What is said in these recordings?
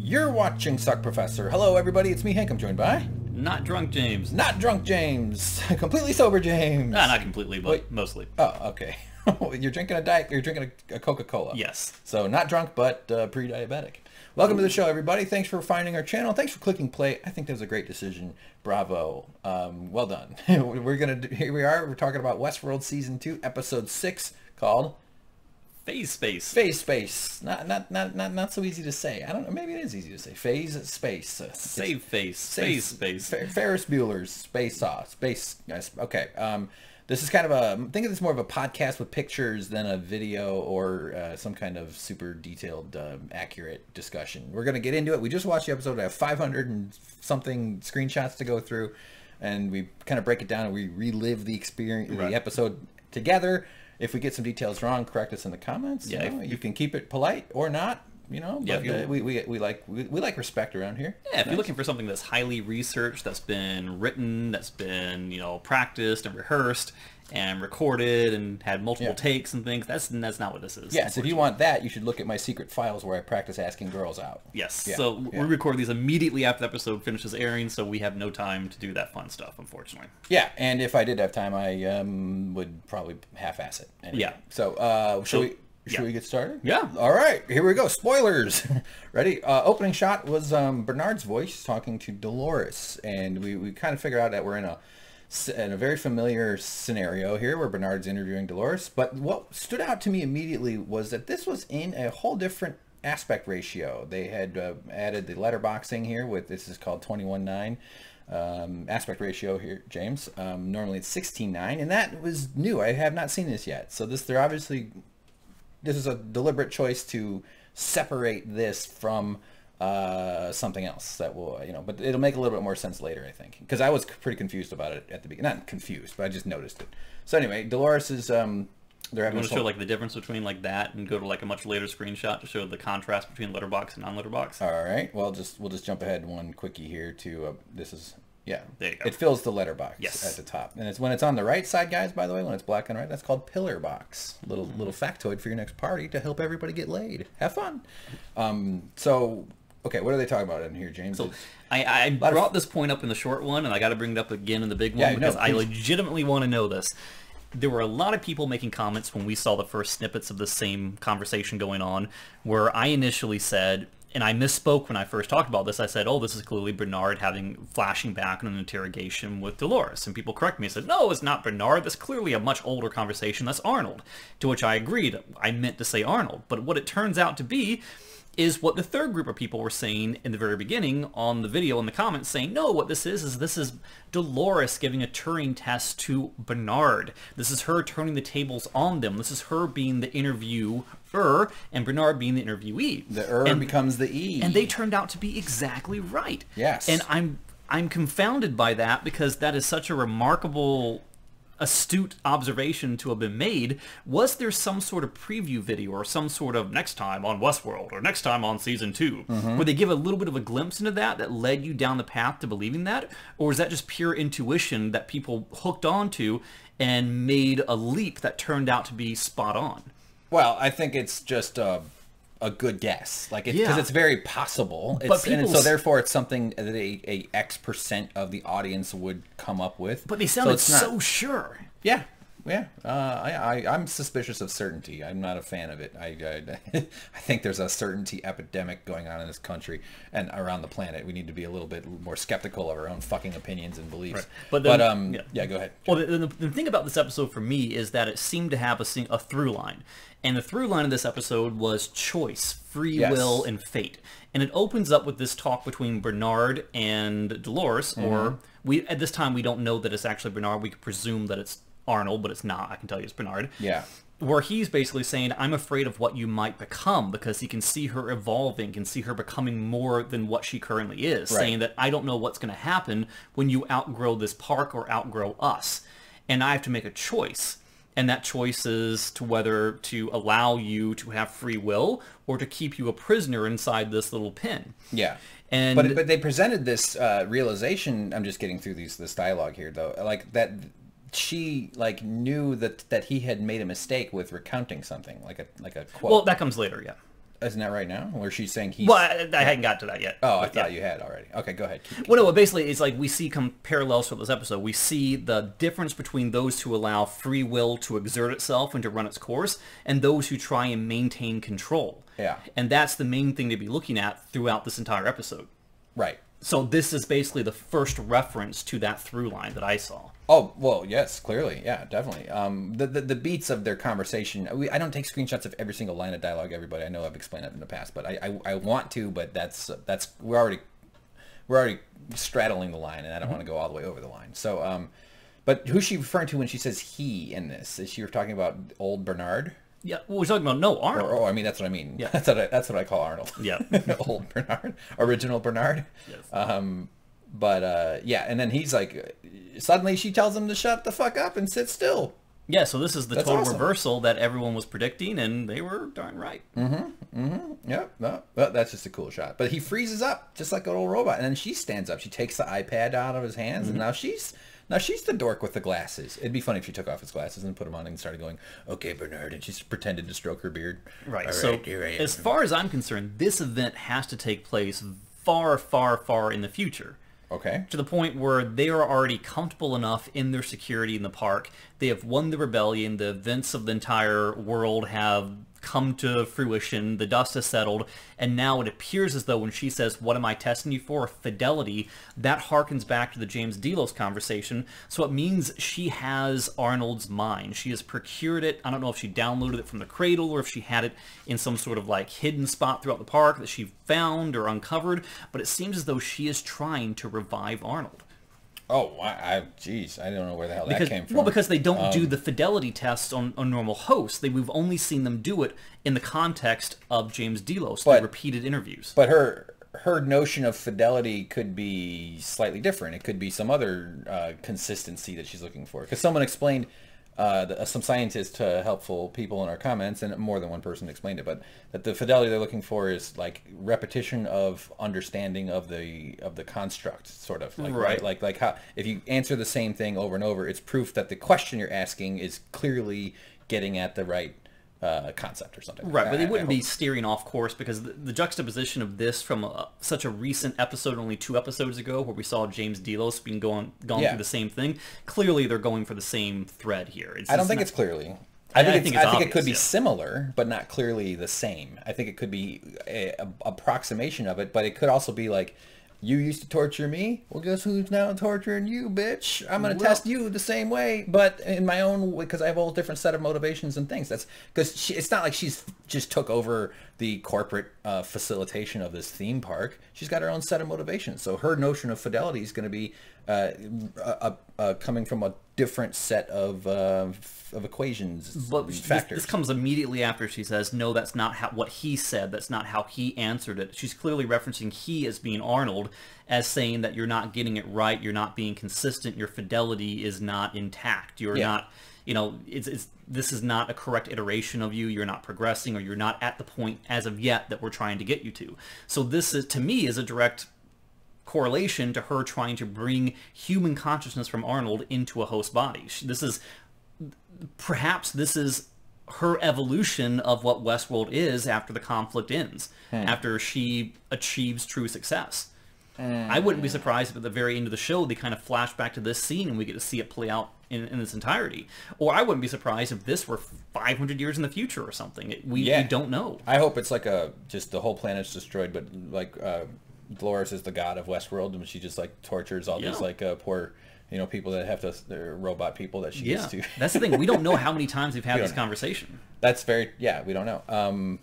You're watching Suckprofessor. Hello, everybody. It's me, Hank. I'm joined by... Not drunk James. Not drunk James. Completely sober James. Nah, not completely, but mostly. Oh, okay. You're drinking a diet. You're drinking a Coca-Cola. Yes. So not drunk, but pre-diabetic. Welcome to the show, everybody. Thanks for finding our channel. Thanks for clicking play. I think that was a great decision. Bravo. Well done. Here we are. We're talking about Westworld Season 2, Episode 6, called Phase Space. Phase Space. Not so easy to say. I don't know. Maybe it is easy to say. Phase Space. Save Face. Phase Space. Ferris Bueller's Space Sauce. Space. Okay. This is kind of a, think of this more of a podcast with pictures than a video or some kind of super detailed, accurate discussion. We're going to get into it. We just watched the episode. I have 500 and something screenshots to go through, and we kind of break it down and we relive the experience, the episode together. If we get some details wrong, correct us in the comments. Yeah, you can keep it polite or not. You know, but yeah, we like respect around here. Yeah, if you're looking for something that's highly researched, that's been written, that's been, you know, practiced and rehearsed and recorded and had multiple takes and things, that's not what this is. Yes, if you want that, you should look at my secret files where I practice asking girls out. Yes, so we record these immediately after the episode finishes airing, so we have no time to do that fun stuff, unfortunately. Yeah, and if I did have time, I would probably half-ass it. Anyway. Yeah. So, Should we get started? Yeah. All right, here we go. Spoilers. Ready? Opening shot was Bernard's voice talking to Dolores, and we kind of figure out that we're in a very familiar scenario here where Bernard's interviewing Dolores. But what stood out to me immediately was that this was in a whole different aspect ratio. They had added the letterboxing here with, this is called 21:9. Aspect ratio here, James. Normally it's 16:9, and that was new. I have not seen this yet. So this is a deliberate choice to separate this from something else that will, but it'll make a little bit more sense later, I think, because I was pretty confused about it at the beginning. Not confused, but I just noticed it. So anyway, Dolores is they're having. You want to show like the difference between like that and go to like a much later screenshot to show the contrast between letterbox and non-letterbox? All right. Well, we'll just jump ahead one quickie here to this is. Yeah, there you go. It fills the letterbox at the top, and it's when it's on the right side, guys. By the way, when it's black and white, that's called pillar box. Little factoid for your next party to help everybody get laid. Have fun. So, okay, what are they talking about in here, James? So I brought this point up in the short one, and I got to bring it up again in the big one because I legitimately want to know this. There were a lot of people making comments when we saw the first snippets of the same conversation going on, where I initially said, and I misspoke when I first talked about this. I said, oh, this is clearly Bernard flashing back on an interrogation with Dolores. And people correct me and said, no, it's not Bernard. That's clearly a much older conversation. That's Arnold. To which I agreed. I meant to say Arnold. But what it turns out to be is what the third group of people were saying in the very beginning on the video in the comments, saying, no, what this is Dolores giving a Turing test to Bernard. This is her turning the tables on them. This is her being the interviewer and Bernard being the interviewee. The becomes the E. And they turned out to be exactly right. Yes. And I'm confounded by that because that is such a remarkable, astute observation to have been made. Was there some sort of preview video or some sort of next time on Westworld or next time on Season 2 where they give a little bit of a glimpse into that led you down the path to believing that? Or is that just pure intuition that people hooked onto and made a leap that turned out to be spot on? Well, I think it's just a good guess, because it's very possible. So therefore, it's something that a X% of the audience would come up with. But they sounded so sure. Yeah. I'm suspicious of certainty. I'm not a fan of it. I think there's a certainty epidemic going on in this country and around the planet. We need to be a little bit more skeptical of our own fucking opinions and beliefs. Right. Go ahead. Well, the thing about this episode for me is that it seemed to have a through line. And the through line of this episode was choice, free will, and fate. And it opens up with this talk between Bernard and Dolores, or at this time we don't know that it's actually Bernard. We could presume that it's Arnold, but it's not. I can tell you it's Bernard. Yeah. Where he's basically saying, I'm afraid of what you might become, because he can see her evolving, can see her becoming more than what she currently is. Right. Saying that I don't know what's going to happen when you outgrow this park or outgrow us. And I have to make a choice. And that choice is to whether to allow you to have free will or to keep you a prisoner inside this little pen. Yeah. And but they presented this realization. I'm just getting through this dialogue here, though. Like that she knew that he had made a mistake with recounting something, like a quote. Well, that comes later, yeah. Isn't that right now? Where she's saying he's... Well, I hadn't got to that yet. Oh, I thought you had already. Okay, go ahead. Well, no, basically, it's like we see parallels for this episode. We see the difference between those who allow free will to exert itself and to run its course, and those who try and maintain control. Yeah. And that's the main thing to be looking at throughout this entire episode. Right. So this is basically the first reference to that through line that I saw. Oh, well, yes, clearly. Yeah, definitely. The beats of their conversation, I don't take screenshots of every single line of dialogue, everybody. I know I've explained that in the past, but I want to, but we're already straddling the line, and I don't want to go all the way over the line. So, but who's she referring to when she says he in this? Is she talking about old Bernard? Yeah, well, we're talking about Arnold. Oh, I mean, that's what I mean. Yeah. That's what I call Arnold. Yeah. Old Bernard. Original Bernard. Yes. Yeah, and then he's like, suddenly she tells him to shut the fuck up and sit still. Yeah, so this is the total awesome. Reversal that everyone was predicting, and they were darn right. Yep. No, well, that's just a cool shot. But he freezes up, just like an old robot, and then she stands up. She takes the iPad out of his hands, and now she's the dork with the glasses. It'd be funny if she took off his glasses and put them on and started going, "Okay, Bernard," and she's pretended to stroke her beard. Right. All So, as far as I'm concerned, this event has to take place far, far, far in the future. Okay. To the point where they are already comfortable enough in their security in the park. They have won the rebellion. The events of the entire world have come to fruition. The dust has settled. And now it appears as though when she says, "What am I testing you for?" Fidelity, that harkens back to the James Delos conversation. So it means she has Arnold's mind. She has procured it. I don't know if she downloaded it from the cradle or if she had it in some sort of like hidden spot throughout the park that she found or uncovered. But it seems as though she is trying to revive Arnold. Oh, geez, I don't know where the hell that came from. Well, because they don't do the fidelity tests on normal hosts. We've only seen them do it in the context of James Delos, through repeated interviews. But her notion of fidelity could be slightly different. It could be some other consistency that she's looking for. Because someone explained, some scientists, helpful people in our comments, and more than one person explained it, but that the fidelity they're looking for is like repetition of understanding of the construct, sort of. Like, right? Like how if you answer the same thing over and over, it's proof that the question you're asking is clearly getting at the right concept or something. Right, but they wouldn't be steering off course, because the juxtaposition of this from such a recent episode, only 2 episodes ago, where we saw James Delos being gone through the same thing. Clearly, they're going for the same thread here. I don't think it's clearly. I think it could be similar, but not clearly the same. I think it could be a approximation of it, but it could also be like, you used to torture me? Well, guess who's now torturing you, bitch? I'm going to test you the same way, but in my own way, because I have a whole different set of motivations and things. That's because it's not like she's just took over the corporate facilitation of this theme park. She's got her own set of motivations. So her notion of fidelity is going to be coming from a different set of equations, but factors. This comes immediately after she says, "No, that's not what he said. That's not how he answered it." She's clearly referencing he as being Arnold, as saying that you're not getting it right, you're not being consistent, your fidelity is not intact, you're not, this is not a correct iteration of you, you're not progressing, or you're not at the point as of yet that we're trying to get you to. So this is, to me, is a direct correlation to her trying to bring human consciousness from Arnold into a host body. Perhaps this is her evolution of what Westworld is after the conflict ends, after she achieves true success. I wouldn't be surprised if at the very end of the show they kind of flash back to this scene and we get to see it play out in its entirety. Or I wouldn't be surprised if this were 500 years in the future or something. We don't know. I hope it's like just the whole planet's destroyed, but like Dolores is the god of Westworld, and she just like tortures all these like poor people that have to, they're robot people that she gets to. That's the thing. We don't know how many times we've had this conversation. That's we don't know.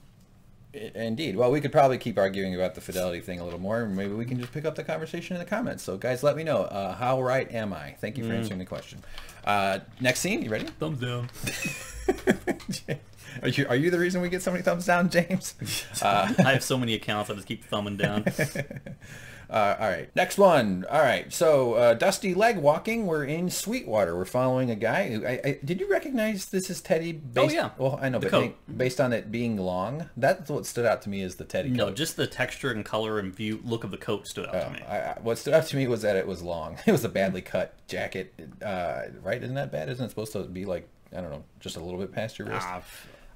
Indeed. Well, we could probably keep arguing about the fidelity thing a little more. Maybe we can just pick up the conversation in the comments. So guys, let me know. How right am I? Thank you for answering the question. Next scene. You ready? Thumbs down. Are you the reason we get so many thumbs down, James? I have so many accounts, I just keep thumbing down. All right, next one. All right, so Dusty Leg Walking. We're in Sweetwater. We're following a guy who. Did you recognize this is Teddy? Oh yeah. Well, I know, but based on it being long, that's what stood out to me as the Teddy coat. No, just the texture and color and look of the coat stood out to me. What stood out to me was that it was long. It was a badly cut jacket, right? Isn't that bad? Isn't it supposed to be like, I don't know, just a little bit past your wrist?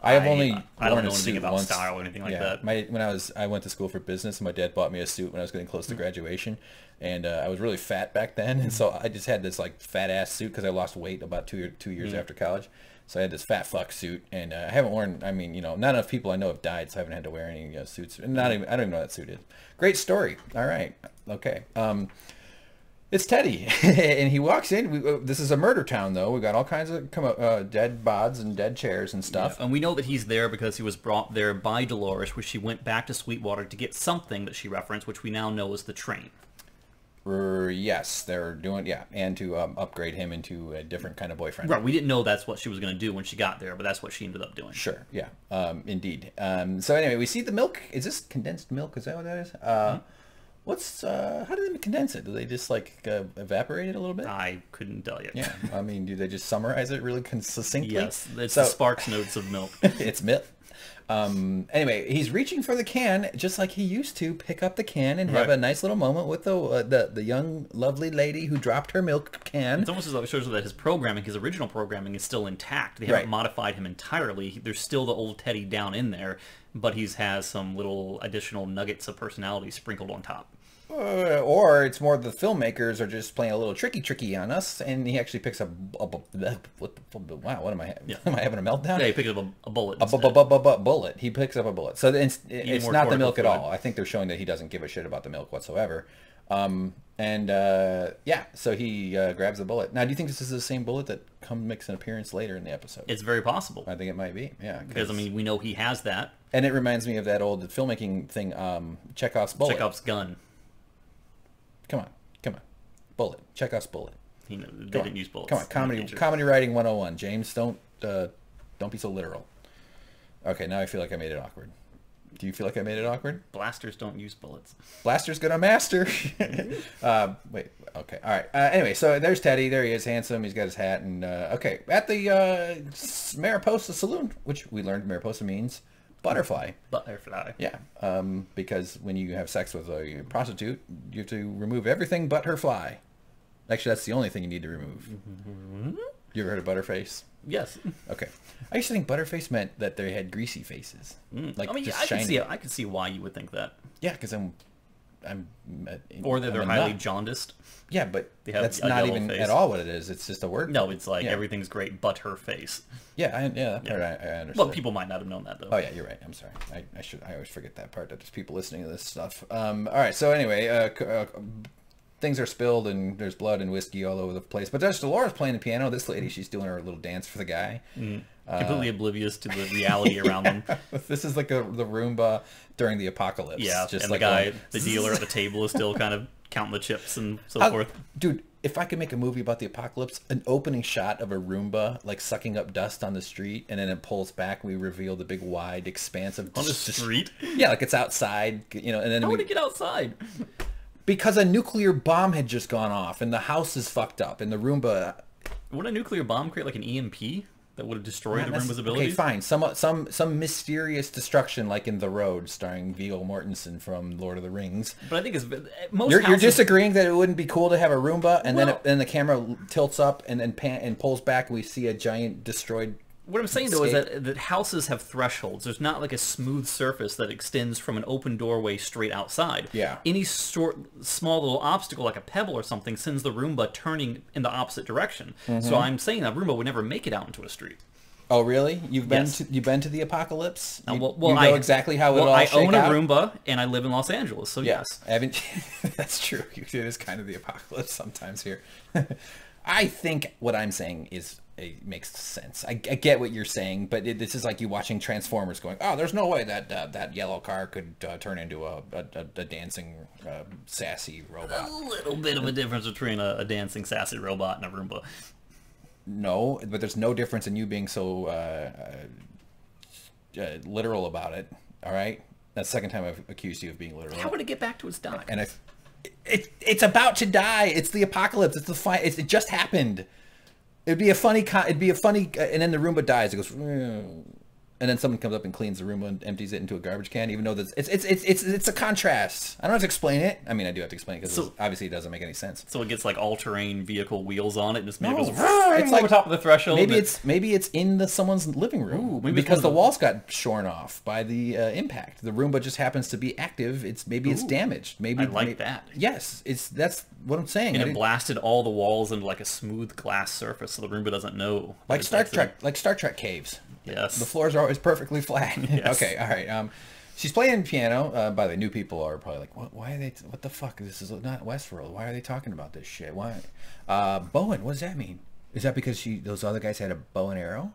I have only I don't worn know a anything suit about once. style or anything like Yeah, that. I went to school for business, and my dad bought me a suit when I was getting close to graduation, and I was really fat back then, and so I just had this like fat ass suit because I lost weight about 2 years after college. So I had this fat fuck suit, and I haven't worn. I mean, not enough people I know have died, so I haven't had to wear any suits. And not even I don't even know what that suit is. Great story. All right, okay. It's Teddy, and he walks in. This is a murder town, though. We got all kinds of dead bods and dead chairs and stuff. Yeah, and we know that he's there because he was brought there by Dolores, where she went back to Sweetwater to get something that she referenced, which we now know is the train. Yes, they're doing, and to upgrade him into a different kind of boyfriend. Right, we didn't know that's what she was going to do when she got there, but that's what she ended up doing. Sure, yeah, indeed. So anyway, we see the milk. Is this condensed milk? Is that what that is? How do they condense it? Do they just like evaporate it a little bit? I couldn't tell you. Yeah, I mean, do they just summarize it really succinctly? Yes, it's the Sparks notes of milk. It's milk. Anyway, he's reaching for the can just like he used to pick up the can and have a nice little moment with the young lovely lady who dropped her milk can. It's almost as though it shows that his original programming is still intact. They haven't modified him entirely. There's still the old Teddy down in there, but he has some little additional nuggets of personality sprinkled on top. Or it's more the filmmakers are just playing a little tricky on us, and he actually picks up wow, what am I having? Yeah. Am I having a meltdown? Yeah, he picks up a bullet. Bullet. He picks up a bullet. So it's not the milk at all. I think they're showing that he doesn't give a shit about the milk whatsoever. So he grabs the bullet. Now, do you think this is the same bullet that makes an appearance later in the episode? It's very possible. I think it might be, yeah. Because, I mean, we know he has that. And it reminds me of that old filmmaking thing, Chekhov's bullet. Chekhov's gun. Come on. Bullet. Chekhov's bullet. They didn't use bullets. Come on, comedy writing 101. James, don't be so literal. Okay, now I feel like I made it awkward. Do you feel like I made it awkward? Blasters don't use bullets. Blasters gonna master. Wait, okay, all right. Anyway, so there's Teddy. There he is, handsome. He's got his hat, and okay, at the Mariposa Saloon, which we learned Mariposa means butterfly. Butterfly. Yeah, because when you have sex with a prostitute, you have to remove everything but her fly. Actually, that's the only thing you need to remove. You ever heard of butterface? Yes. Okay. I used to think butterface meant that they had greasy faces. Like, I mean, I can see why you would think that. Yeah, because I'm or they're highly jaundiced. Yeah, but that's not even at all what it is. It's just a word. No, it's like everything's great but her face. Yeah, that part I understand. Well, people might not have known that though. Oh yeah, you're right. I'm sorry. I always forget that part. That there's people listening to this stuff. All right. So anyway, things are spilled and there's blood and whiskey all over the place. But there's Dolores playing the piano. This lady, she's doing her little dance for the guy. Completely oblivious to the reality around them. This is like the Roomba during the apocalypse. Yeah, just and like the guy, the dealer at the table is still kind of counting the chips and so forth. Dude, if I could make a movie about the apocalypse, an opening shot of a Roomba like sucking up dust on the street, and then it pulls back, we reveal the big wide expanse of on the street. Yeah, like it's outside, and then how would it get outside? Because a nuclear bomb had just gone off, and the house is fucked up, and the Roomba. Would a nuclear bomb create like an EMP that would have destroyed the Roomba's abilities? Okay, fine. Some mysterious destruction, like in The Road, starring Viggo Mortensen from Lord of the Rings. But I think it's you're disagreeing that it wouldn't be cool to have a Roomba, and then the camera tilts up and then pulls back, and we see a giant destroyed. What I'm saying, though, is that houses have thresholds. There's not like a smooth surface that extends from an open doorway straight outside. Yeah. Any small little obstacle, like a pebble or something, sends the Roomba turning in the opposite direction. So I'm saying that Roomba would never make it out into a street. Oh, really? You've been to the apocalypse? You know exactly how it all I shake own out? a Roomba, and I live in Los Angeles, so yes. That's true. It is kind of the apocalypse sometimes here. I think what I'm saying is... It makes sense. I get what you're saying, but this is like you watching Transformers going, oh, there's no way that yellow car could turn into a dancing, sassy robot. A little bit of a difference between a dancing, sassy robot and a Roomba. No, but there's no difference in you being so literal about it, all right? That's the second time I've accused you of being literal. How would it get back to its dock? And it's about to die. It's the apocalypse. It's the fight. It just happened. It'd be a funny, and then the Roomba dies. It goes, And then someone comes up and cleans the room and empties it into a garbage can, even though it's a contrast. I don't have to explain it. I mean, I do have to explain it because obviously it doesn't make any sense. So it gets like all-terrain vehicle wheels on it, and just maybe goes it's like over top of the threshold. Maybe it's in someone's living room. Maybe because the walls got shorn off by the impact. The Roomba just happens to be active. It's damaged. Maybe I like that. Yes, that's what I'm saying. And it blasted all the walls into like a smooth glass surface, so the Roomba doesn't know. Like Star Trek caves. Yes. The floors are always perfectly flat. Yes. Okay, all right. She's playing piano. By the way, new people are probably like, why are they, what the fuck? This is not Westworld. Why are they talking about this shit? Why? Bowen, what does that mean? Is that because those other guys had a bow and arrow?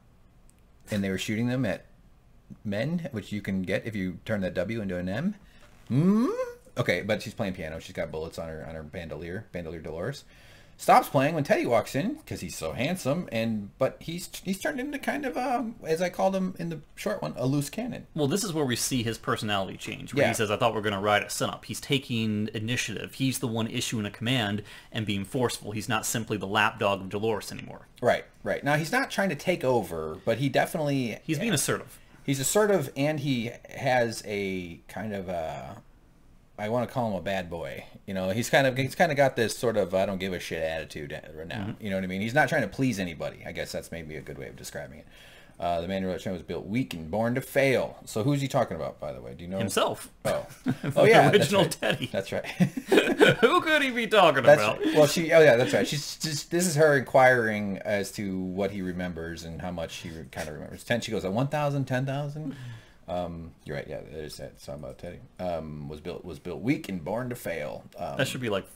And they were shooting them at men, which you can get if you turn that W into an M? Okay, but she's playing piano. She's got bullets on her bandolier Dolores. Stops playing when Teddy walks in because he's so handsome, but he's turned into kind of as I called him in the short one, a loose cannon. Well, this is where we see his personality change. Where he says, "I thought we were going to ride at sunup." He's taking initiative. He's the one issuing a command and being forceful. He's not simply the lapdog of Dolores anymore. Right. Now he's not trying to take over, but he's being assertive. He's assertive, and he has a kind of I want to call him a bad boy. You know, he's kind of got this sort of I don't give a shit attitude right now. Mm-hmm. You know what I mean? He's not trying to please anybody. I guess that's maybe a good way of describing it. The man who wrote the show was built weak and born to fail. So who's he talking about, by the way? Do you know? Himself. Oh, yeah, original Teddy. That's right. Who could he be talking about? Well, that's right. She's just this is her inquiring as to what he remembers and how much he kind of remembers. 10. She goes 1,000, 10,000. You're right. Yeah, there's that song about Teddy. Was built weak and born to fail. That should be like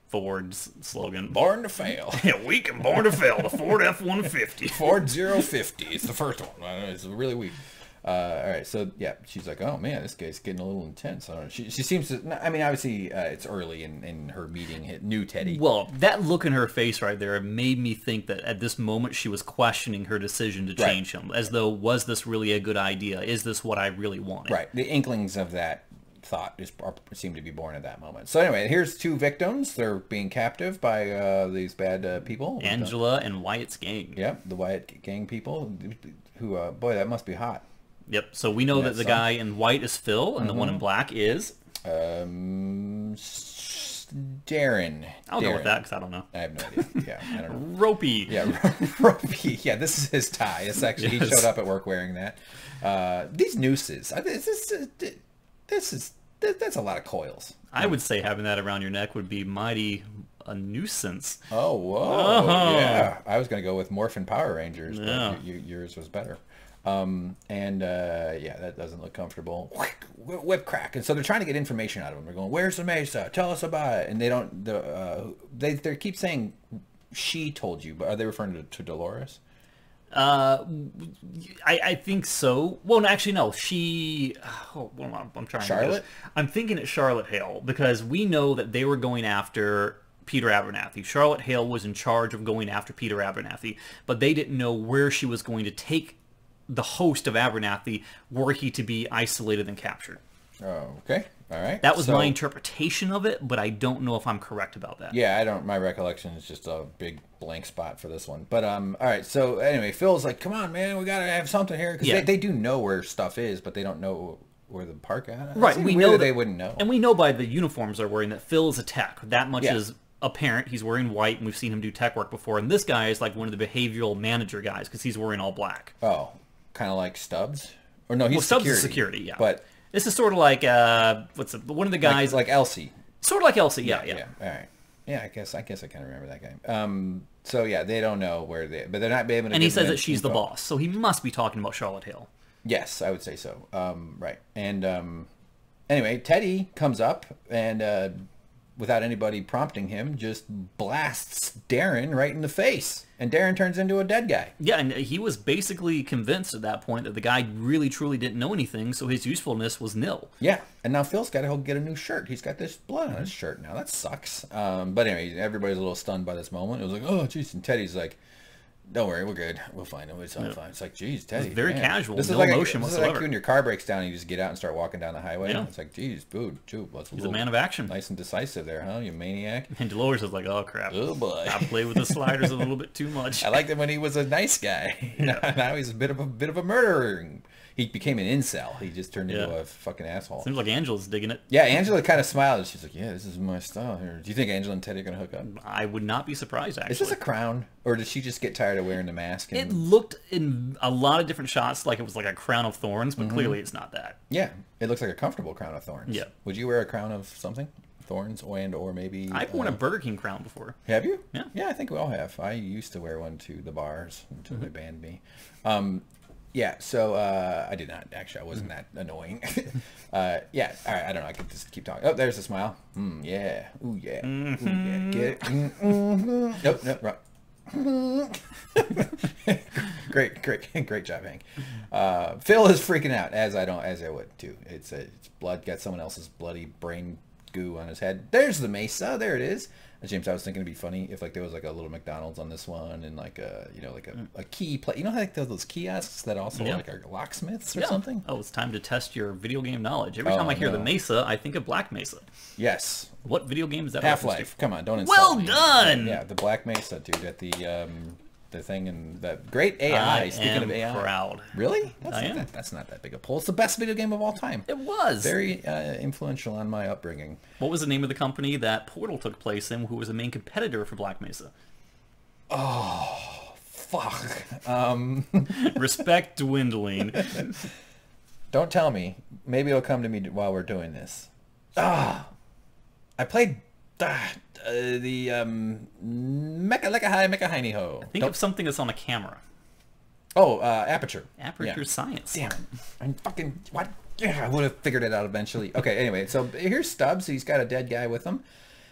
Ford's slogan. Born to fail. Yeah, weak and born to fail. The Ford F-150. Ford 050. It's the first one. It's really weak. All right, so yeah, she's like, oh man, this guy's getting a little intense. I don't know. She seems to. I mean, obviously, it's early in her meeting new Teddy. Well, that look in her face right there made me think that at this moment she was questioning her decision to change him, as though, was this really a good idea? Is this what I really wanted? Right. The inklings of that thought seem to be born at that moment. So anyway, here's two victims. They're being captive by these bad people. Angela and Wyatt's gang. Yep, the Wyatt gang people. Who, boy, that must be hot. Yep. So we know that the guy in white is Phil, and the one in black is Darren. I'll go with that because I don't know. I have no idea. Yeah, I don't know. Ropey. Yeah, Ropey. Yeah, this is his tie. It's actually he showed up at work wearing that. These nooses. That's a lot of coils. I would say having that around your neck would be mighty a nuisance. Oh, whoa. Yeah. I was going to go with Morphin Power Rangers, but yours was better. Yeah, that doesn't look comfortable. Whip crack. And so they're trying to get information out of him. They're going, where's the Mesa? Tell us about it. And they don't, they keep saying she told you, but are they referring to Dolores? I think so. Well, actually, no. I'm trying. Charlotte? I'm thinking it's Charlotte Hale, because we know that they were going after Peter Abernathy. Charlotte Hale was in charge of going after Peter Abernathy, but they didn't know where she was going to take the host of Abernathy were he to be isolated and captured. Oh, okay. All right. That was my interpretation of it, but I don't know if I'm correct about that. Yeah, my recollection is just a big blank spot for this one. But, all right. So, anyway, Phil's like, come on, man, we got to have something here. Because they do know where stuff is, but they don't know where the park is. Right. We know they wouldn't know. And we know by the uniforms they're wearing that Phil is a tech. That much is apparent. He's wearing white, and we've seen him do tech work before. And this guy is like one of the behavioral manager guys, because he's wearing all black. Oh, kind of like Stubbs? Or no, he's Stubbs is security, yeah. But this is sort of like one of the guys like Elsie. Sort of like Elsie, yeah. All right. Yeah, I guess I kind of remember that guy. So yeah, they don't know where but they're not able to. And he says that she's the boss, so he must be talking about Charlotte Hale. Yes, I would say so. Right. And anyway, Teddy comes up and without anybody prompting him, just blasts Darren right in the face. And Darren turns into a dead guy. Yeah, and he was basically convinced at that point that the guy really, truly didn't know anything, so his usefulness was nil. Yeah, and now Phil's got to get a new shirt. He's got this blood on his shirt now. That sucks. But anyway, everybody's a little stunned by this moment. It was like, oh, jeez. And Teddy's like, Don't worry, we're good. We'll find him. It's all fine. It's like, geez, Teddy. It's very casual. This is no like emotion this whatsoever. is like when your car breaks down and you just get out and start walking down the highway. Yeah. It's like, geez, dude, He's a man of action. Nice and decisive there, huh? You maniac. And Dolores is like, oh crap. Oh boy. I played with the sliders a little bit too much. I liked him when he was a nice guy. Now he's a bit of a murderer. He became an incel. He just turned into a fucking asshole. Seems like Angela's digging it. Yeah, Angela kind of smiled. She's like, yeah, this is my style here. Do you think Angela and Teddy are going to hook up? I would not be surprised, actually. Is this a crown? Or did she just get tired of wearing the mask? It looked in a lot of different shots like it was like a crown of thorns, but clearly it's not that. Yeah, it looks like a comfortable crown of thorns. Yeah. Would you wear a crown of something? Thorns or maybe... I've worn a Burger King crown before. Have you? Yeah. Yeah, I think we all have. I used to wear one to the bars until they banned me. Yeah, so I did not. Actually, I wasn't that annoying. Yeah, all right, I don't know. I could just keep talking. Oh, there's a smile. Yeah. Ooh, yeah. Ooh, yeah. Get it? Nope, right. Great job, Hank. Phil is freaking out, as I would too. It's blood. Got someone else's bloody brain goo on his head. There's the Mesa. There it is. James, I was thinking it'd be funny if like there was like a little McDonald's on this one and like a a key play. You know how like those kiosks that also like are locksmiths or something? Oh, it's time to test your video game knowledge. Every time I hear the Mesa, I think of Black Mesa. Yes. What video game is that? Half-Life. Come on, don't insult me. Well done. Yeah, the Black Mesa dude at the thing and that great AI. Speaking of AI, proud. Really? That's not that big a pull. It's the best video game of all time. It was very influential on my upbringing. What was the name of the company that Portal took place in? Who was the main competitor for Black Mesa? Oh, fuck. Respect dwindling. Don't tell me. Maybe it'll come to me while we're doing this. I played the Mecha Heiny Ho. Think of something that's on a camera. Oh, Aperture. Aperture Science. Damn it. I'm fucking... What? Yeah, I would have figured it out eventually. Okay, anyway, so here's Stubbs. He's got a dead guy with him.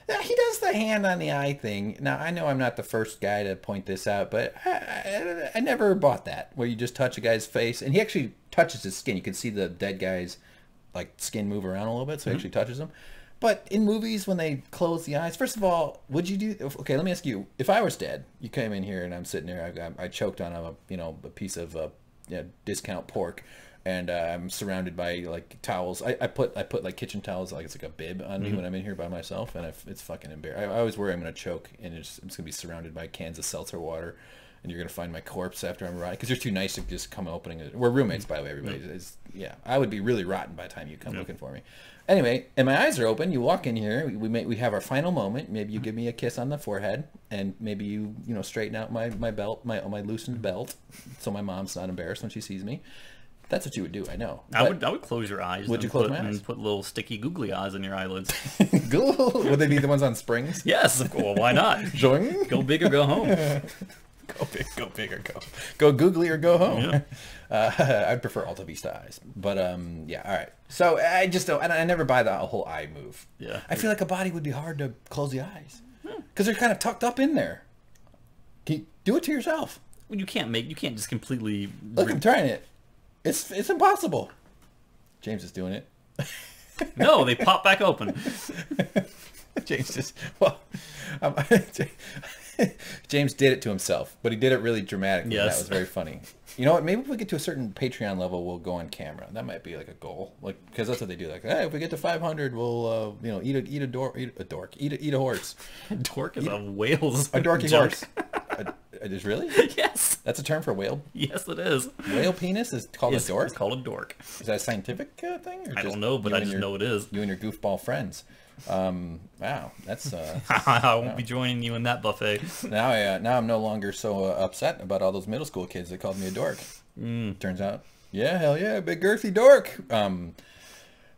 Now, he does the hand on the eye thing. Now, I know I'm not the first guy to point this out, but I never bought that, where you just touch a guy's face. And he actually touches his skin. You can see the dead guy's like skin move around a little bit, so he actually touches him. But in movies, when they close the eyes, first of all, would you do... Okay, let me ask you. If I was dead, you came in here and I'm sitting there, I choked on a piece of discount pork, and I'm surrounded by like towels. I put like kitchen towels, like it's like a bib on me when I'm in here by myself, and it's fucking embarrassing. I always worry I'm gonna choke, and I'm just gonna be surrounded by cans of seltzer water, and you're gonna find my corpse after I'm rotting, because you're too nice to just come opening it. We're roommates, by the way, everybody. Yeah, I would be really rotten by the time you come looking for me. Anyway, and my eyes are open. You walk in here. We have our final moment. Maybe you give me a kiss on the forehead, and maybe you straighten out my belt, my loosened belt, so my mom's not embarrassed when she sees me. That's what you would do, I know. I would close your eyes. Would you close my eyes? And put little sticky googly eyes on your eyelids. Would they be the ones on springs? Yes, of course. Why not? Joing? Go big or go home. Go big or go googly or go home. Yeah. I'd prefer Alta Vista eyes, but yeah. All right. So I just don't. I never buy the whole eye move. Yeah. I feel like a body would be hard to close the eyes because they're kind of tucked up in there. Do it to yourself. Well, you can't just completely. Look, I'm trying it. It's impossible. James is doing it. No, they pop back open. James just James did it to himself, but he did it really dramatically. Yes. That was very funny. You know what? Maybe if we get to a certain Patreon level, we'll go on camera. That might be like a goal, like because that's what they do. Like, hey, if we get to 500, we'll eat a horse. A dork is a whale's a dorky junk. horse. It is really? Yes. That's a term for whale. Yes, it is. Whale penis is called a dork. It's called a dork. Is that a scientific thing? Or I don't know, but I just know it is. You and your goofball friends. Wow, that's. I won't be joining you in that buffet. Now I'm no longer so upset about all those middle school kids that called me a dork. Turns out, yeah, hell yeah, big girthy dork.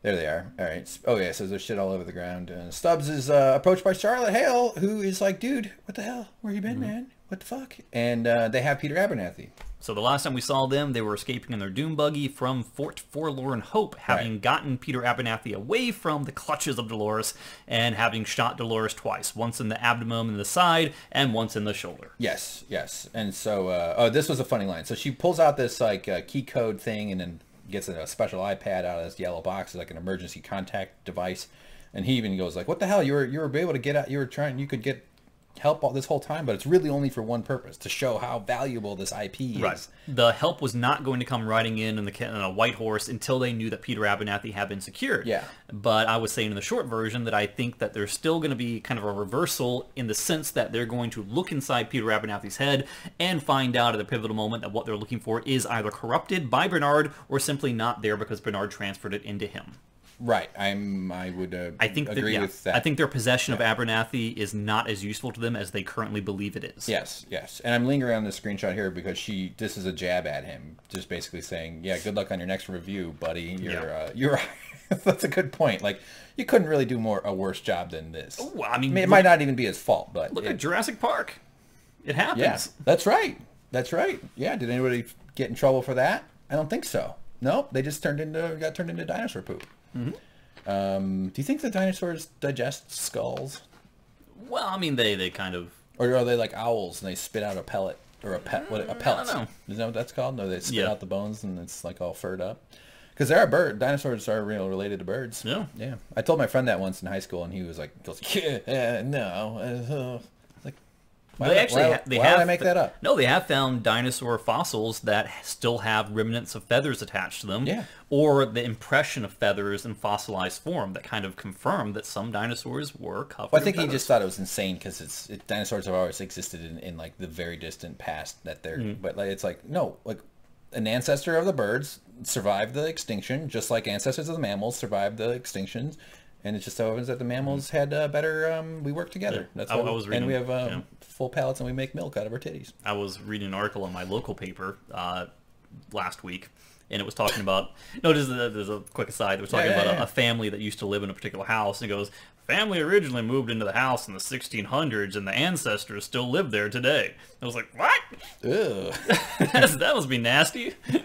There they are. All right. Oh yeah, so there's shit all over the ground. Stubbs is approached by Charlotte Hale, who is like, dude, what the hell? Where you been, man? What the fuck? And they have Peter Abernathy. So the last time we saw them, they were escaping in their doom buggy from Fort Forlorn Hope, having gotten Peter Abernathy away from the clutches of Dolores and having shot Dolores twice, once in the abdomen and the side, and once in the shoulder. Yes, yes. And so, this was a funny line. So she pulls out this like key code thing and then gets a special iPad out of this yellow box, like an emergency contact device. And he even goes like, "What the hell? You were able to get out? You could get help all this whole time, but it's really only for one purpose, to show how valuable this IP is. Right. The help was not going to come riding in a white horse until they knew that Peter Abernathy had been secured. Yeah. But I was saying in the short version that I think that there's still going to be kind of a reversal in the sense that they're going to look inside Peter Abernathy's head and find out at a pivotal moment that what they're looking for is either corrupted by Bernard or simply not there because Bernard transferred it into him. Right. I would agree with that. I think their possession of Abernathy is not as useful to them as they currently believe it is. Yes, yes. And I'm lingering on this screenshot here because this is a jab at him, just basically saying, yeah, good luck on your next review, buddy. You're that's a good point. Like, you couldn't really do a worse job than this. Oh, I mean, it might not even be his fault, but look at Jurassic Park. It happens. Yeah, that's right. That's right. Yeah, did anybody get in trouble for that? I don't think so. Nope, they just got turned into dinosaur poop. Mm-hmm. Do you think the dinosaurs digest skulls? Well, I mean, they kind of... Or are they like owls and they spit out a pellet? Or a pellet? I don't know. Is that what that's called? No, they spit out the bones and it's like all furred up. Because there are dinosaurs are related to birds. Yeah. Yeah. I told my friend that once in high school and he was like, yeah, no. Why would I make that up? No, they have found dinosaur fossils that still have remnants of feathers attached to them. Yeah. Or the impression of feathers in fossilized form that kind of confirm that some dinosaurs were covered I think in he feathers. just thought it was insane because dinosaurs have always existed in like the very distant past that they're... But like, it's like, no, like an ancestor of the birds survived the extinction, just like ancestors of the mammals survived the extinctions. And it just so happens that the mammals had better, we work together. Yeah. That's what I was reading. And we have full pallets and we make milk out of our titties. I was reading an article on my local paper last week, and it was talking about, there's a quick aside, it was talking about a family that used to live in a particular house, and it goes, family originally moved into the house in the 1600s, and the ancestors still live there today. I was like, what? Ugh. That must be nasty. You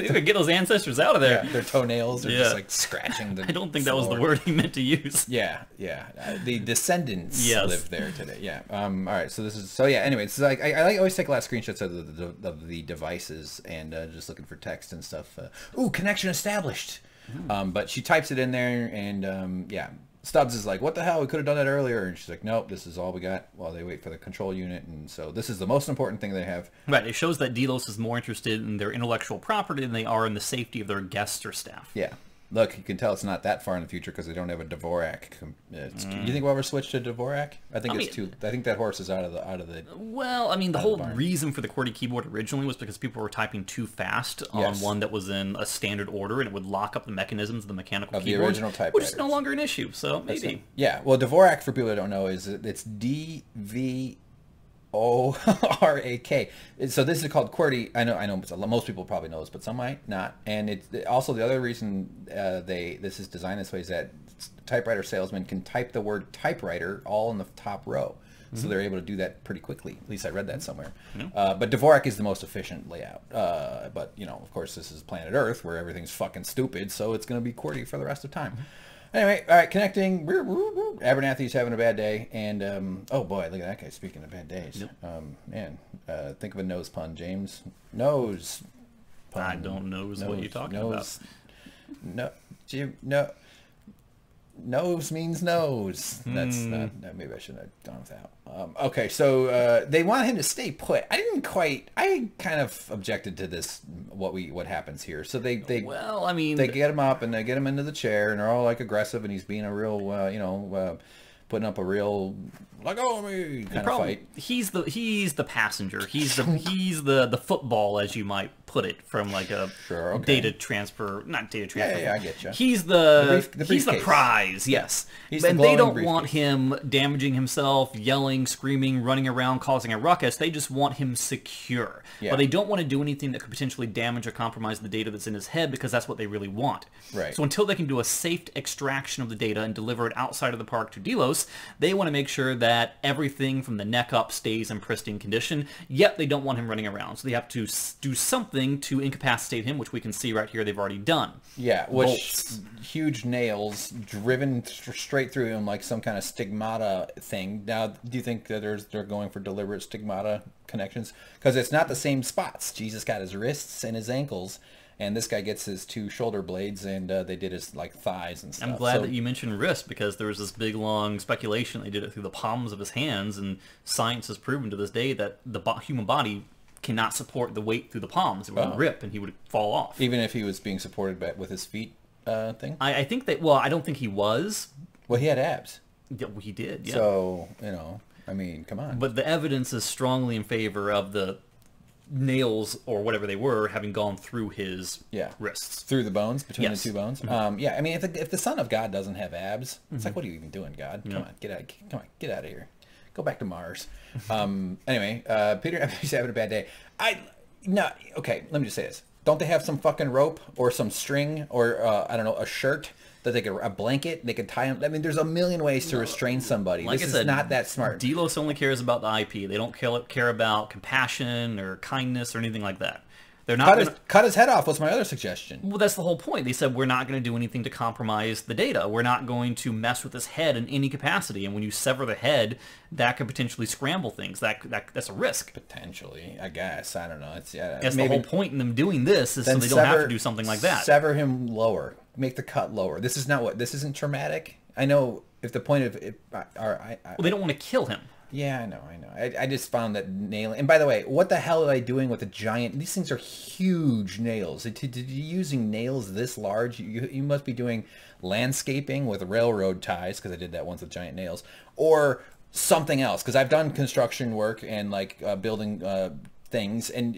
could get those ancestors out of there. Yeah, their toenails are just like scratching the I don't think floor. that was the word he meant to use. Yeah, yeah. The descendants live there today. Yeah. All right. So this is Anyway, so like I always take a lot of screenshots of the devices and just looking for text and stuff. Ooh, connection established. But she types it in there and Stubbs is like, what the hell? We could have done that earlier. And she's like, nope, this is all we got while they wait for the control unit. And so this is the most important thing they have. Right. It shows that Delos is more interested in their intellectual property than they are in the safety of their guests or staff. Yeah. Look, you can tell it's not that far in the future because they don't have a Dvorak. You think we'll ever switch to Dvorak? I think that horse is out of the. Well, I mean, the whole reason for the QWERTY keyboard originally was because people were typing too fast on one that was in a standard order, and it would lock up the mechanisms of the mechanical keyboard, the original typewriters, which is no longer an issue. So maybe. Yeah. Well, Dvorak, for people that don't know, it's DVORAK. So this is called QWERTY. I know most people probably know this, but some might not. And it's also the other reason this is designed this way is that typewriter salesmen can type the word typewriter all in the top row. So they're able to do that pretty quickly. At least I read that somewhere. But Dvorak is the most efficient layout. But, of course, this is planet Earth where everything's fucking stupid. So it's going to be QWERTY for the rest of time. Anyway, all right, connecting. Abernathy's having a bad day, and oh boy, look at that guy. Speaking of bad days, man, think of a nose pun, James. Nose pun. I don't know what you're talking about. No, Jim. No. Nose means nose. That's not. Maybe I shouldn't have gone with that. Okay, so they want him to stay put. I kind of objected to this. What happens here? So they get him up and they get him into the chair and they're all like aggressive and he's being a real putting up a real let go of me kind of fight. He's the passenger. He's the football, as you might put it, from like a data transfer, not data transfer. Yeah, I get you. He's the prize. Yes, and they don't want him damaging himself, yelling, screaming, running around, causing a ruckus. They just want him secure. Yeah. But they don't want to do anything that could potentially damage or compromise the data that's in his head because that's what they really want. Right. So until they can do a safe extraction of the data and deliver it outside of the park to Delos, they want to make sure that everything from the neck up stays in pristine condition, yet they don't want him running around. So they have to do something to incapacitate him, which we can see right here they've already done. Yeah, huge nails driven straight through him like some kind of stigmata thing. Now, do you think that they're going for deliberate stigmata connections? Because it's not the same spots. Jesus got his wrists and his ankles, and this guy gets his 2 shoulder blades, and they did his like thighs and stuff. I'm glad that you mentioned wrist, because there was this big long speculation they did it through the palms of his hands, and science has proven to this day that the human body cannot support the weight through the palms. It would rip and he would fall off. Even if he was being supported with his feet thing? I think that, well, I don't think he was. Well, he had abs. Yeah, he did, yeah. So, you know, I mean, come on. But the evidence is strongly in favor of the nails, or whatever they were, having gone through his wrists. Through the bones, between the 2 bones? Mm-hmm. Yeah, I mean, if the Son of God doesn't have abs, it's like, what are you even doing, God? Come on, get out of here. Go back to Mars. Anyway, Peter, he's having a bad day. Okay, let me just say this. Don't they have some fucking rope or some string or, I don't know, a shirt that they could, a blanket, they could tie him? I mean, there's a million ways to restrain somebody. Like this I said, is not that smart. Delos only cares about the IP. They don't care about compassion or kindness or anything like that. They're not cut his head off was my other suggestion. Well, that's the whole point. They said, we're not going to do anything to compromise the data. We're not going to mess with his head in any capacity. And when you sever the head, that could potentially scramble things. That's a risk. Potentially, I guess. I don't know. That's the whole point in them doing this, is so they don't have to do something like that. Sever him lower. Make the cut lower. This isn't traumatic. I know if the point of it... well, they don't want to kill him. Yeah, I know. I just found that nailing... And by the way, what the hell are they doing with a giant... These things are huge nails. Using nails this large, you must be doing landscaping with railroad ties, because I did that once with giant nails, or something else, because I've done construction work and like building things, and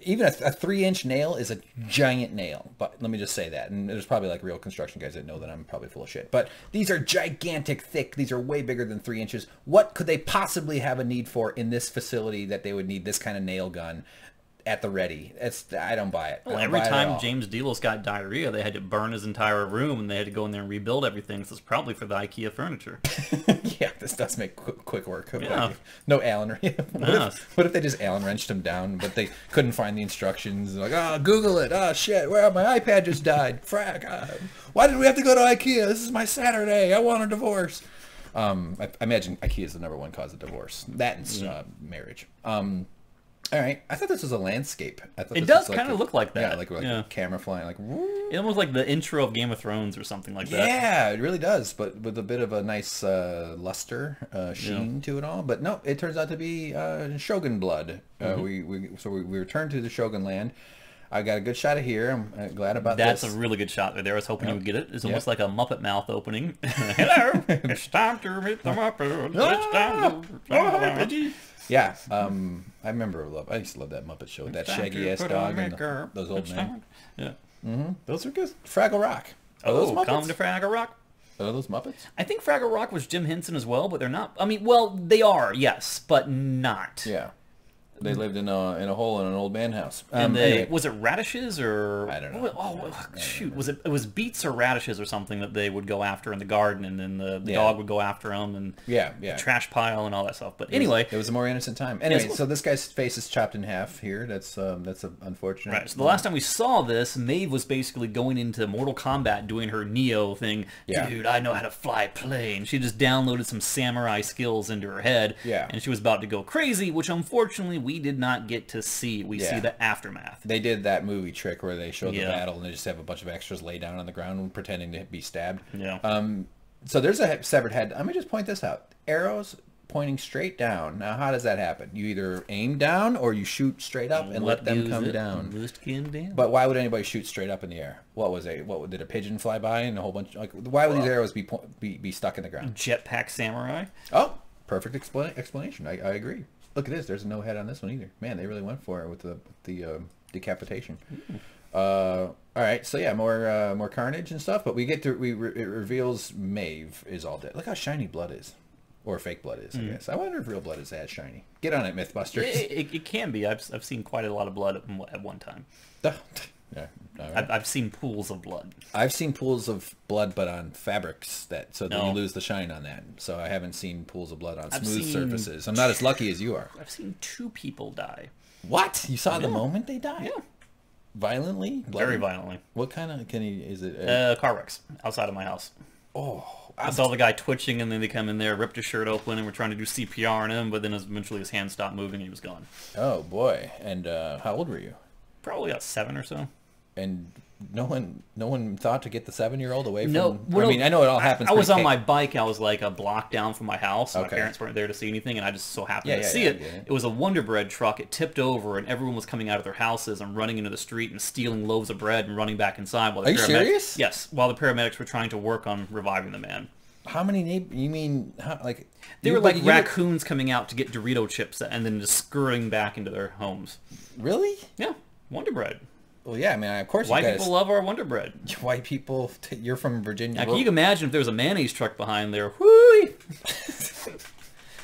even a 3-inch nail is a giant nail. But let me just say that. And there's probably like real construction guys that know that I'm probably full of shit. But these are gigantic, thick. These are way bigger than 3 inches. What could they possibly have a need for in this facility that they would need this kind of nail gun at the ready? I don't buy it. Well, every time James Delos got diarrhea, they had to burn his entire room, and they had to go in there and rebuild everything. So it's probably for the IKEA furniture. Yeah, this does make quick work. Yeah. No Allen. What if they just Allen wrenched him down, but they couldn't find the instructions? Like, Google it. Shit, my iPad just died. Frack. Why did we have to go to IKEA? This is my Saturday. I want a divorce. I imagine IKEA is the #1 cause of divorce. That and marriage. All right, I thought this was a landscape. It does kind of look like that. Yeah, like a camera flying, like. It almost like the intro of Game of Thrones or something like that. Yeah, it really does, but with a bit of a nice luster, sheen to it all. But no, it turns out to be Shogun blood. We return to the Shogun land. I got a good shot of here. I'm glad about That's this. That's a really good shot right there. I was hoping you would get it. It's almost like a Muppet mouth opening. Hello, it's time to meet the Muppet. It's time to... Yeah, I remember. I used to love that Muppet Show. That shaggy ass dog and those old men. Yeah, those are good. Fraggle Rock. Come to Fraggle Rock. Are those Muppets? I think Fraggle Rock was Jim Henson as well, but they're not. I mean, well, they are, yes, but not. Yeah. They lived in a hole in an old man house. And anyway. Was it radishes or I don't know. Shoot, it was beets or radishes or something that they would go after in the garden, and then the dog would go after them, and the trash pile and all that stuff. But anyway, it was a more innocent time. Anyway, so this guy's face is chopped in half here. That's unfortunate. Right. So the last time we saw this, Maeve was basically going into Mortal Kombat doing her Neo thing. Yeah. Dude, I know how to fly a plane. She just downloaded some samurai skills into her head. Yeah. And she was about to go crazy, which unfortunately we did not get to see. We see the aftermath. They did that movie trick where they show the battle and they just have a bunch of extras lay down on the ground pretending to be stabbed. Yeah. So there's a severed head. Let me just point this out. Arrows pointing straight down. Now, how does that happen? You either aim down or you shoot straight up and let them come down. But why would anybody shoot straight up in the air? What was did a pigeon fly by and a whole bunch? Like, why would these arrows be stuck in the ground? Jetpack samurai. Oh, perfect explanation. I agree. Look at this. There's no head on this one either. Man, they really went for it with the decapitation. All right. So yeah, more carnage and stuff. But it reveals Maeve is all dead. Look how shiny blood is, or fake blood is. I guess. I wonder if real blood is as shiny. Get on it, MythBusters. It can be. I've seen quite a lot of blood at one time. Yeah, right. I've seen pools of blood. I've seen pools of blood, but on fabrics you lose the shine on that. So I haven't seen pools of blood on smooth surfaces. I'm not as lucky as you are. I've seen 2 people die. What? You saw the moment they died? Yeah. Violently? Very violently. What kind of? Is it? Car wrecks outside of my house. Oh. I saw the guy twitching, and then they come in there, ripped his shirt open, and we're trying to do CPR on him, but then eventually his hand stopped moving, and he was gone. Oh boy! And how old were you? Probably about 7 or so. and no one thought to get the 7-year-old away from. No, I mean, I know it all happens. I was on my bike. I was like a block down from my house. Okay. My parents weren't there to see anything, and I just so happened to see Yeah. it. It was a Wonder Bread truck. It tipped over, and everyone was coming out of their houses and running into the street and stealing loaves of bread and running back inside. While the Are you serious? Yes, while the paramedics were trying to work on reviving the man. How many you mean like they were like raccoons coming out to get Dorito chips and then just scurrying back into their homes. Really? Yeah, Wonder Bread. Well, yeah, I mean, of course White people love our Wonder Bread. White people, you're from Virginia. Now, can you imagine if there was a mayonnaise truck behind there? Whoo!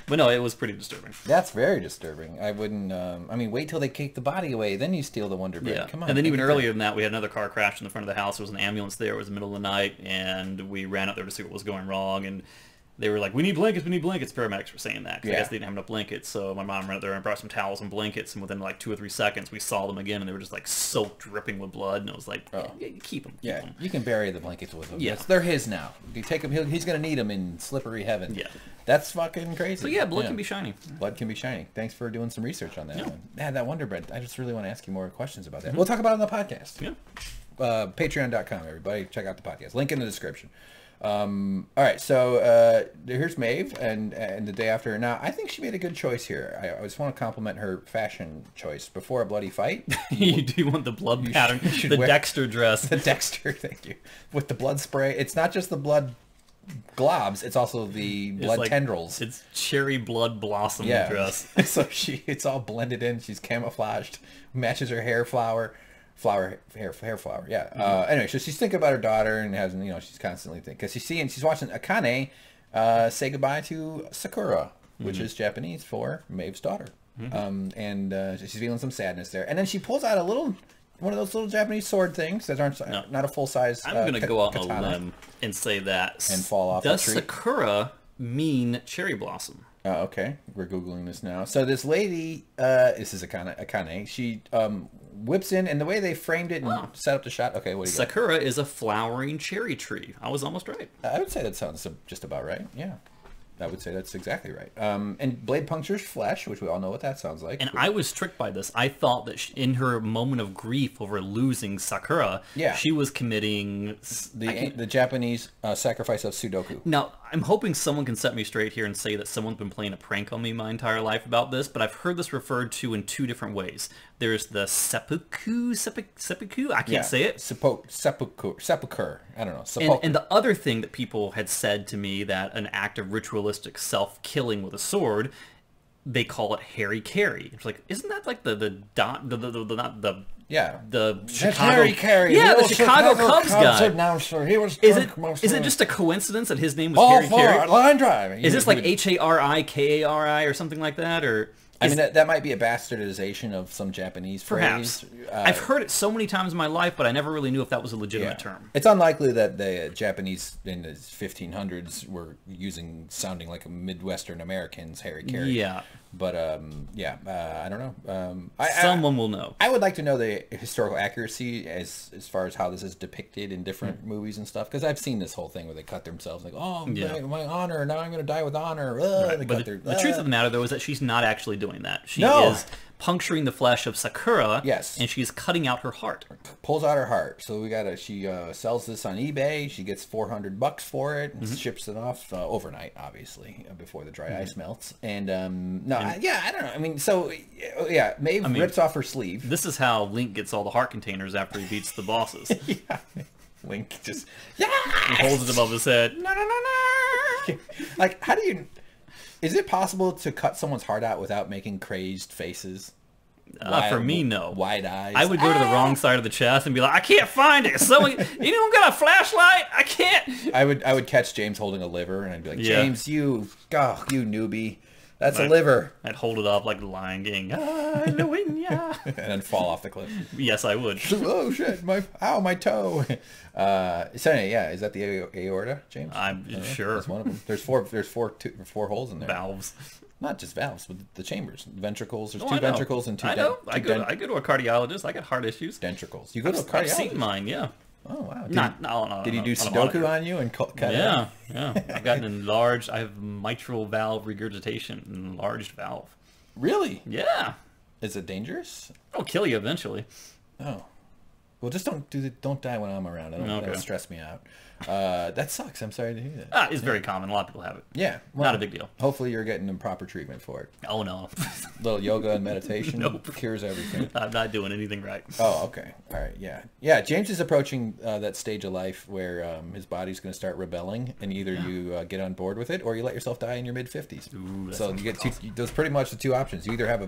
But no, it was pretty disturbing. That's very disturbing. I wouldn't, I mean, wait till they kick the body away, then you steal the Wonder Bread. Yeah. Come on. And then even earlier than that, we had another car crash in the front of the house. There was an ambulance there. It was the middle of the night, and we ran out there to see what was going wrong, and they were like, we need blankets, we need blankets. Paramedics were saying that, because I guess they didn't have enough blankets. So my mom ran out there and brought some towels and blankets, and within like 2 or 3 seconds, we saw them again, and they were just like soaked, dripping with blood, and it was like, yeah, keep them. Keep them. You can bury the blankets with them. Yeah. They're his now. You take them, he's going to need them in slippery heaven. Yeah. That's fucking crazy. So yeah, blood can be shiny. Blood can be shiny. Thanks for doing some research on that one. Yeah, that Wonder Bread. I just really want to ask you more questions about that. We'll talk about it on the podcast. Yeah. Patreon.com, everybody. Check out the podcast. Link in the description. All right, so here's Maeve, and the day after. Now, I think she made a good choice here. I just want to compliment her fashion choice. Before a bloody fight, you do want the blood pattern, the Dexter dress. The Dexter, thank you. With the blood spray. It's not just the blood globs, it's also the blood tendrils. It's cherry blood blossom dress. So it's all blended in. She's camouflaged, matches her hair flower. Hair flower, yeah. Anyway, so she's thinking about her daughter and has, she's constantly thinking, because she's watching Akane say goodbye to Sakura, which is Japanese for Maeve's daughter. And she's feeling some sadness there. And then she pulls out one of those little Japanese sword things that aren't not a full size. I'm gonna go out on a limb and say that and fall off. Does Sakura mean cherry blossom? Okay, we're googling this now. So this lady, this is Akane. She whips in, and the way they framed it and set up the shot. Okay, what do you got? Sakura is a flowering cherry tree. I was almost right. I would say that sounds just about right. Yeah. I would say that's exactly right. And blade punctures flesh, which we all know what that sounds like. And I was tricked by this. I thought that in her moment of grief over losing Sakura, she was committing the Japanese sacrifice of Sudoku. Now, I'm hoping someone can set me straight here and say that someone's been playing a prank on me my entire life about this, but I've heard this referred to in 2 different ways. There's the seppuku, I can't say it. Seppuku, I don't know. And the other thing that people had said to me, that an act of ritualistic self-killing with a sword, they call it hara-kiri. It's like, isn't that like the Chicago Harry Carey, the Chicago Cubs guy announcer. He was is it just a coincidence that his name was Harry Carey? Line driving. Is this like Harikari or something like that, or? I mean, that might be a bastardization of some Japanese phrase. Perhaps. I've heard it so many times in my life, but I never really knew if that was a legitimate term. It's unlikely that the Japanese in the 1500s were sounding like a Midwestern Americans, Harry Carey. Yeah. But, I don't know. Someone will know. I would like to know the historical accuracy as far as how this is depicted in different movies and stuff, because I've seen this whole thing where they cut themselves, like, my honor, now I'm going to die with honor. Right. But the truth of the matter, though, is that she's not actually doing that. She is puncturing the flesh of Sakura, and she's cutting out her heart. Pulls out her heart. So she sells this on eBay. She gets $400 for it and ships it off overnight, obviously, before the dry ice melts. And I don't know. I mean, so Maeve rips off her sleeve. This is how Link gets all the heart containers after he beats the bosses. Link just he holds it above his head. Like, how do you? Is it possible to cut someone's heart out without making crazed faces? For me, no. Wide eyes. I would go to the wrong side of the chest and be like, I can't find it. Someone, anyone got a flashlight? I can't. I would catch James holding a liver, and I'd be like, James, you newbie. That's a liver. I'd hold it up like the Lion King. Hallelujah. And then fall off the cliff. Yes, I would. Oh shit! My toe. So anyway, is that the aorta, James? I'm sure. That's one of them. There's four holes in there. Valves. Not just valves, but the chambers, ventricles. There's 2 ventricles and 2. I know. I go to a cardiologist. I got heart issues. Dentricles. You go to a cardiologist. I've seen mine. Yeah. Oh wow! Did he do Sudoku on you and cut it out? Yeah. I've gotten enlarged. I have mitral valve regurgitation, enlarged valve. Really? Yeah. Is it dangerous? It'll kill you eventually. Oh. Well, just don't die when I'm around. That'll stress me out. That sucks. I'm sorry to hear that. It's very common. A lot of people have it. Yeah. Well, not a big deal. Hopefully you're getting the proper treatment for it. Oh, no. A little yoga and meditation cures everything. I'm not doing anything right. Oh, okay. All right. Yeah. Yeah. James is approaching that stage of life where his body's going to start rebelling, and either you get on board with it or you let yourself die in your mid-50s. Ooh, so you get those pretty much the two options. You either have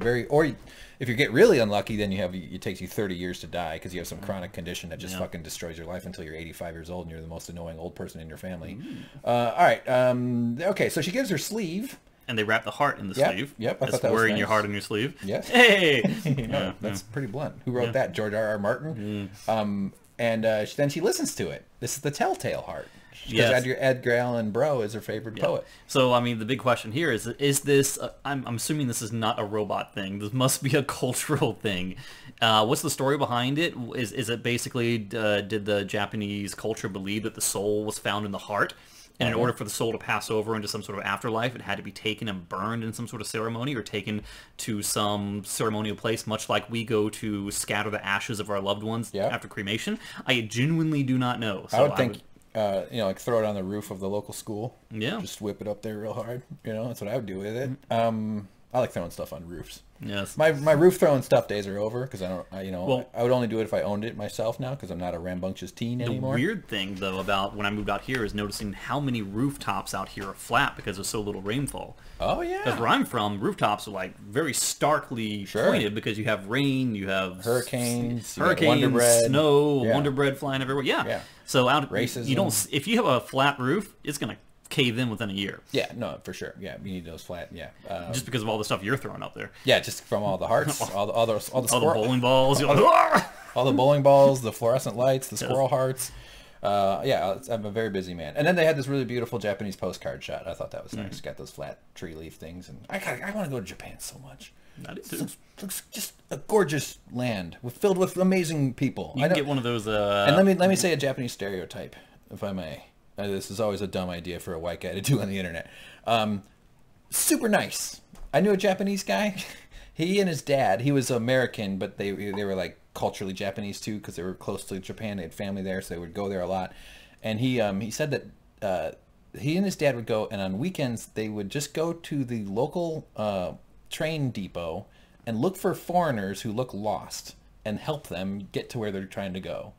if you get really unlucky, then it takes you 30 years to die because you have some chronic condition that just fucking destroys your life until you're 85 years old and you're the most annoying old person in your family. All right. Okay. So she gives her sleeve. And they wrap the heart in the sleeve. Yep. That's wearing your heart on your sleeve. Yes. Hey. That's pretty blunt. Who wrote that? George R.R. Martin. And then she listens to it. This is the telltale heart. Because Edgar Allan Poe is her favorite poet. So, I mean, the big question here is this, I'm assuming this is not a robot thing. This must be a cultural thing. What's the story behind it? Is it basically, did the Japanese culture believe that the soul was found in the heart? And in order for the soul to pass over into some sort of afterlife, it had to be taken and burned in some sort of ceremony or taken to some ceremonial place, much like we go to scatter the ashes of our loved ones after cremation. I genuinely do not know. So I would think... like throw it on the roof of the local school. Yeah. Just whip it up there real hard. That's what I would do with it. I like throwing stuff on roofs. Yes. My roof throwing stuff days are over because I would only do it if I owned it myself now because I'm not a rambunctious teen anymore. The weird thing though about when I moved out here is noticing how many rooftops out here are flat because there's so little rainfall. Oh yeah. Because where I'm from, rooftops are like very starkly pointed because you have rain, you have hurricanes, Wonder Bread, snow, Wonder Bread flying everywhere. Yeah. So racism. If you have a flat roof, it's gonna cave in within a year. Yeah, no, for sure. Yeah, you need those flat. Yeah, just because of all the stuff you're throwing up there. Yeah, just from all the hearts, all the bowling balls, all the bowling balls, the fluorescent lights, the squirrel hearts. I'm a very busy man. And then they had this really beautiful Japanese postcard shot. I thought that was nice. Got those flat tree leaf things, and I want to go to Japan so much. Looks just a gorgeous land filled with amazing people. You can get one of those. And let me say a Japanese stereotype, if I may. This is always a dumb idea for a white guy to do on the internet. Super nice. I knew a Japanese guy. He and his dad, he was American, but they were like culturally Japanese too because they were close to Japan. They had family there, so they would go there a lot. And he said that he and his dad would go, and on weekends they would just go to the local train depot and look for foreigners who look lost and help them get to where they're trying to go.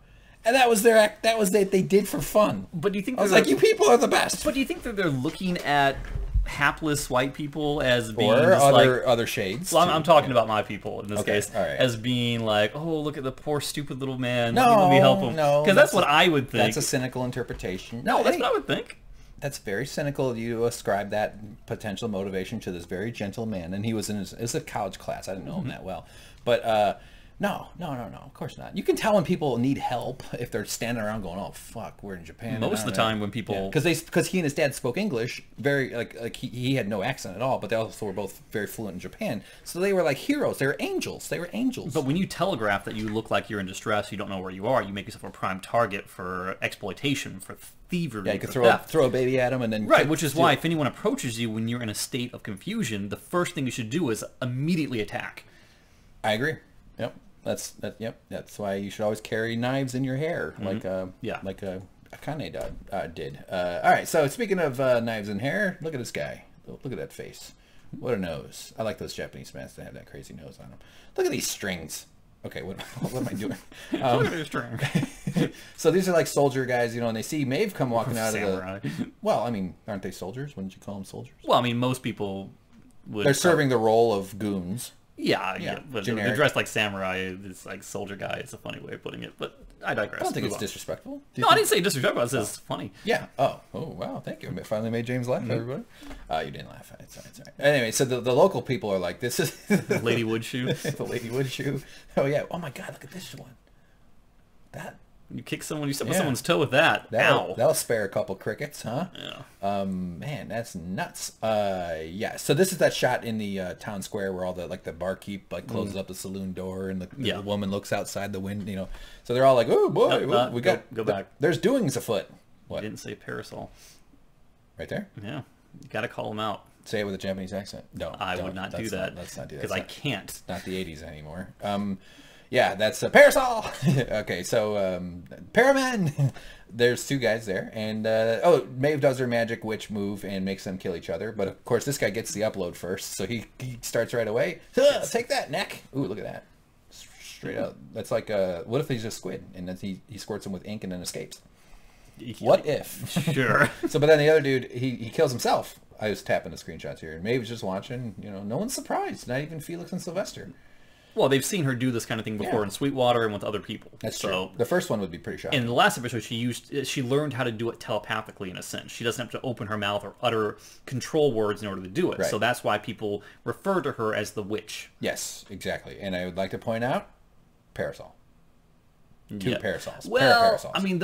And that was their act. That was they did for fun. But do you think I was like, you people are the best? But do you think that they're looking at hapless white people as being other shades? Well, I'm talking about my people in this case, all right. As being like, oh, look at the poor stupid little man. Let me help him. No, because that's what I would think. That's a cynical interpretation. No, that's what I would think. That's very cynical of you to ascribe that potential motivation to this very gentle man. And he was it was a college class. I didn't know him that well, but. No, of course not. You can tell when people need help if they're standing around going, "Oh fuck, we're in Japan." Most of the time when people, because he and his dad spoke English very like he had no accent at all, but they also were both very fluent in Japan, so they were like heroes. They were angels. But when you telegraph that you look like you're in distress, you don't know where you are, you make yourself a prime target for exploitation, for thievery. Yeah, you could throw a baby at him and then which is why if anyone approaches you when you're in a state of confusion, the first thing you should do is immediately attack. I agree. Yep. That's why you should always carry knives in your hair, like Akane did. All right, so speaking of knives in hair, look at this guy. Look at that face. What a nose. I like those Japanese masks that have that crazy nose on them. Look at these strings. Okay, what am I doing? Look at these strings. So these are like soldier guys, and they see Maeve come walking out Samurai. of the... Well, I mean, aren't they soldiers? Wouldn't you call them soldiers? Well, I mean, most people would... They're serving the role of goons. Yeah, but they're dressed like samurai. It's like soldier guy. It's a funny way of putting it, but I digress. I don't think it's disrespectful. No, I didn't say disrespectful. I said it's funny. Yeah. Oh, wow. Thank you. I finally made James laugh, everybody. You didn't laugh. It's all right. Anyway, so the local people are like, this is... The Lady Wood Shoe. The Lady Wood Shoe. Oh, yeah. Oh, my God. Look at this one. That... You kick someone, you step on someone's toe with that. Ow. That'll spare a couple crickets, huh? Yeah. Man, that's nuts. Yeah. So this is that shot in the town square where all the the barkeep closes up the saloon door and the woman looks outside the window. So they're all like, "Oh boy, we got go back." There's doings afoot. What? You didn't say parasol. Right there. Yeah. You got to call them out. Say it with a Japanese accent. No, I would not do that. Let's not do that. Because I can't. It's not the 80s anymore. Yeah, that's a parasol. Okay, so Paraman. There's two guys there, and Maeve does her magic witch move and makes them kill each other. But of course, this guy gets the upload first, so he starts right away. Take that, neck! Ooh, look at that. Straight out. That's like what if he's a squid and then he squirts him with ink and then escapes? What if? Sure. But then the other dude, he kills himself. I was tapping the screenshots here, and Maeve's just watching. No one's surprised. Not even Felix and Sylvester. Well, they've seen her do this kind of thing before in Sweetwater and with other people. That's true. The first one would be pretty shocking. In the last episode, she learned how to do it telepathically in a sense. She doesn't have to open her mouth or utter control words in order to do it. Right. So that's why people refer to her as the witch. Yes, exactly. And I would like to point out, parasol. Two parasols. Well, parasols. I mean,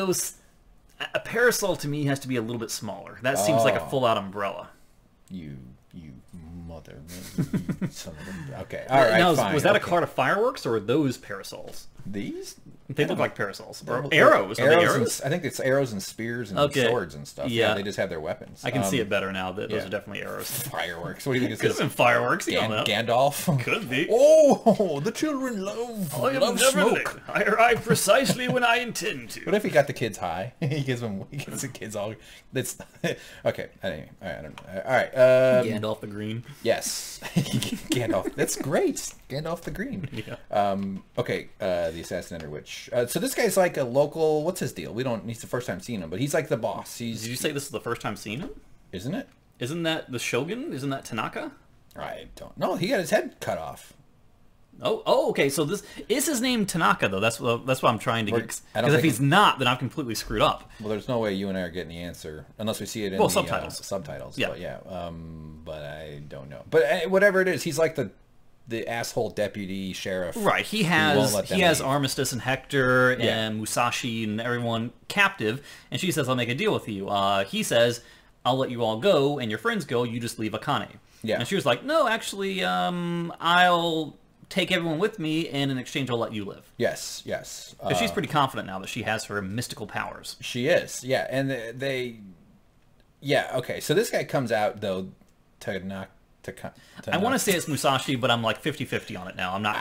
a parasol to me has to be a little bit smaller. That seems like a full-out umbrella. You mother. Okay, all right, now, fine. Was that a cart of fireworks, or are those parasols? These? They look like parasols. Or arrows. Are they arrows? I think it's arrows and spears and swords and stuff. Yeah, they just have their weapons. I can see it better now. Those are definitely arrows. Fireworks. What do you think it's Could have been fireworks. Gandalf? Could be. Oh, the children love smoke. I arrive precisely when I intend to. What if he got the kids high? he gets the kids all... That's... Okay, anyway. All right, I don't know. All right. Gandalf the Green. Yes. Gandalf. That's great. Gandalf the Green. Yeah. Okay, the Assassinator Witch. So this guy's like a local... What's his deal? He's the first time seeing him, but he's like the boss. Did you say this is the first time seeing him? Isn't it? Isn't that the Shogun? Isn't that Tanaka? I don't know. He got his head cut off. Oh, okay. So this is his name Tanaka, though. That's what I'm trying to get. Because if he's not, then I'm completely screwed up. Well, there's no way you and I are getting the answer unless we see it in the subtitles. Subtitles. Yeah. But yeah. But I don't know. But whatever it is, he's like the asshole deputy sheriff. Right. He has Armistice and Hector and Musashi and everyone captive, and she says, "I'll make a deal with you." He says, "I'll let you all go, and your friends go. You just leave Akane." Yeah. And she was like, "No, actually, I'll take everyone with me, and in exchange, I'll let you live." Yes. Because she's pretty confident now that she has her mystical powers. She is. Yeah, and they. Yeah. Okay. So this guy comes out though to knock. I want to say it's Musashi, but I'm like 50-50 on it now. I'm not.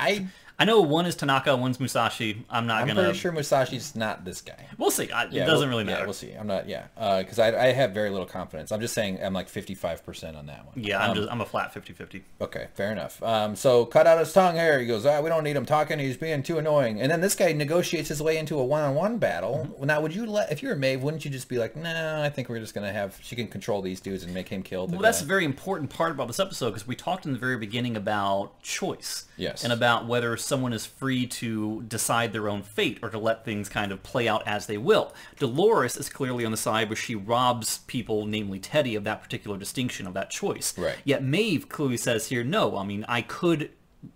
I know one is Tanaka, one's Musashi. I'm pretty sure Musashi's not this guy. We'll see. It doesn't really matter. Yeah, we'll see. I'm not. Yeah, because I have very little confidence. I'm just saying I'm like 55% on that one. Yeah, I'm a flat 50-50. Okay, fair enough. So cut out his tongue here. He goes, we don't need him talking. He's being too annoying. And then this guy negotiates his way into a one-on-one battle. Mm-hmm. Now, would you if you were Maeve, wouldn't you just be like, no, I think we're just gonna have she can control these dudes and make him kill. Well, that's a very important part about this episode because we talked in the very beginning about choice. Yes. And about whether someone is free to decide their own fate or to let things kind of play out as they will. Dolores is clearly on the side where she robs people, namely Teddy, of that particular distinction, of that choice. Right. Yet Maeve clearly says here, no, I mean, I could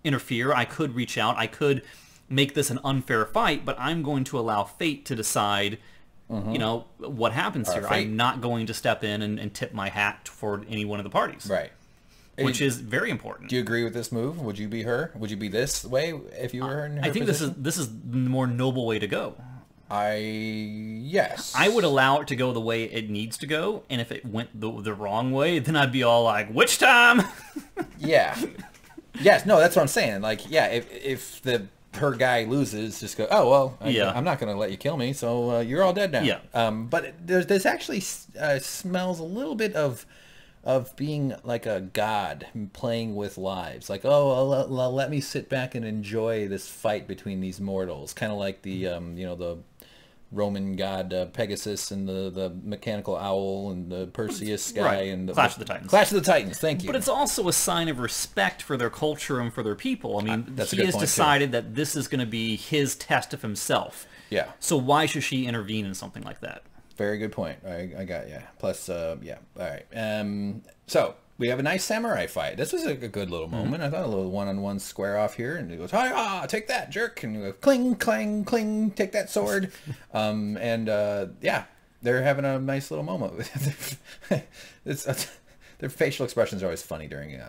interfere, I could reach out, I could make this an unfair fight, but I'm going to allow fate to decide what happens here. I'm not going to step in and tip my hat for any one of the parties. Right. Which is very important. Do you agree with this move? Would you be her? Would you be this way if you were in her position? this is the more noble way to go. Yes. I would allow it to go the way it needs to go, and if it went the wrong way, then I'd be all like, "Which time?" Yeah. Yes. No, that's what I'm saying. Like, yeah, if her guy loses, just go, oh well, I'm not going to let you kill me, so you're all dead now. Yeah. But there's actually smells a little bit of being like a god playing with lives, like let me sit back and enjoy this fight between these mortals, kind of like the the Roman god Pegasus and the mechanical owl and the Perseus guy and the Clash of the Titans. Clash of the Titans. Thank you. But it's also a sign of respect for their culture and for their people. I mean, he has decided that this is going to be his test of himself. Yeah. So why should she intervene in something like that? Very good point. I got you. Plus, yeah. All right. So we have a nice samurai fight. This was a good little moment. I thought a little one-on-one square off here, and he goes, take that, jerk, and you go, cling, clang, cling, take that sword. Yeah, they're having a nice little moment. Their facial expressions are always funny during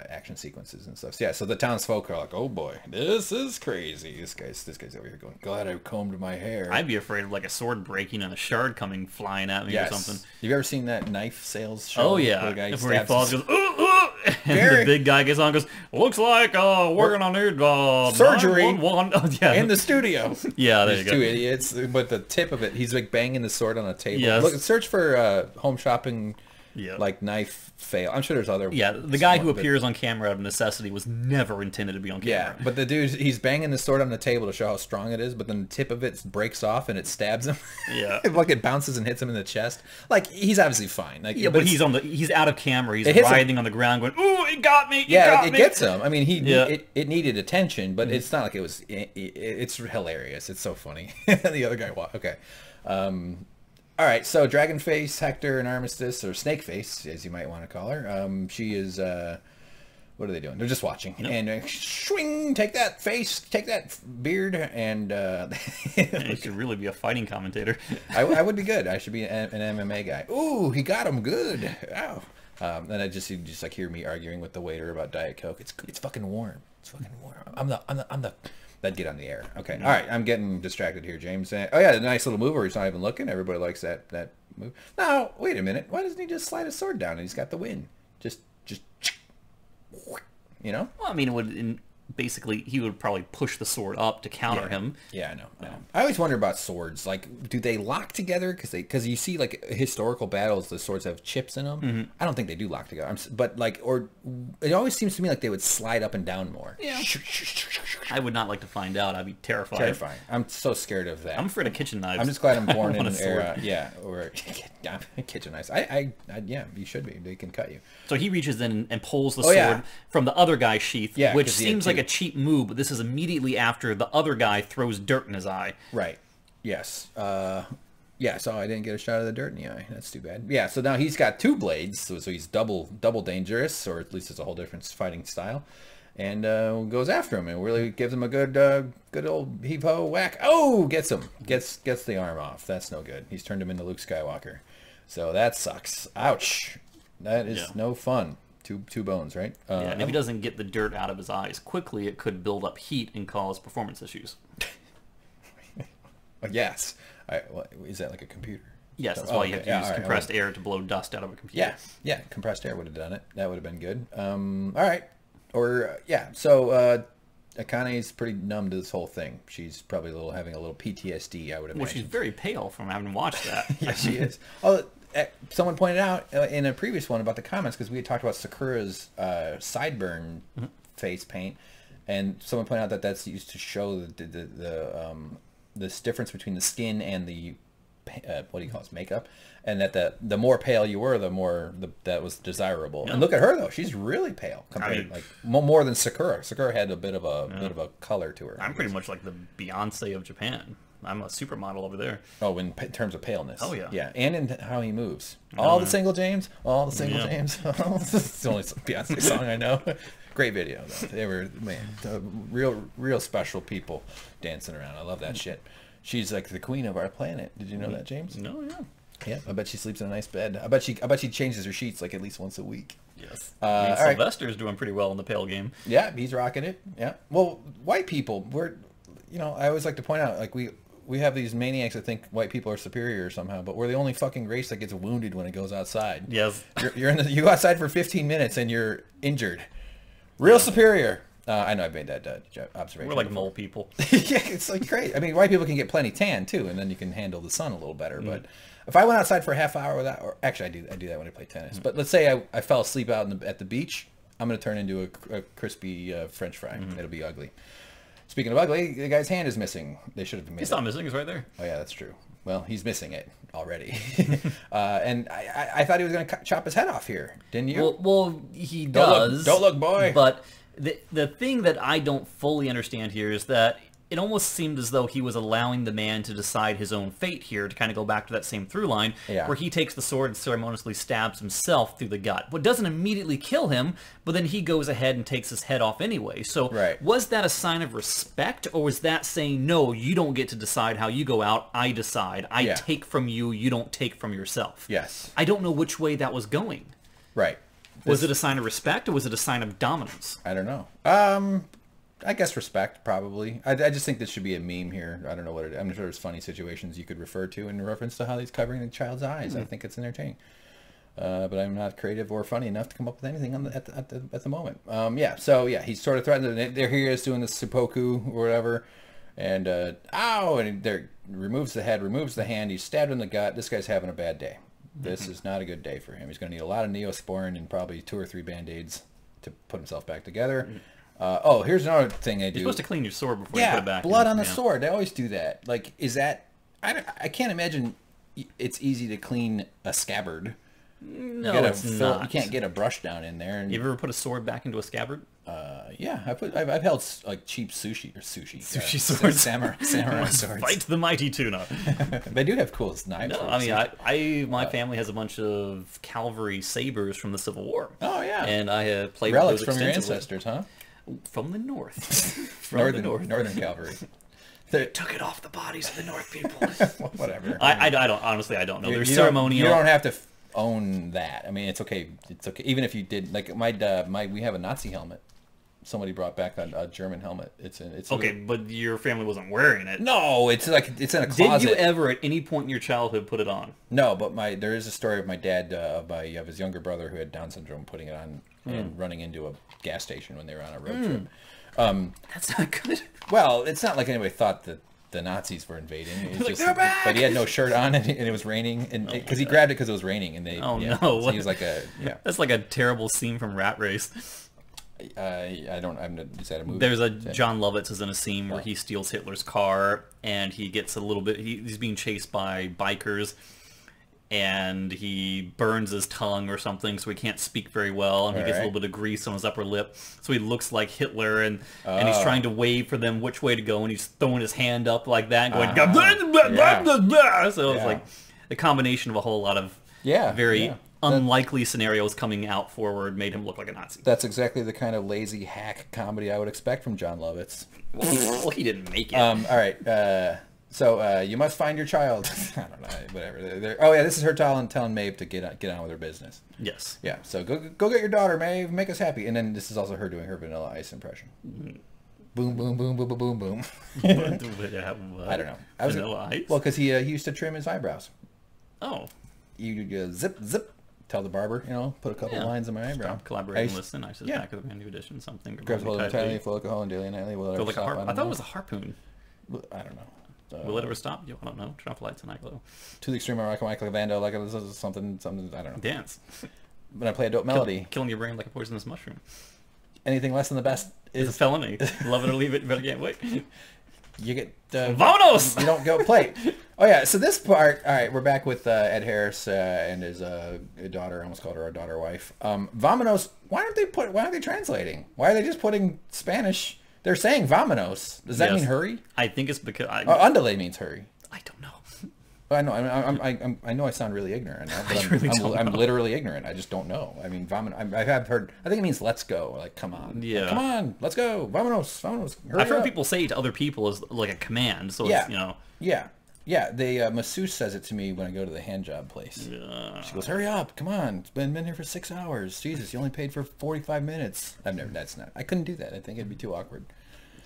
action sequences and stuff. So, yeah, so the townsfolk are like, "Oh boy, this is crazy. This guy's over here going, glad I combed my hair." I'd be afraid of like a sword breaking and a shard coming flying at me or something. Have you ever seen that knife sales show? Oh yeah, where he falls, goes, the big guy gets on and goes, looks like we're gonna need surgery 911. Oh, yeah. in the studio. Yeah, there you go. Two idiots, but the tip of it, he's like banging the sword on a table. Yes. Look, search for home shopping, Yeah. like knife fail. I'm sure there's other. Yeah, the guy who appears on camera out of necessity was never intended to be on camera. Yeah, but the dude, he's banging the sword on the table to show how strong it is, but then the tip of it breaks off and it stabs him. Yeah. Like it bounces and hits him in the chest. Like, he's obviously fine. Like, Yeah, but he's out of camera. He's hits writhing on the ground going, ooh, it got me, it gets him. I mean, Yeah. it needed attention, but it's not like it was, it's hilarious. It's so funny. The other guy, okay. All right, so Dragonface, Hector, and Armistice, or Snakeface, as you might want to call her. She is, what are they doing? They're just watching. Yep. And swing, take that face, take that beard, and... You should really be a fighting commentator. I would be good. I should be an MMA guy. Ooh, he got him good. Ow. Then you just like hear me arguing with the waiter about Diet Coke. It's fucking warm. It's fucking warm. I'm the... That'd get on the air. Okay. All right. I'm getting distracted here, James. Oh, yeah. The nice little move where he's not even looking. Everybody likes that move. Now, wait a minute. Why doesn't he just slide his sword down and he's got the win? Just, you know? Well, I mean, it would basically, he would probably push the sword up to counter him. Yeah, I know. I always wonder about swords. Like, do they lock together? Because you see, like, historical battles, the swords have chips in them. Mm-hmm. I don't think they do lock together. But, like, or it always seems to me like they would slide up and down more. Yeah. I would not like to find out. I'd be terrified. Terrifying. I'm so scared of that. I'm afraid of kitchen knives. I'm just glad I'm born in a an sword. era. Yeah, or kitchen knives. Yeah, you should be. They can cut you. So he reaches in and pulls the sword from the other guy's sheath, which seems like a cheap move, but this is immediately after the other guy throws dirt in his eye. Right. Yes. Yeah, so I didn't get a shot of the dirt in the eye. That's too bad. Yeah, so now he's got two blades, so he's double dangerous, or at least it's a whole different fighting style. And goes after him and really gives him a good old heave-ho whack. Oh, gets him. Gets the arm off. That's no good. He's turned him into Luke Skywalker. So that sucks. Ouch. That is no fun. Two bones, right? And if he doesn't get the dirt out of his eyes quickly, it could build up heat and cause performance issues. Yes. Is that like a computer? Yes, that's why you have to use compressed air to blow dust out of a computer. Yeah, compressed air would have done it. That would have been good. All right. Or, so Akane's pretty numb to this whole thing. She's probably having a little PTSD, I would imagine. Well, she's very pale from having watched that. Yeah, she is. Oh, someone pointed out in a previous one about the comments, because we had talked about Sakura's sideburn face paint, and someone pointed out that that's used to show this difference between the skin and the what do you call it, makeup, and that the more pale you were, the more that was desirable. And look at her though; she's really pale compared, like more than Sakura. Sakura had a bit of a color to her. I'm pretty much like the Beyonce of Japan. I'm a supermodel over there. Oh, in terms of paleness. Oh yeah. Yeah, and in how he moves. All the single James. James. It's the only Beyonce song I know. Great video though. They were real special people dancing around. I love that shit. She's like the queen of our planet. Did you know that, James? No, yeah. Yeah, I bet she sleeps in a nice bed. I bet she changes her sheets like at least once a week. Yes. I mean, Sylvester's doing pretty well in the pale game. Yeah, he's rocking it. Yeah. Well, white people, I always like to point out, like we have these maniacs that think white people are superior somehow, but we're the only fucking race that gets wounded when it goes outside. Yes. You go outside for 15 minutes and you're injured. Real superior. I know I made that observation. We're like mole people. Yeah, it's like great. I mean, white people can get plenty tan too, and then you can handle the sun a little better. But if I went outside for a half hour without, or actually I do that when I play tennis. But let's say I fell asleep out at the beach, I'm going to turn into a crispy French fry. It'll be ugly. Speaking of ugly, the guy's hand is missing. They should have made it. It's not missing. It's right there. Oh yeah, that's true. Well, he's missing it already. And I thought he was going to chop his head off here. Didn't you? Well, he does. Don't look, boy. But the thing that I don't fully understand here is that it almost seemed as though he was allowing the man to decide his own fate here, to kind of go back to that same through line, where he takes the sword and ceremoniously stabs himself through the gut. But doesn't immediately kill him, but then he goes ahead and takes his head off anyway. So was that a sign of respect, or was that saying, no, you don't get to decide how you go out, I decide. I take from you, you don't take from yourself. Yes. I don't know which way that was going. Right. Was it a sign of respect, or was it a sign of dominance? I don't know. I guess respect, probably. I just think this should be a meme here. I don't know what it is. I'm sure there's funny situations you could refer to in reference to how he's covering the child's eyes. I think it's entertaining. but I'm not creative or funny enough to come up with anything on at the moment. Yeah, so yeah, he's sort of threatened. There he is doing the seppuku or whatever, and ow, and there removes the head, removes the hand. He's stabbed in the gut. This guy's having a bad day. This is not a good day for him. He's going to need a lot of Neosporin and probably 2 or 3 Band-Aids to put himself back together. Oh, here's another thing they do. You're supposed to clean your sword before you put it back. Blood on the sword. They always do that. Like, is that... I can't imagine it's easy to clean a scabbard. No, it's not. You can't get a brush down in there. And, you ever put a sword back into a scabbard? Yeah, I've held like cheap sushi swords, samurai swords. Fight the mighty tuna. They do have cool knives. No, I mean, my family has a bunch of cavalry sabers from the Civil War. Oh yeah, and I have played relics with those from your ancestors, huh? From the north, from the northern cavalry. They took it off the bodies of the North people. Whatever. I don't honestly. I don't know. There's ceremonial. You don't have to own that. I mean, it's okay. It's okay. Even if you did, like we have a Nazi helmet. Somebody brought back a German helmet. It's okay, but your family wasn't wearing it. No, it's in a closet. Did you ever, at any point in your childhood, put it on? No, but there is a story of my dad, of his younger brother who had Down syndrome, putting it on and running into a gas station when they were on a road trip. That's not good. Well, it's not like anybody thought that the Nazis were invading. It's like, they're back! But he had no shirt on and it was raining, and because he grabbed it because it was raining, and they. Oh yeah, no! So he was like That's like a terrible scene from Rat Race. I don't. Is that a movie? There's John Lovitz is in a scene where he steals Hitler's car, and he gets a little bit. He's being chased by bikers, and he burns his tongue or something, so he can't speak very well, and he gets a little bit of grease on his upper lip, so he looks like Hitler, and he's trying to wave for them which way to go, and he's throwing his hand up like that, and going so it's like the combination of a whole lot of very unlikely scenarios coming out forward made him look like a Nazi. That's exactly the kind of lazy hack comedy I would expect from John Lovitz. Well, he didn't make it. All right. So you must find your child. I don't know. Whatever. Oh yeah, this is her telling Maeve to get on with her business. Yes. Yeah. So go get your daughter, Maeve. Make us happy. And then this is also her doing her Vanilla Ice impression. Boom, boom, boom, boom, boom, boom, boom. I don't know. Vanilla Ice? Well, because he used to trim his eyebrows. Oh. You zip, zip. Tell the barber, put a couple lines in my eyebrow. Stop collaborating with Sin Isis back of the brand new edition, something. Grabs hold of entirely, full alcohol, and daily and nightly. Will it ever stop? I thought it was a harpoon. I don't know. Will it ever stop? I don't know. Turn off lights and I glow. To the extreme, I rock like a Vando, like something, I don't know. Dance. When I play a dope melody. Killing your brain like a poisonous mushroom. Anything less than the best is a felony. Love it or leave it, but I can't wait. You get Vamonos! You don't go play. Oh yeah, so this part. All right, we're back with Ed Harris and his daughter. I almost called her our daughter wife. Vamonos. Why aren't they translating? Why are they just putting Spanish? They're saying vamonos. Does that mean hurry? I think it's because andale means hurry. I don't know. I know. I know I sound really ignorant now, but I'm literally ignorant. I just don't know. I mean, I have heard. I think it means let's go. Like, come on. Yeah. Like, come on. Let's go. Vamonos. I've heard people say it to other people as like a command. So it's, Yeah. Yeah. The masseuse says it to me when I go to the hand job place. She goes, "Hurry up! Come on! It's been here for 6 hours. Jesus, you only paid for 45 minutes." I couldn't do that. I think it'd be too awkward.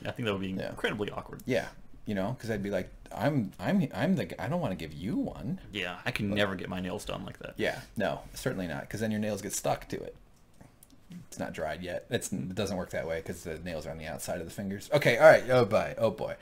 I think that would be incredibly awkward. Yeah. Because I'd be like, I'm the I don't want to give you one. Yeah, I can never get my nails done like that. Yeah, no, certainly not, because then your nails get stuck to it. It's not dried yet. It doesn't work that way because the nails are on the outside of the fingers. Okay, all right. Oh boy.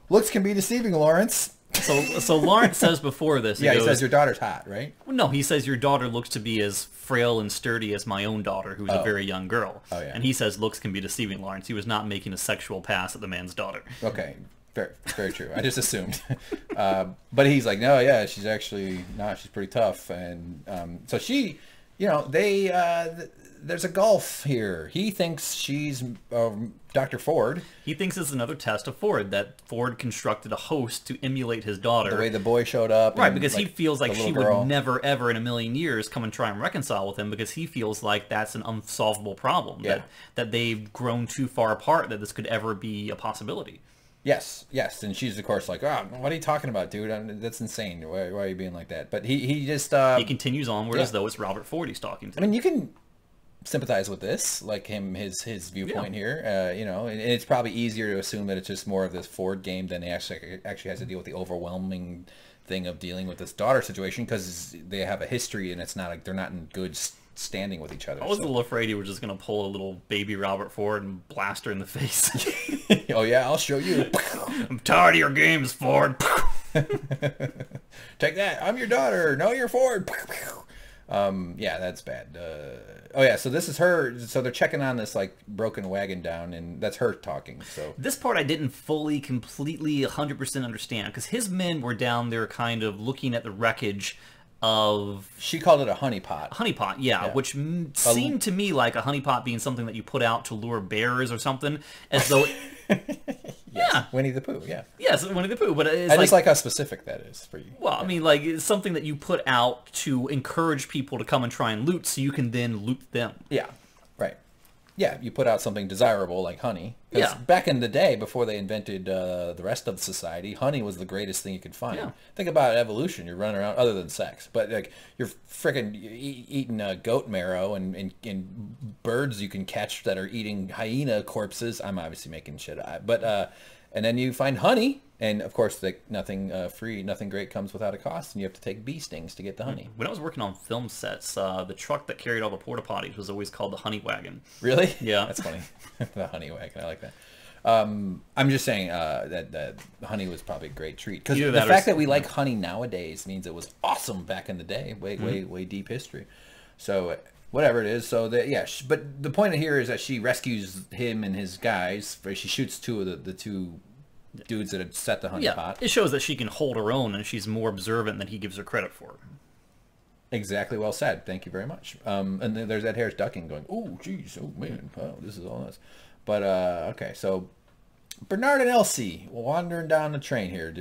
Looks can be deceiving, Lawrence. So Lawrence says before this. He says your daughter's hot, right? Well, no, he says your daughter looks to be as frail and sturdy as my own daughter, who's a very young girl. Oh yeah. And he says looks can be deceiving, Lawrence. He was not making a sexual pass at the man's daughter. Okay. Very, very true. I just assumed. But he's like, no, yeah, she's actually not. She's pretty tough. And so she, there's a gulf here. He thinks she's Dr. Ford. He thinks it's another test of Ford, that Ford constructed a host to emulate his daughter. The way the boy showed up. Right, because he feels like she would never, ever in a million years come and try and reconcile with him, because he feels like that's an unsolvable problem. Yeah. That they've grown too far apart that this could ever be a possibility. Yes, and she's of course like, oh, what are you talking about, dude? That's insane. Why are you being like that? But he just he continues on as though it's Robert Ford he's talking to. I mean, you can sympathize with this, like his viewpoint here. And it's probably easier to assume that it's just more of this Ford game than he actually has to deal with the overwhelming thing of dealing with this daughter situation because they have a history and it's not like they're not in good standing with each other. I was a little afraid he was just going to pull a little baby Robert Ford and blast her in the face. Oh yeah, I'll show you. I'm tired of your games, Ford. Take that. I'm your daughter. No, you're Ford. Yeah, that's bad. Oh yeah, so this is her. So they're checking on this like broken wagon down, and that's her talking. So this part I didn't fully, completely, 100% understand because his men were down there, kind of looking at the wreckage of. She called it a honeypot. Honeypot, yeah, which seemed to me like a honeypot being something that you put out to lure bears or something, as though. Yes. Yeah, Winnie the Pooh. Yeah. Yes, Winnie the Pooh. But it's I just like how specific that is for you. Well, I mean, like it's something that you put out to encourage people to come and try and loot, so you can then loot them. Yeah. Right. Yeah, you put out something desirable like honey. Yeah. Back in the day, before they invented the rest of society, honey was the greatest thing you could find. Yeah. Think about evolution. You're running around, other than sex, but like you're freaking eating goat marrow and birds you can catch that are eating hyena corpses. I'm obviously making shit up, but and then you find honey, and of course, like nothing nothing great comes without a cost, and you have to take bee stings to get the honey. When I was working on film sets, the truck that carried all the porta potties was always called the honey wagon. Really? Yeah, that's funny. The honey wagon, I like that. I'm just saying that honey was probably a great treat because the fact that we like honey nowadays means it was awesome back in the day, way deep history. So whatever it is, so that but the point here is that she rescues him and his guys. She shoots two of the two dudes that had set the honey pot. It shows that she can hold her own and she's more observant than he gives her credit for. Exactly, well said. Thank you very much. And then there's Ed Harris ducking, going, "Oh, geez, oh man, wow, this is all this." But okay, so Bernard and Elsie wandering down the train here.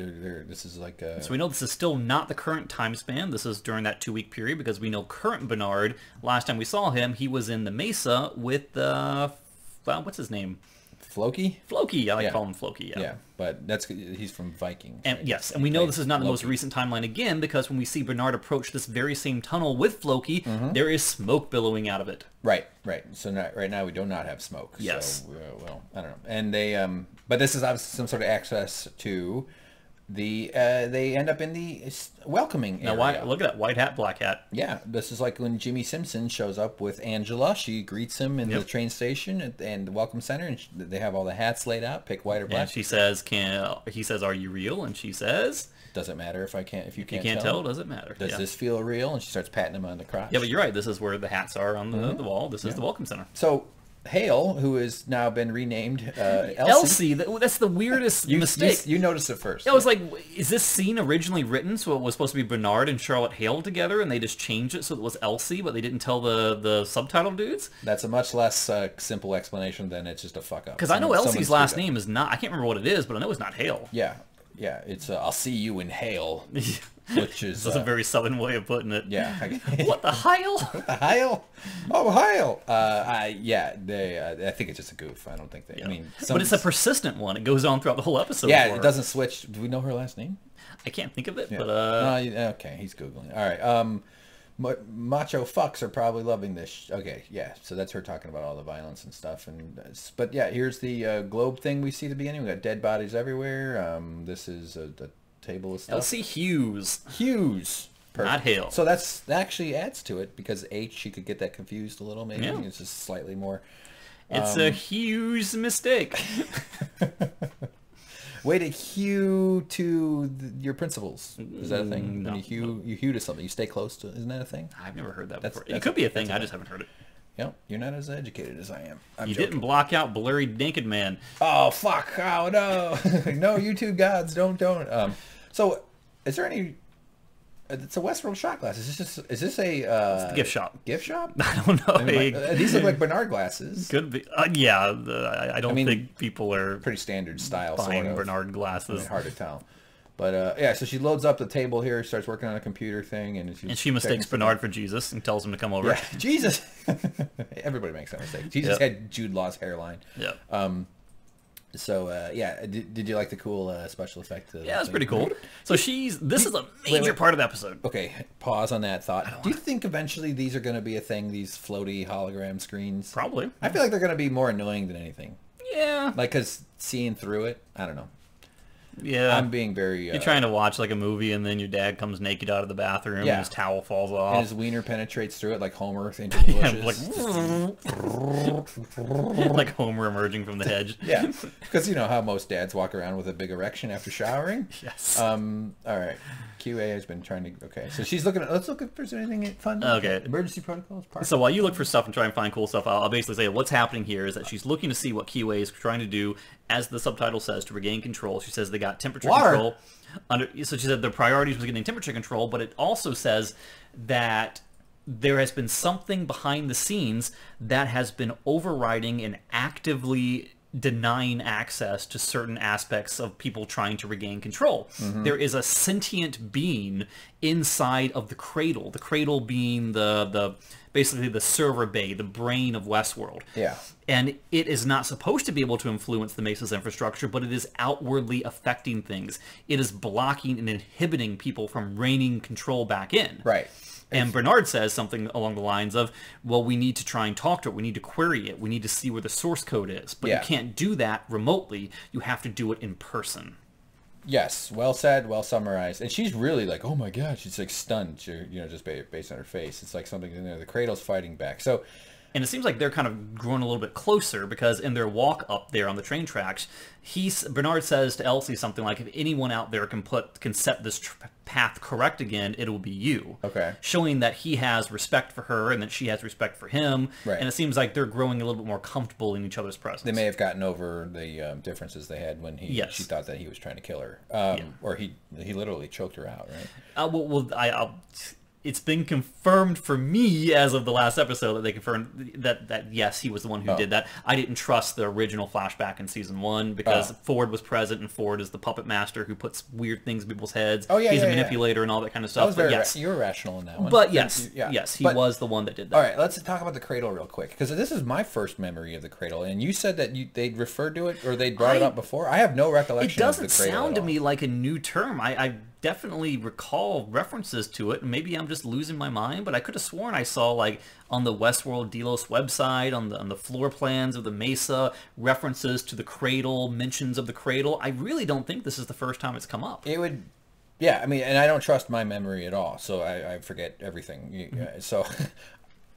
This is like so we know this is still not the current time span. This is during that 2-week period because we know current Bernard. Last time we saw him, he was in the Mesa with what's his name? Floki? Floki, I like to call him Floki, yeah. But he's from Vikings. And yes, and we know this is not the most recent timeline again, because when we see Bernard approach this very same tunnel with Floki, there is smoke billowing out of it. Right. So right now we do not have smoke. Yes. So, well, I don't know. And they, but this is obviously some sort of access to the, they end up in the welcoming area. Now, look at that, white hat, black hat. Yeah, this is like when Jimmy Simpson shows up with Angela. She greets him in the train station and the welcome center, and they have all the hats laid out, pick white or black. And she says, he says, "Are you real?" And she says, "Doesn't matter if you can't tell, doesn't matter. Does this feel real?" And she starts patting him on the crotch. Yeah, but you're right. This is where the hats are on the wall. This is the welcome center. So Hale, who has now been renamed Elsie. That's the weirdest mistake. You noticed it first. I was like, is this scene originally written so it was supposed to be Bernard and Charlotte Hale together, and they just changed it so it was Elsie, but they didn't tell the subtitle dudes? That's a much less simple explanation than it's just a fuck up. Because I know Elsie's last name is not, I can't remember what it is, but I know it's not Hale. Yeah, it's I'll see you in Hale. Which is that's a very southern way of putting it. Yeah. What the Hale? What the Hale? Oh, Hale. I think it's just a goof. I don't think they. Yeah. I mean, but it's a persistent one. It goes on throughout the whole episode. Yeah, it doesn't switch. Do we know her last name? I can't think of it, but okay, he's googling. All right. Macho fucks are probably loving this. Okay, yeah. So that's her talking about all the violence and stuff. But yeah, here's the globe thing we see at the beginning. We got dead bodies everywhere. This is a table of stuff. Elsie Hughes. Perfect. Not Hale. So that actually adds to it because H, you could get that confused a little maybe. Yeah. It's just slightly more. It's a huge mistake. Way to hew to your principles. Is that a thing? No. When you hew to something, you stay close to. Isn't that a thing? I've never heard that before. It could be a thing. I just haven't heard it. Yep, you're not as educated as I am. You didn't block out blurry naked man. Oh fuck! Oh no! No, you two gods, don't. So, is there any? It's a Westworld shot glass. Is this a it's the gift shop? Gift shop? I don't know. These look like Bernard glasses. Could be. Yeah, I don't think people are pretty standard style. Buying sort of. Bernard glasses. I mean, hard to tell. But yeah, so she loads up the table here, starts working on a computer thing, and she mistakes Bernard for Jesus and tells him to come over. Yeah, Jesus. Everybody makes that mistake. Jesus had Jude Law's hairline. Yeah. So yeah, did you like the cool special effect? Yeah, it's pretty cool. So this is a major part of the episode. Okay, pause on that thought. Do you think eventually these are going to be a thing? These floaty hologram screens? Probably. I feel like they're going to be more annoying than anything. Yeah. Like, because seeing through it, I don't know. Yeah. I'm being very... You're trying to watch like a movie and then your dad comes naked out of the bathroom and his towel falls off. And his wiener penetrates through it like Homer into the bushes. Like Homer emerging from the hedge. Yeah, because you know how most dads walk around with a big erection after showering. Yes. All right. QA has been trying to... Okay, so she's looking at... Let's look if there's anything fun. Okay. Emergency protocols. So while you look for stuff and try and find cool stuff, I'll basically say what's happening here is that she's looking to see what QA is trying to do, as the subtitle says, to regain control. She says they got temperature control. So she said their priorities was getting temperature control, but it also says that there has been something behind the scenes that has been overriding and actively denying access to certain aspects of people trying to regain control. There is a sentient being inside of the cradle being the basically the server bay, the brain of Westworld. Yeah. And it is not supposed to be able to influence the Mesa's infrastructure, but it is outwardly affecting things. It is blocking and inhibiting people from reining control back in. Right. And Bernard says something along the lines of, well, we need to try and talk to it. We need to query it. We need to see where the source code is. But you can't do that remotely. You have to do it in person. Yes. Well said. Well summarized. And she's really like, oh my God. She's like stunned, just based on her face. It's like something in there. The cradle's fighting back. So... And it seems like they're kind of growing a little bit closer because in their walk up there on the train tracks, Bernard says to Elsie something like, if anyone out there can set this path correct again, it will be you. Okay. Showing that he has respect for her and that she has respect for him. Right. And it seems like they're growing a little bit more comfortable in each other's presence. They may have gotten over the differences they had when she thought that he was trying to kill her. Or he literally choked her out, right? It's been confirmed for me as of the last episode that they confirmed that yes, he was the one who did that. I didn't trust the original flashback in season 1 because Ford was present, and Ford is the puppet master who puts weird things in people's heads. Oh yeah, he's a manipulator and all that kind of stuff. You were rational in that one. But yes, he was the one that did that. All right, let's talk about the cradle real quick because this is my first memory of the cradle, and you said that they'd referred to it or they'd brought it up before. I have no recollection. It doesn't of the cradle sound to me like a new term. I definitely recall references to it. Maybe I'm just losing my mind, but I could have sworn I saw like on the Westworld Delos website, on the floor plans of the Mesa, references to the cradle, mentions of the cradle. I really don't think this is the first time it's come up. It would, yeah. I mean, and I don't trust my memory at all, so I forget everything. So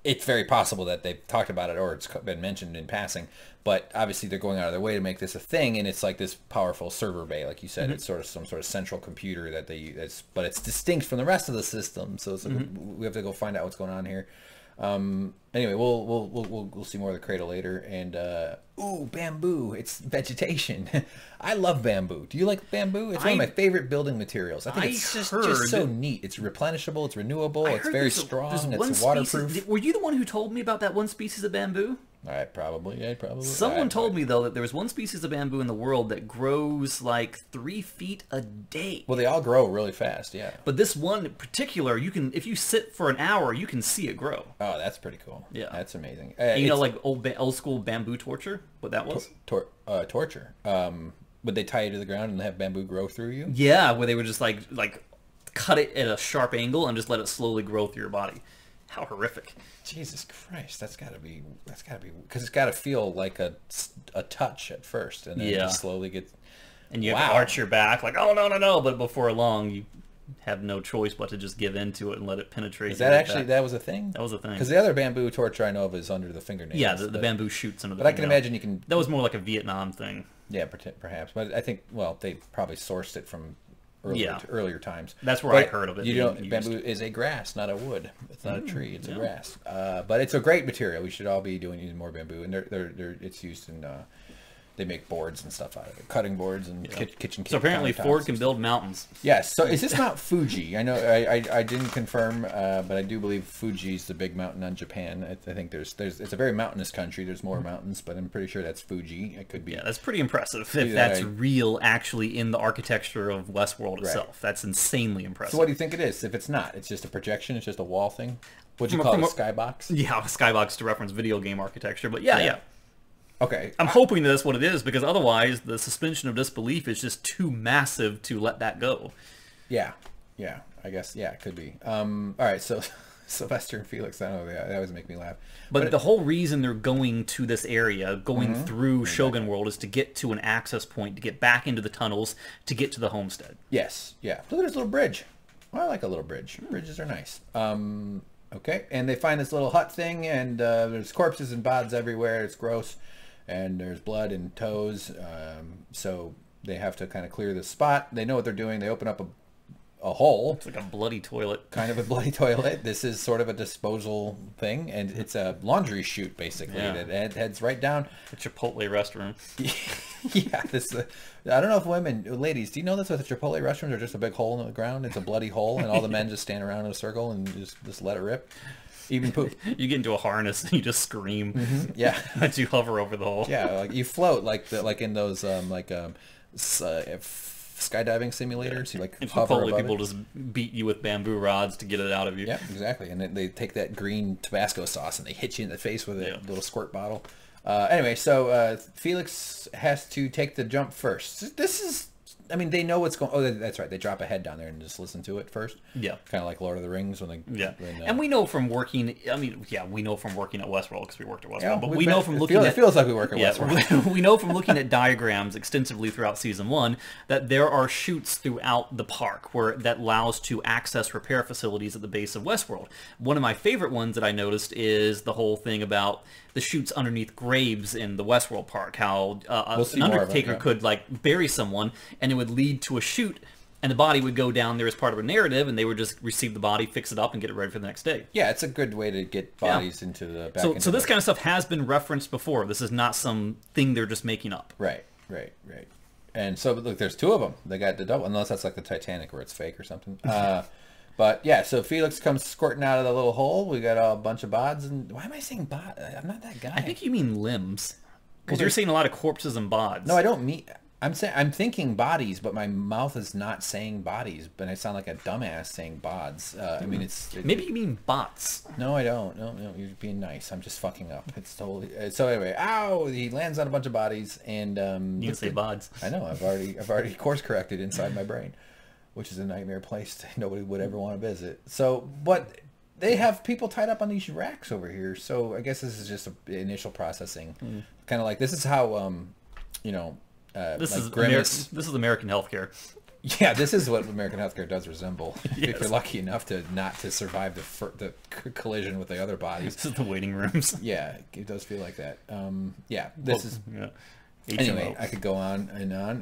it's very possible that they've talked about it or it's been mentioned in passing, but obviously they're going out of their way to make this a thing, and it's like this powerful server bay, like you said. It's sort of some sort of central computer that they use, but it's distinct from the rest of the system, so it's like we have to go find out what's going on here. Anyway, we'll see more of the cradle later, and ooh, bamboo, it's vegetation. I love bamboo. Do you like bamboo? It's one of my favorite building materials. I think it's just so neat. It's replenishable, it's renewable, it's very strong, it's waterproof. Were you the one who told me about that one species of bamboo? Probably. Someone told me, though, that there was one species of bamboo in the world that grows like 3 feet a day. Well, they all grow really fast, yeah. But this one in particular, if you sit for an hour, you can see it grow. Oh, that's pretty cool. Yeah. That's amazing. You know, like old school bamboo torture? What that was? Torture. Would they tie you to the ground and have bamboo grow through you? Yeah, where they would just like cut it at a sharp angle and just let it slowly grow through your body. How horrific. Jesus Christ, that's gotta be, because it's gotta feel like a touch at first, and then just slowly get... And you have to arch your back, like, oh, no, but before long, you have no choice but to just give into it and let it penetrate. Is that actually, that was a thing? That was a thing. Because the other bamboo torture I know of is under the fingernails. Yeah, the bamboo shoots under the fingernail. But I can imagine you can... That was more like a Vietnam thing. Yeah, perhaps. But I think, well, they probably sourced it from... earlier times. That's where I heard of it. Bamboo is a grass, not a wood. It's not a tree. It's a grass. But it's a great material. We should all be using more bamboo, and it's used in. They make boards and stuff out of it, cutting boards and kitchen. So apparently Ford can build mountains. Yes. So is this Mount Fuji? I know I didn't confirm, but I do believe Fuji is the big mountain on Japan. I think it's a very mountainous country. There's more mountains, but I'm pretty sure that's Fuji. It could be. Yeah, that's pretty impressive. If that's real, actually in the architecture of Westworld itself, that's insanely impressive. So what do you think it is? If it's not, it's just a projection. It's just a wall thing. What'd you call it? Skybox? Yeah, skybox to reference video game architecture. But yeah. Okay. I'm hoping that's what it is, because otherwise the suspension of disbelief is just too massive to let that go. Yeah. I guess, it could be. All right, so Sylvester and Felix. I don't know. That always make me laugh. But the whole reason they're going to this area, going through Shogun World, is to get to an access point, to get back into the tunnels, to get to the homestead. Yes. Yeah. Look at this little bridge. I like a little bridge. Bridges are nice. Okay. And they find this little hut thing, and there's corpses and bods everywhere. It's gross. And there's blood and toes. So they have to kind of clear this spot. They know what they're doing. They open up a hole. It's like a bloody toilet. Kind of a bloody toilet. This is sort of a disposal thing, and it's a laundry chute, basically, that heads right down. A Chipotle restroom. Yeah, this. I don't know if ladies, do you know this with the Chipotle restrooms are just a big hole in the ground? It's a bloody hole, and all the men just stand around in a circle and just let it rip. Even poop. You get into a harness and you just scream. Yeah. As you hover over the hole. Yeah, like you float like in those skydiving simulators. You hover above people just beat you with bamboo rods to get it out of you. Yeah, exactly. And they take that green Tabasco sauce and they hit you in the face with a little squirt bottle. Anyway, so Felix has to take the jump first. This is, I mean, they know what's going. Oh, that's right. They drop a head down there and just listen to it first. Yeah, kind of like Lord of the Rings when they. Yeah, and we know from working. I mean, we know from working at Westworld because we worked at Westworld. Yeah, but we know from looking. It feels like we work at Westworld. We know from looking at diagrams extensively throughout season 1 that there are chutes throughout the park that allows to access repair facilities at the base of Westworld. One of my favorite ones that I noticed is the whole thing about the chutes underneath graves in the Westworld park. How an undertaker could bury someone and it would lead to a chute, and the body would go down there as part of a narrative, and they would just receive the body, fix it up, and get it ready for the next day. Yeah, it's a good way to get bodies into the back. So this kind of stuff has been referenced before. This is not some thing they're just making up. Right. And so look, there's 2 of them. They got the double, unless that's like the Titanic where it's fake or something. But yeah, so Felix comes squirting out of the little hole. We got a bunch of bods, and why am I saying bod? I'm not that guy. I think you mean limbs, because you're seeing a lot of corpses and bods. No, I don't mean. I'm thinking bodies, but my mouth is not saying bodies. But I sound like a dumbass saying bods. I mean, maybe you mean bots. No, I don't. No, you're being nice. I'm just fucking up. It's totally. So anyway, ow! He lands on a bunch of bodies, and you can say bods. I know. I've already course corrected inside my brain, which is a nightmare place nobody would ever want to visit. So, but they have people tied up on these racks over here. So I guess this is just initial processing, kind of like this is how this is American healthcare. Yeah, this is what American healthcare does resemble. Yes. If you're lucky enough to survive the collision with the other bodies. This is the waiting rooms. Yeah, it does feel like that. Anyway, I could go on and on.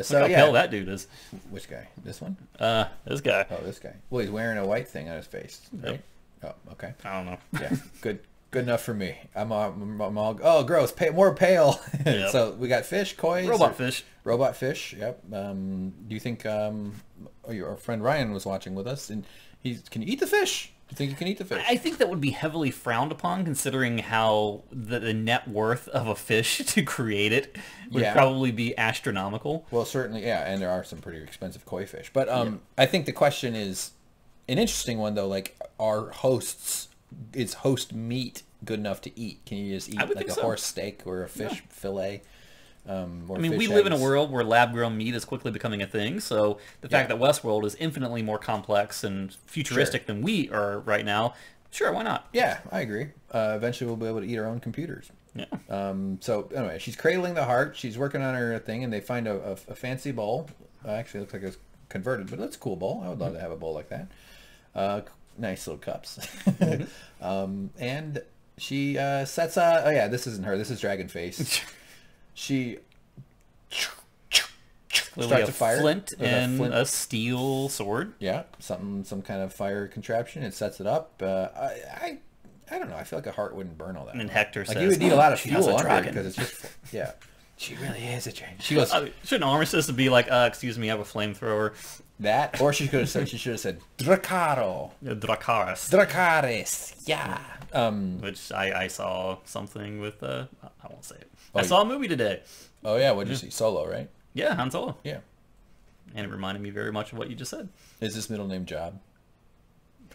So look how pale that dude is. Which guy? This one? This guy. Oh, this guy. Well, he's wearing a white thing on his face, right? Yep. Oh, okay. I don't know. Yeah, good enough for me. I'm all oh, gross. More pale. Yep. So we got fish, koi, robot fish. Yep. Do you think your friend Ryan was watching with us, and can you eat the fish? Do you think you can eat the fish? I think that would be heavily frowned upon, considering how the net worth of a fish to create it would probably be astronomical. Well, certainly, yeah, and there are some pretty expensive koi fish. But I think the question is an interesting one, though. Like, is host meat good enough to eat? Can you just eat like a horse steak or a fish fillet? I mean, we live in a world where lab-grown meat is quickly becoming a thing, so the fact that Westworld is infinitely more complex and futuristic than we are right now, sure, why not? Yeah, I agree. Eventually we'll be able to eat our own computers. Yeah. So anyway, she's cradling the heart. She's working on her thing, and they find a fancy bowl. Actually, it looks like it's converted, but it's a cool bowl. I would love to have a bowl like that. Nice little cups. And she sets oh yeah, this isn't her. This is Dragonface. She starts a fire. Flint and a steel sword. Yeah, some kind of fire contraption. It sets it up. I don't know. I feel like a heart wouldn't burn all that. And then Hector says, you would need a lot of fuel under because it's just She really is a dragon. She goes. Shouldn't Armistice be like, excuse me, I have a flamethrower. That, or she should have said Dracaro. Dracaris. Yeah. Which I saw something with. I won't say it. I saw a movie today. Oh yeah, what did you see? Solo, right? Yeah, Han Solo. Yeah. And it reminded me very much of what you just said. Is this middle name Job?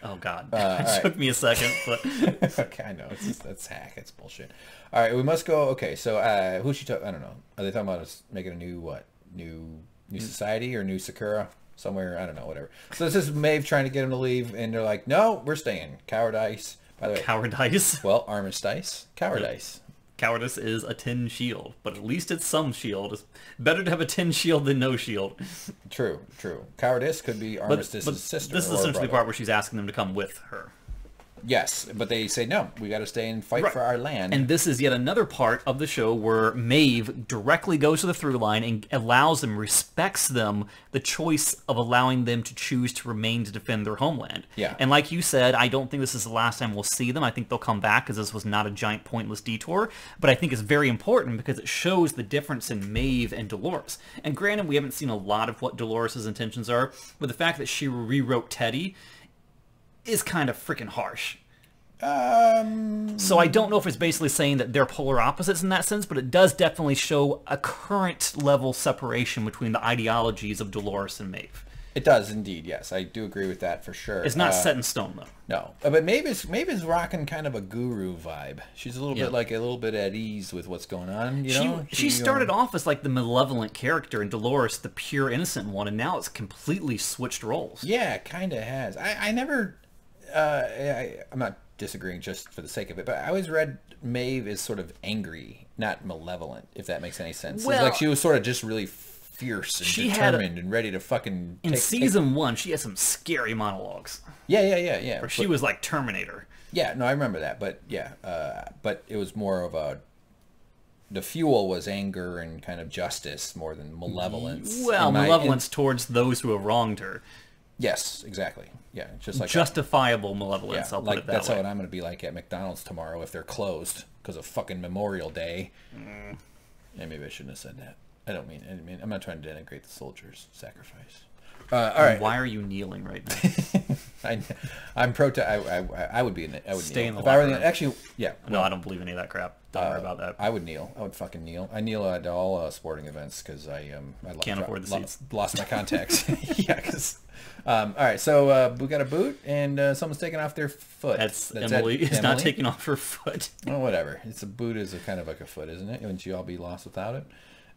Oh God, it took me a second, but okay, I know that's hack. It's bullshit. All right, we must go. Okay, so who's she talking? I don't know. Are they talking about us making a new what? New society or new Sakura? somewhere. I don't know, whatever. So this is Maeve trying to get him to leave, and they're like, no, we're staying. Cowardice. By the way. Cowardice? Well, armistice. Cowardice. Cowardice is a tin shield, but at least it's some shield. It's better to have a tin shield than no shield. True, true. Cowardice could be Armistice's sister. This is essentially the part where she's asking them to come with her. Yes, but they say, no, we got to stay and fight for our land. And this is yet another part of the show where Maeve directly goes to the through line and allows them, respects them, the choice of allowing them to choose to remain to defend their homeland. Yeah. And like you said, I don't think this is the last time we'll see them. I think they'll come back because this was not a giant pointless detour. But I think it's very important because it shows the difference in Maeve and Dolores. And granted, we haven't seen a lot of what Dolores' intentions are, but the fact that she rewrote Teddy is kind of freaking harsh. So I don't know if it's basically saying that they're polar opposites in that sense, but it does definitely show a current level separation between the ideologies of Dolores and Maeve. It does indeed, yes. I do agree with that for sure. It's not set in stone, though. No. But Maeve is rocking kind of a guru vibe. She's a little bit at ease with what's going on, you know? She started off as like the malevolent character and Dolores the pure innocent one, and now it's completely switched roles. Yeah, it kind of has. I never... I'm not disagreeing just for the sake of it, but I always read Maeve as sort of angry, not malevolent, if that makes any sense. Well, it's like she was sort of just really fierce and determined and ready to fucking... In season 1, she had some scary monologues. Yeah. Where she was like Terminator. Yeah, no, I remember that, but yeah. But it was more of a... The fuel was anger and kind of justice more than malevolence. Well, malevolence towards those who have wronged her. Yes, exactly. Yeah, just like justifiable malevolence. Yeah, I'll put it that that's way. what I'm going to be like at McDonald's tomorrow if they're closed because of fucking Memorial Day. Yeah, maybe I shouldn't have said that. I don't mean. I'm not trying to denigrate the soldiers' sacrifice. All right. Why are you kneeling right now? I'm I would be. I would stay kneel. in the if I were locker room. Actually, yeah. No, I don't believe any of that crap. Don't worry about that. I would kneel. I would fucking kneel. I kneel at all sporting events because I can't afford the seats. Lost my contacts. Yeah, because. All right, so we got a boot, and someone's taking off their foot. That's Emily. Is not taking off her foot. Well, whatever. It's a boot is kind of like a foot, isn't it? Wouldn't you all be lost without it?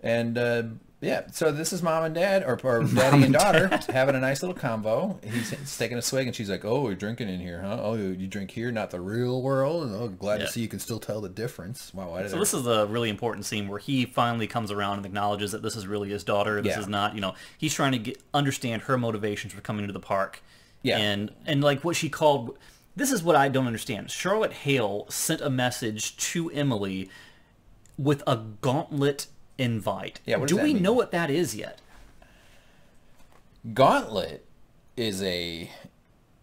And yeah, so this is mom and dad, or daddy and daughter, having a nice little convo. He's taking a swig, and she's like, "Oh, you're drinking in here, huh? Oh, you drink here, not the real world. Oh, glad to see you can still tell the difference." Wow. So this is a really important scene where he finally comes around and acknowledges that this is really his daughter. This is not, he's trying to understand her motivations for coming to the park. Yeah. And like what she called, this is what I don't understand. Charlotte Hale sent a message to Emily with a gauntlet invite. Yeah, do we know what that is yet? Gauntlet is a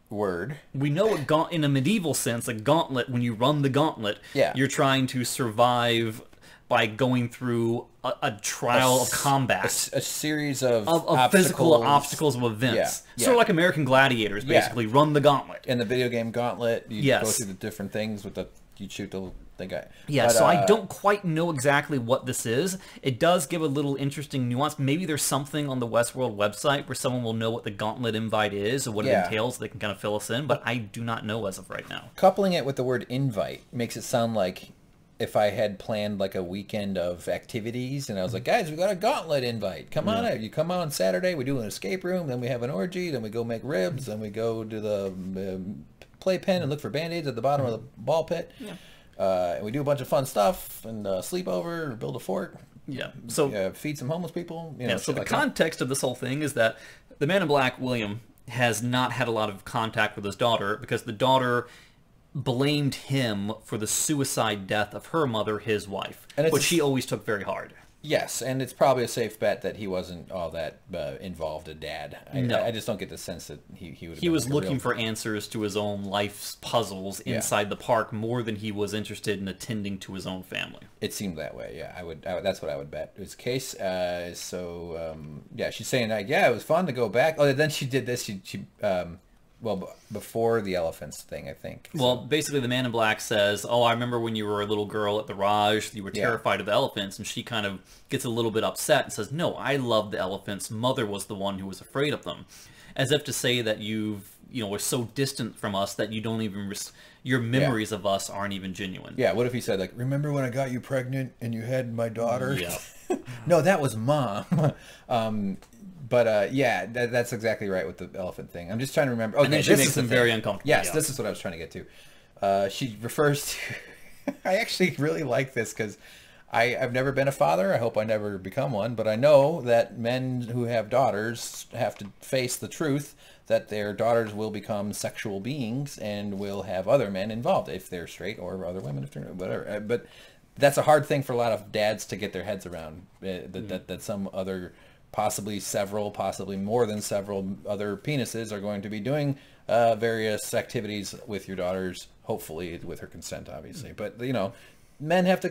word. We know in a medieval sense, a gauntlet, when you run the gauntlet, you're trying to survive by going through a trial of combat. A series of physical obstacles of events. Sort of like American Gladiators, basically. Run the gauntlet. In the video game Gauntlet, you go through the different things with you shoot the guy. Yeah, so I don't quite know exactly what this is. It does give a little interesting nuance. Maybe there's something on the Westworld website where someone will know what the gauntlet invite is or what it entails. They can kind of fill us in, but I do not know as of right now. Coupling it with the word invite makes it sound like if I had planned like a weekend of activities and I was like, guys, we got a gauntlet invite. Come on out. You come on Saturday, we do an escape room, then we have an orgy, then we go make ribs, then we go to the playpen and look for Band-Aids at the bottom of the ball pit. And we do a bunch of fun stuff and sleep over, build a fort. Yeah. So feed some homeless people. So the context of this whole thing is that the Man in Black, William, has not had a lot of contact with his daughter because the daughter blamed him for the suicide death of her mother, his wife, which she always took very hard. Yes, and it's probably a safe bet that he wasn't all that involved a dad. I just don't get the sense that he would. He was looking for answers to his own life's puzzles inside the park more than he was interested in attending to his own family. It seemed that way. Yeah, that's what I would bet. It was the case. She's saying that. Yeah, it was fun to go back. Oh, then she did this. Well, before the elephants thing, I think. Well, basically, the Man in Black says, "Oh, I remember when you were a little girl at the Raj, you were terrified of the elephants," and she kind of gets a little bit upset and says, "No, I love the elephants. Mother was the one who was afraid of them," as if to say that were so distant from us that you don't even your memories of us aren't even genuine. Yeah. What if he said like, "Remember when I got you pregnant and you had my daughter?" Yeah. No, that was mom. But yeah, that's exactly right with the elephant thing. I'm just trying to remember. Okay, and then she makes them very uncomfortable. Yes, this is what I was trying to get to. She refers to... I actually really like this because I've never been a father. I hope I never become one. But I know that men who have daughters have to face the truth that their daughters will become sexual beings and will have other men involved if they're straight, or other women if they're whatever. But that's a hard thing for a lot of dads to get their heads around. That some other, possibly several, possibly more than several other penises are going to be doing various activities with your daughters, hopefully with her consent, obviously. But you know, men have to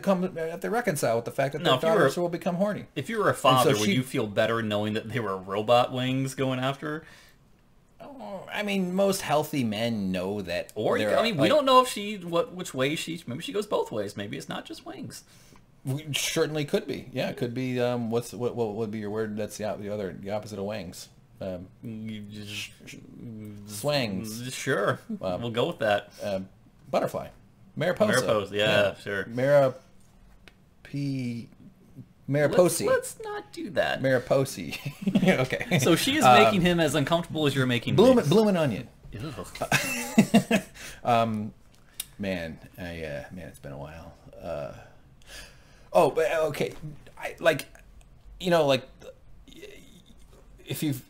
reconcile with the fact that their daughters will become horny. If you were a father, would you feel better knowing that they were robot wings going after her? I mean, most healthy men know that. Or I mean, we don't know if which way maybe she goes both ways. Maybe it's not just wings. Certainly could be. Yeah, it could be. What would be your word? That's the opposite of wings. Swangs. Sure, we'll go with that. Butterfly. Mariposa. Mariposa. Yeah, sure. Mariposi. Let's not do that. Mariposi. Okay. So she is making him as uncomfortable as you're making Bloomin' Onion. Man, it's been a while. Okay. If you've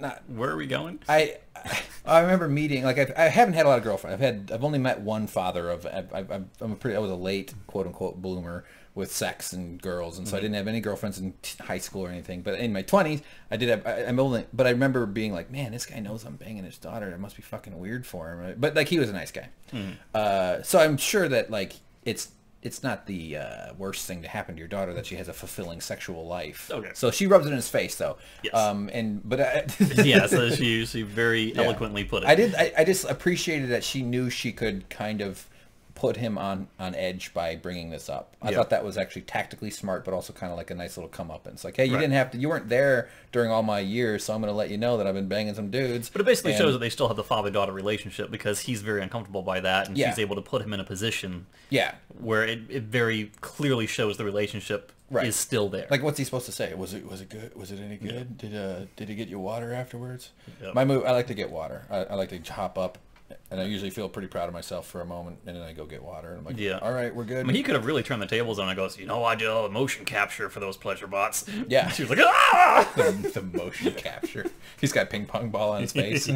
not. Where are we going? I remember meeting, like, I haven't had a lot of girlfriends. I've only met one father of. I was a late quote unquote bloomer with sex and girls, and so I didn't have any girlfriends in high school or anything. But in my 20s, I did have. But I remember being like, man, this guy knows I'm banging his daughter. It must be fucking weird for him. But like, he was a nice guy. So I'm sure that like it's not the worst thing to happen to your daughter that she has a fulfilling sexual life. Okay. So she rubs it in his face, though. Yes. Yeah, so she very eloquently put it. I just appreciated that she knew she could kind of put him on edge by bringing this up. I thought that was actually tactically smart, but also kind of like a nice little come-up. It's like, hey, you weren't there during all my years, so I'm going to let you know that I've been banging some dudes. But it basically shows that they still have the father-daughter relationship because he's very uncomfortable by that, and she's able to put him in a position where it very clearly shows the relationship is still there. Like, what's he supposed to say? Was it good? Was it any good? Did he get you water afterwards? Yep. My move, I like to get water. I like to hop up. And I usually feel pretty proud of myself for a moment, and then I go get water, and I'm like, all right, we're good. I mean, he could have really turned the tables on and goes, I did all the motion capture for those pleasure bots. Yeah. She was like, ah! the motion capture. He's got a ping pong ball on his face.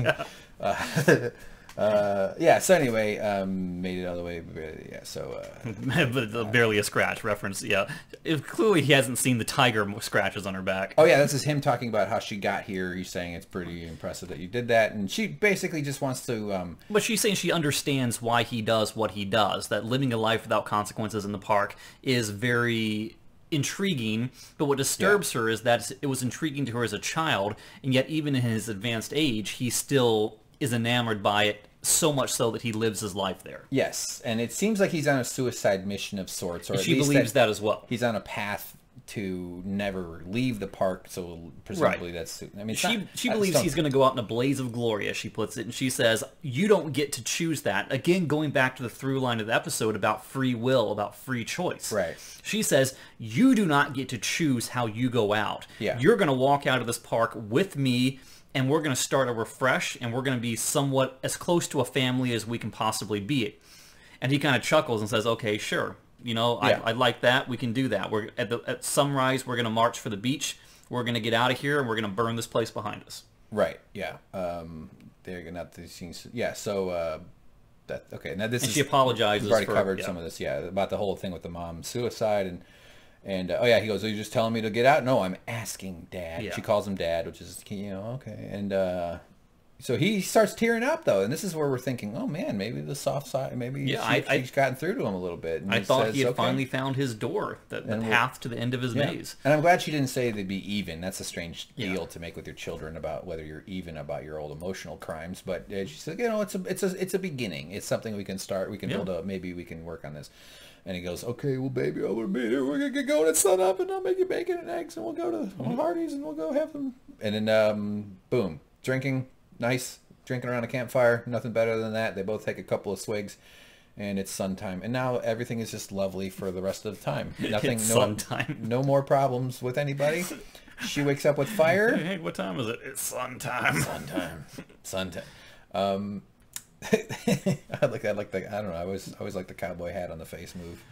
So anyway, made it all the way. Yeah, so. But barely a scratch reference, clearly he hasn't seen the tiger scratches on her back. Oh, yeah, this is him talking about how she got here. He's saying it's pretty impressive that you did that. And she basically just wants to... But she's saying she understands why he does what he does. That living a life without consequences in the park is very intriguing, but what disturbs her is that it was intriguing to her as a child, and yet even in his advanced age, he still is enamored by it, so much so that he lives his life there. Yes, and it seems like he's on a suicide mission of sorts. Or she believes that as well. He's on a path to never leave the park, so presumably that's... I mean, she believes he's going to go out in a blaze of glory, as she puts it, and she says, you don't get to choose that. Again, going back to the through line of the episode about free will, about free choice. Right. She says, you do not get to choose how you go out. Yeah. You're going to walk out of this park with me, and we're going to start over fresh, and we're going to be somewhat as close to a family as we can possibly be. And he kind of chuckles and says, okay, sure. I like that. We can do that. We're at sunrise, we're going to march for the beach. We're going to get out of here, and we're going to burn this place behind us. Right, yeah. They're going to have to see... Yeah, so... okay, now this is... she apologizes. We've already covered some of this, about the whole thing with the mom's suicide, and he goes, are you just telling me to get out? No, I'm asking Dad. Yeah. She calls him Dad, which is, okay. And so he starts tearing up, though, and this is where we're thinking, oh, man, maybe the soft side, maybe she's gotten through to him a little bit. And I thought he had finally found his door, the path to the end of his maze. And I'm glad she didn't say they'd be even. That's a strange deal to make with your children about whether you're even about your old emotional crimes. But she said, it's a beginning. It's something we can start. We can build up. Maybe we can work on this. And he goes, okay, well, baby, I'm going to be here. We're going to get going at sun up, and I'll make you bacon and eggs, and we'll go to Hardee's, and we'll go have them. And then, boom, drinking, nice, drinking around a campfire, nothing better than that. They both take a couple of swigs, and it's sun time. And now everything is just lovely for the rest of the time. Nothing, sun time. No more problems with anybody. She wakes up with fire. Hey, what time is it? It's sun time. Sun time. I like the I don't know. I always like the cowboy hat on the face move.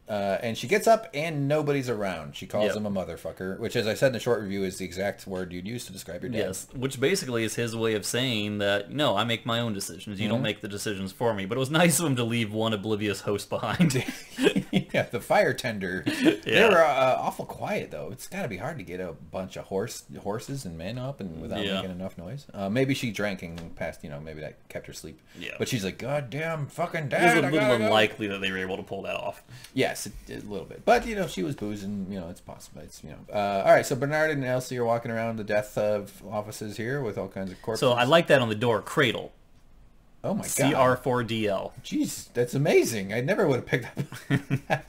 And she gets up and nobody's around. She calls him a motherfucker, which, as I said in the short review, is the exact word you'd use to describe your dad. Yes, which basically is his way of saying that, no, I make my own decisions. You don't make the decisions for me. But it was nice of him to leave one oblivious host behind. Yeah, the fire tender. They were awful quiet, though. It's got to be hard to get a bunch of horses and men up and without making enough noise. Maybe she drank and passed, maybe that kept her asleep. Yeah. But she's like, God damn fucking dad. It was a little unlikely that they were able to pull that off. Yes, a little bit. But, she was boozing. It's possible. It's, all right, so Bernard and Elsie are walking around the death of offices here with all kinds of corpses. So I like that on the door, Cradle. Oh my god. CR4DL. Jeez, that's amazing. I never would have picked up.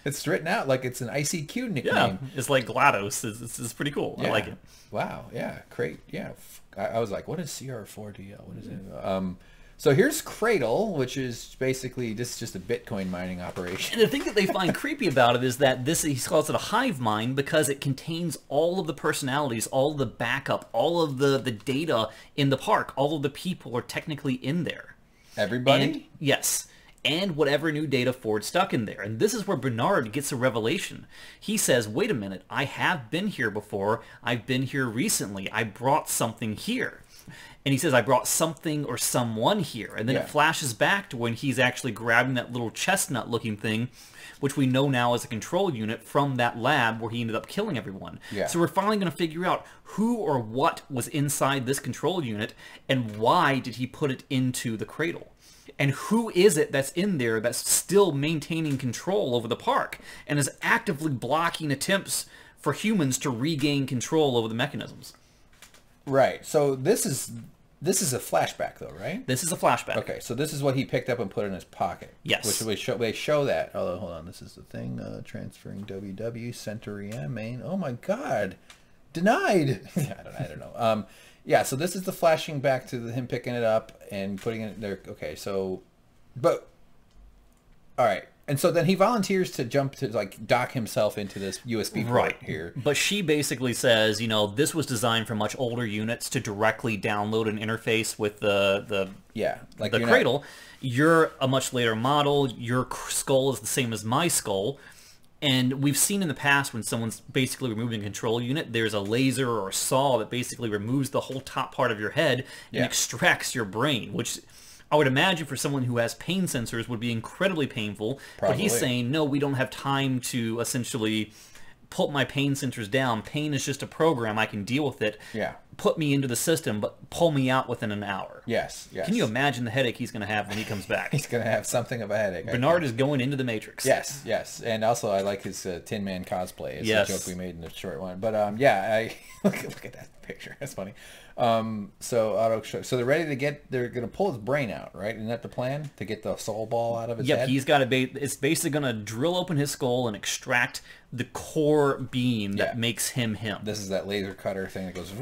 It's written out like it's an ICQ nickname. Yeah, it's like GLaDOS. It's pretty cool. Yeah. I like it. Wow, yeah, great. Yeah, I was like, what is CR4DL? What is it? So here's Cradle, which is basically just a Bitcoin mining operation. And the thing that they find creepy about it is that he calls it a hive mind because it contains all of the personalities, all of the backup, all of the data in the park. All of the people are technically in there. Everybody? And, yes. And whatever new data Ford stuck in there. And this is where Bernard gets a revelation. He says, wait a minute, I have been here before. I've been here recently. I brought something here. And he says, I brought something or someone here. And then it flashes back to when he's actually grabbing that little chestnut-looking thing, which we know now is a control unit from that lab where he ended up killing everyone. Yeah. So we're finally going to figure out who or what was inside this control unit and why did he put it into the cradle. And who is it that's in there that's still maintaining control over the park and is actively blocking attempts for humans to regain control over the mechanisms. Right. So this is a flashback, though, right? This is a flashback. Okay, so this is what he picked up and put in his pocket. Yes. Which they show that. Oh, hold on. This is the thing. Transferring WW, center EM, main. Oh, my God. Denied. I don't know. Yeah, so this is the flashing back to him picking it up and putting it there. Okay, so... But... All right. And so then he volunteers to jump to, like, dock himself into this USB port here. But she basically says, this was designed for much older units to directly download an interface with the cradle. You're a much later model. Your skull is the same as my skull. And we've seen in the past when someone's basically removing a control unit, there's a laser or a saw that basically removes the whole top part of your head and extracts your brain, which... I would imagine for someone who has pain sensors would be incredibly painful. Probably. But he's saying, no, we don't have time to essentially put my pain sensors down. Pain is just a program. I can deal with it. Yeah. Put me into the system, but pull me out within an hour. Yes, yes. Can you imagine the headache he's going to have when he comes back? He's going to have something of a headache. Bernard is going into the Matrix. Yes, yes. And also I like his Tin Man cosplay. It's a joke we made in the short one. But look at that picture. That's funny. So they're ready to they're going to pull his brain out, right? Isn't that the plan? To get the soul ball out of his head? Yep, he's got it's basically going to drill open his skull and extract the core beam that makes him. This is that laser cutter thing that goes,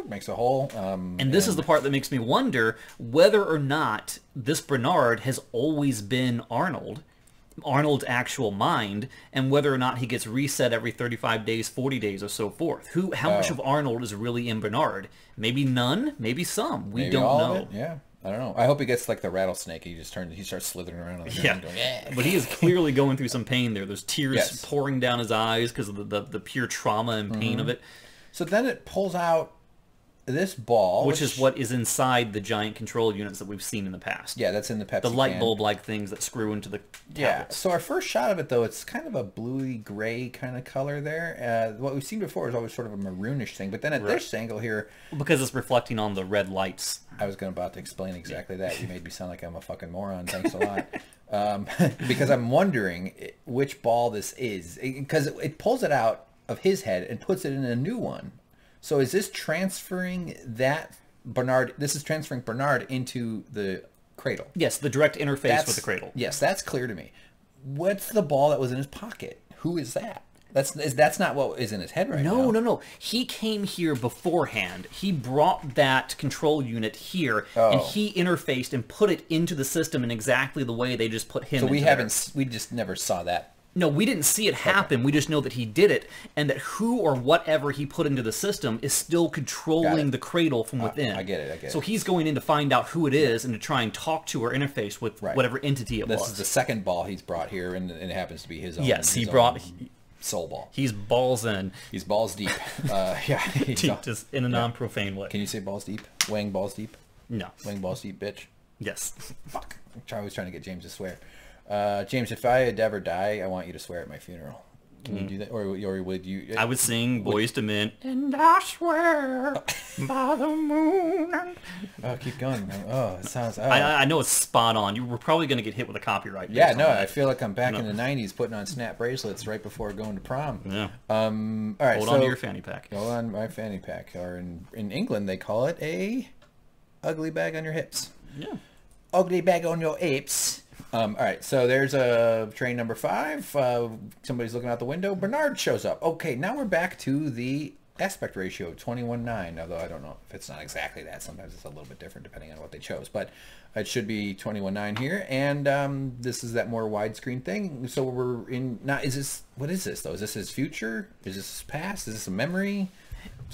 makes a hole. And this is the part that makes me wonder whether or not this Bernard has always been Arnold's actual mind, and whether or not he gets reset every 35 days, 40 days, or so forth. How much of Arnold is really in Bernard? Maybe none, maybe some. We don't know. Yeah, I don't know. I hope he gets like the rattlesnake. He starts slithering around on the ground. Going, But he is clearly going through some pain there. There's tears pouring down his eyes because of the pure trauma and pain of it. So then it pulls out this ball, which is what is inside the giant control units that we've seen in the past. Yeah, that's in the Pepsi The light bulb-like things that screw into the tablets. Yeah, so our first shot of it, though, it's kind of a bluey gray kind of color there. What we've seen before is always sort of a maroonish thing, but then at this angle here... Because it's reflecting on the red lights. I was about to explain exactly that. You made me sound like I'm a fucking moron. Thanks a lot. Because I'm wondering which ball this is. Because it pulls it out of his head and puts it in a new one. So is this transferring Bernard into the cradle? Yes, the direct interface with the cradle. Yes, that's clear to me. What's the ball that was in his pocket? Who is that? That's not what is in his head right now. No. He came here beforehand. He brought that control unit here, and he interfaced and put it into the system in exactly the way they just put him. So we just never saw that No, we didn't see it happen. Okay. We just know that he did it, and that who or whatever he put into the system is still controlling the cradle from within. I get it. So he's going in to find out who it is and to try and talk to or interface with whatever entity it was. This is the second ball he's brought here, and it happens to be his own. Yes, he brought soul ball. He's balls in. He's balls deep. Just in a non-profane way. Can you say balls deep? Wang balls deep? No. Wang balls deep, bitch. Yes. Fuck. I was trying to get James to swear. James, if I ever die, I want you to swear at my funeral. Can you do that? Or would you... I would sing Boys to Men. And I swear by the moon. Oh, keep going. Oh, it sounds... Oh. I know it's spot on. You were probably going to get hit with a copyright. Yeah, no, I feel like I'm back in the 90s putting on snap bracelets right before going to prom. Yeah. All right, Hold on to your fanny pack. Hold on my fanny pack. Or in England, they call it a ugly bag on your hips. Yeah. Ugly bag on your apes. All right, so there's a train number 5. Somebody's looking out the window. Bernard shows up. Okay, now we're back to the aspect ratio, 21:9, although I don't know if it's not exactly that. Sometimes it's a little bit different depending on what they chose, but it should be 21:9 here, and this is that more widescreen thing. So we're in... Now, what is this, though? Is this his future? Is this his past? Is this a memory?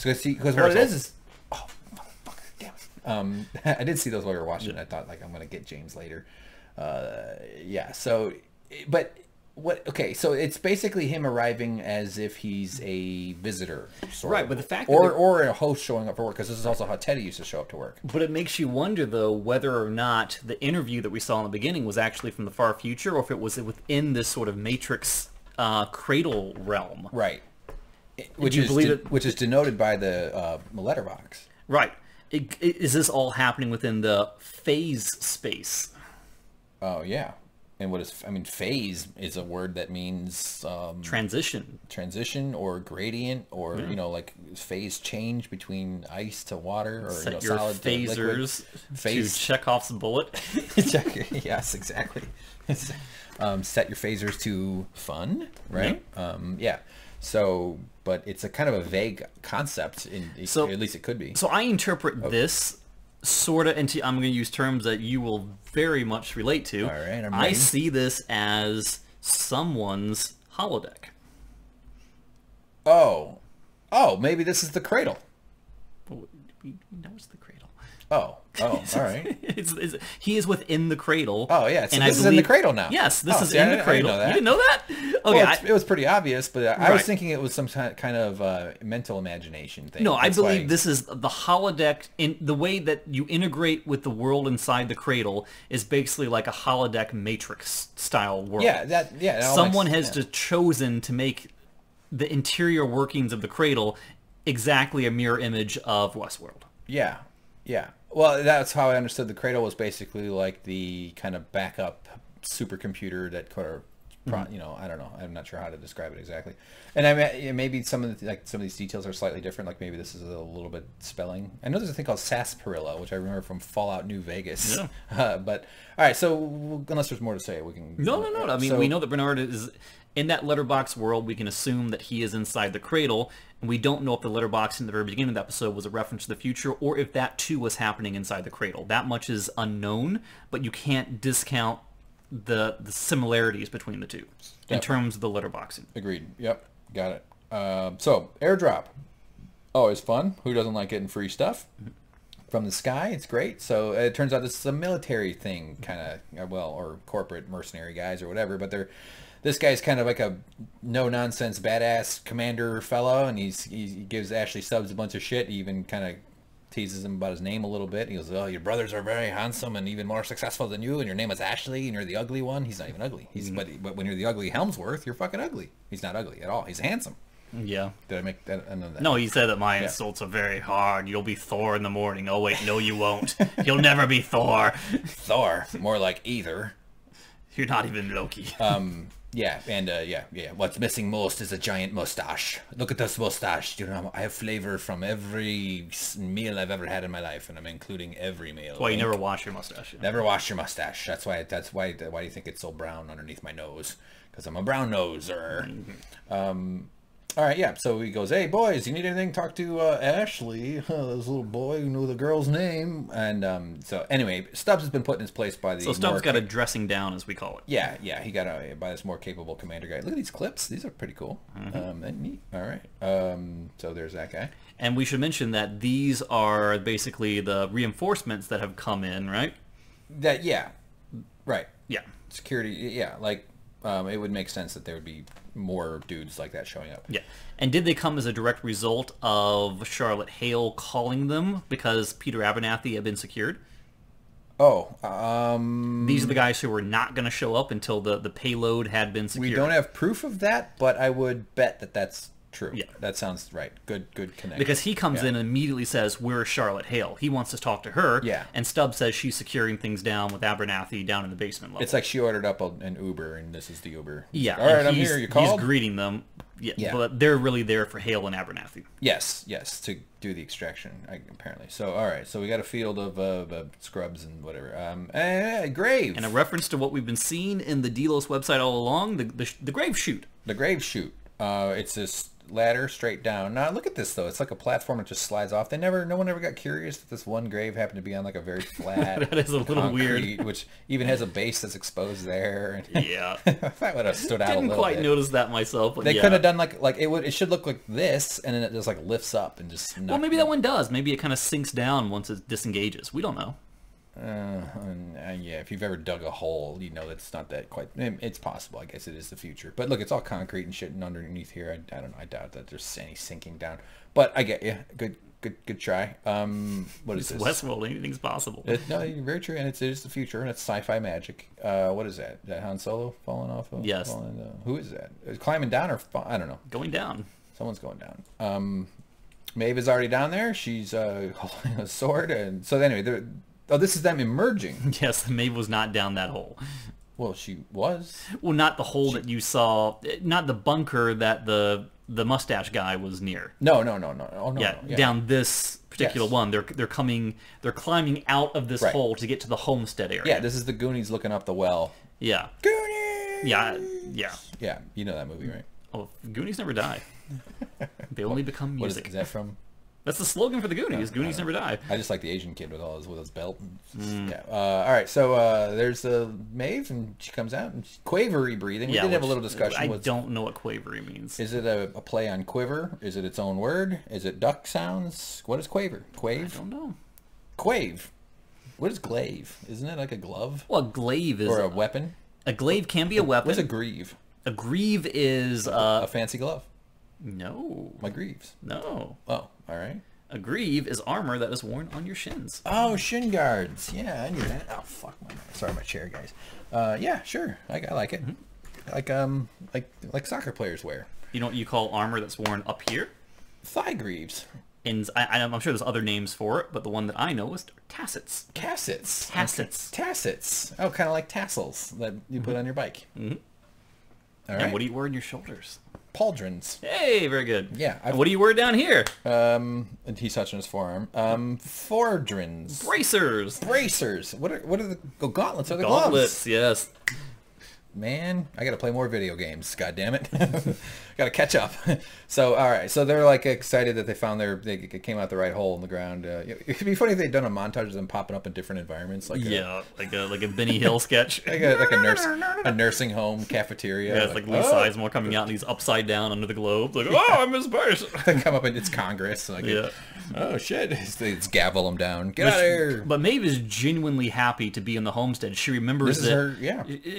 Because what it is... Oh, motherfucker, damn. I did see those while we were watching it. I thought, like, I'm going to get James later. Yeah, so, but what, okay, so it's basically him arriving as if he's a visitor, sort of. But the fact or a host showing up for work, because this is also how Teddy used to show up to work. But it makes you wonder, though, whether or not the interview that we saw in the beginning was actually from the far future, or if it was within this sort of Matrix cradle realm. Right. Which is denoted by the letterbox. Right. Is this all happening within the phase space? Oh, yeah. And what is... I mean, phase is a word that means... transition. Transition or gradient or, you know, like phase change between ice to water or Set you your know, solid phasers to Chekhov's bullet. Yes, exactly. Set your phasers to fun, right? Yeah. So, but it's a kind of a vague concept. At least it could be. So I interpret this sort of into... I'm going to use terms that you will very much relate to. All right, I'm ready. I see this as someone's holodeck. Oh, maybe this is the cradle. We know it's the cradle. Oh, all right. He is within the cradle. Oh, yeah. So this is in the cradle now. Yes, this is in the cradle. You didn't know that? Okay, well, it was pretty obvious, but I was thinking it was some kind of mental imagination thing. No, I believe this is the holodeck. In the way that you integrate with the world inside the cradle is basically like a holodeck Matrix style world. Yeah, someone has just chosen to make the interior workings of the cradle exactly a mirror image of Westworld. Yeah. Well, that's how I understood the cradle was basically like the kind of backup supercomputer that could have, you know, I don't know. I'm not sure how to describe it exactly. And I mean, maybe some of these details are slightly different. Like maybe this is a little bit spelling. I know there's a thing called sarsaparilla, which I remember from Fallout New Vegas. Yeah. But all right, so unless there's more to say, we can. No. I mean, we know that Bernard is in that letterbox world. We can assume that he is inside the cradle. And we don't know if the letterbox in the very beginning of the episode was a reference to the future or if that too was happening inside the cradle. That much is unknown, but you can't discount the similarities between the two in terms of the letterboxing. Agreed. Yep. Got it. So, airdrop. Always fun. Who doesn't like getting free stuff from the sky? It's great. So it turns out this is a military thing, kind of, or corporate mercenary guys or whatever, but this guy's kind of like a no-nonsense badass commander fellow, and he gives Ashley Stubbs a bunch of shit. He even kind of teases him about his name a little bit. He goes, "Oh, your brothers are very handsome and even more successful than you, and your name is Ashley, and you're the ugly one." He's not even ugly. But when you're the ugly Helmsworth, you're fucking ugly. He's not ugly at all. He's handsome. Yeah. Did I make that? I know that. No, he said that my insults are very hard. You'll be Thor in the morning. Oh, wait, no, you won't. You'll never be Thor. Thor. More like either. You're not even Loki. Yeah, and what's missing most is a giant mustache. Look at this mustache. You know, I have flavor from every meal I've ever had in my life, and I'm including every meal. That's why you never wash your mustache. Never wash your mustache. That's why do you think it's so brown underneath my nose? Because I'm a brown noser. All right, yeah. So he goes, "Hey, boys, you need anything? Talk to Ashley, this little boy who knew the girl's name." And so anyway, Stubbs has been put in his place by the. So Stubbs got a dressing down, as we call it. Yeah, yeah. He got by this more capable commander guy. Look at these clips; these are pretty cool. And neat. All right. So there's that guy. And we should mention that these are basically the reinforcements that have come in, right? That yeah, right. Yeah. Security. Yeah, like it would make sense that there would be more dudes like that showing up. Yeah. And did they come as a direct result of Charlotte Hale calling them because Peter Abernathy had been secured? Oh, these are the guys who were not going to show up until the payload had been secured. We don't have proof of that, but I would bet that that's true. Yeah. That sounds right. Good connection. Because he comes in and immediately says, "We're Charlotte Hale." He wants to talk to her. Yeah. And Stubbs says she's securing things down with Abernathy down in the basement level. It's like she ordered up an Uber, and this is the Uber. Yeah. All right, I'm here. You called? He's greeting them. Yeah. But they're really there for Hale and Abernathy. Yes, to do the extraction, apparently. So, all right. So we got a field of scrubs and whatever. Grave. And a reference to what we've been seeing in the Delos website all along, the grave chute. The grave chute. It's this ladder straight down. Now look at this though. It's like a platform that just slides off. No one ever got curious that this one grave happened to be on like a very flat that is a little concrete, weird, which even has a base that's exposed there. Yeah. That would have stood out a little bit. Didn't quite notice that myself, but they could have done like it should look like this, and then it just like lifts up and just well, maybe that one does. Maybe it kind of sinks down once it disengages. We don't know. Yeah, if you've ever dug a hole, you know that's not that quite. It's possible. I guess it is the future. But look, it's all concrete and shit, and underneath here, I don't know. I doubt that there's any sinking down. But I get you. Good try. What is this? Westworld. Anything's possible. No, you're very true, and it is the future, and it's sci-fi magic. What is that? Is that Han Solo falling off? Yes. Who is that? Is climbing down or I don't know. Going down. Someone's going down. Maeve is already down there. She's holding a sword, and so anyway, oh, this is them emerging. Yes, Maeve was not down that hole. Well, she was. Well, not the hole that you saw, not the bunker that the mustache guy was near. No. Oh, no. Yeah, down this particular one. They're climbing out of this hole to get to the homestead area. Yeah, this is the Goonies looking up the well. Yeah. Goonies! Yeah. Yeah, you know that movie, right? Oh, Goonies never die. They only become music. What is that from? That's the slogan for the Goonies. Goonies never die. I just like the Asian kid with his belt. Yeah. All right. So there's Maeve, and she comes out and she's quavery breathing. We did have a little discussion. I don't know what quavery means. Is it a play on quiver? Is it its own word? Is it duck sounds? What is quaver? Quave? I don't know. Quave. What is glaive? Isn't it like a glove? Well, a glaive is... Or a weapon? A glaive can be a weapon. What's a greave? A greave is... a fancy glove. No. My greaves. No. Oh, all right. A greave is armor that is worn on your shins. Oh, shin guards. Yeah, I knew that. Oh, fuck sorry, my chair, guys. Yeah, sure. I like it. Like soccer players wear. You know what you call armor that's worn up here? Thigh greaves. And I'm sure there's other names for it, but the one that I know is tassets. Tassets. Tassets. Okay. Tassets. Oh, kind of like tassels that you put on your bike. Mm-hmm. All right. And what do you wear on your shoulders? Pauldrons. Hey, very good. Yeah. And what do you wear down here? And he's touching his forearm. Fordrons. Bracers. Bracers. What are the gauntlets? Are the gauntlets? Gloves? Yes. Man, I gotta play more video games. God damn it, gotta catch up. So, all right. So they're like excited that they found they came out the right hole in the ground. It'd be funny if they'd done a montage of them popping up in different environments, like like a Benny Hill sketch, like a nursing home cafeteria. Yeah, it's like Lee Sizemore coming out and he's upside down under the globe, like, oh, I'm his person. They come up and it's Congress. Like, oh shit, they gavel them down. Get out of here. But Maeve is genuinely happy to be in the homestead. She remembers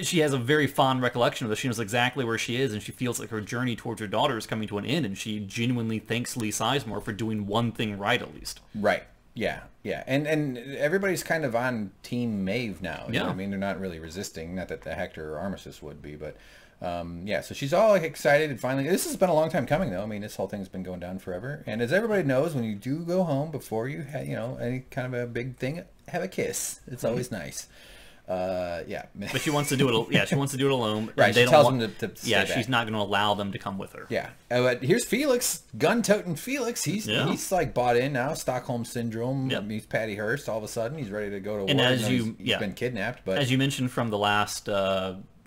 she has a very fond recollection of this. She knows exactly where she is, and she feels like her journey towards her daughter is coming to an end, and she genuinely thanks Lee Sizemore for doing one thing right, at least. Right. Yeah. And everybody's kind of on Team Maeve now. You know what I mean? They're not really resisting. Not that the Hector or Armistice would be, but so she's all excited, and finally, this has been a long time coming, though. I mean, this whole thing's been going down forever. And as everybody knows, when you do go home, before you have, any kind of a big thing, have a kiss. It's always nice. But she wants to do it. She wants to do it alone. Right. She tells them to stay back. She's not going to allow them to come with her. Yeah. But here's Felix, gun-toting Felix. He's like bought in now. Stockholm syndrome. Yep. He's Patty Hearst. All of a sudden, he's ready to go to war. And he's been kidnapped. But as you mentioned from the last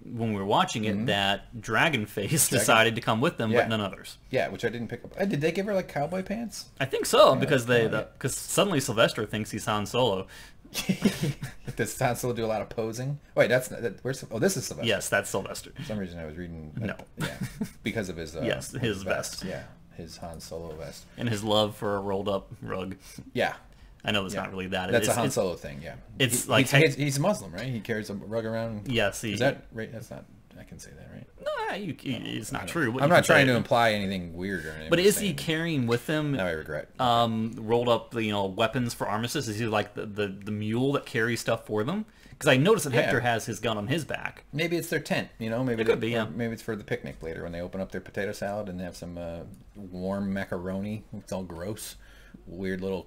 when we were watching it that Dragonface decided to come with them, but none others. Yeah, which I didn't pick up. Did they give her like cowboy pants? I think so, because because suddenly Sylvester thinks he's Han Solo. Does Han Solo do a lot of posing? Wait, that's where's? Oh, this is Sylvester. Yes, that's Sylvester. For some reason, I was reading. No. Yeah, because of his. Yes, his vest. Yeah, his Han Solo vest. And his love for a rolled up rug. Yeah. I know that's not really that. That's a Han Solo thing, yeah. It's he's Muslim, right? He carries a rug around. Yes. Is that right? That's not. I can say that, right? No, it's not true. I'm not trying to imply anything weird or anything. But is he carrying with him? Now I regret. Rolled up, weapons for armistice. Is he like the mule that carries stuff for them? Because I noticed that Hector has his gun on his back. Maybe it's their tent. Maybe it could be. Yeah. Maybe it's for the picnic later when they open up their potato salad and they have some warm macaroni. It's all gross, weird little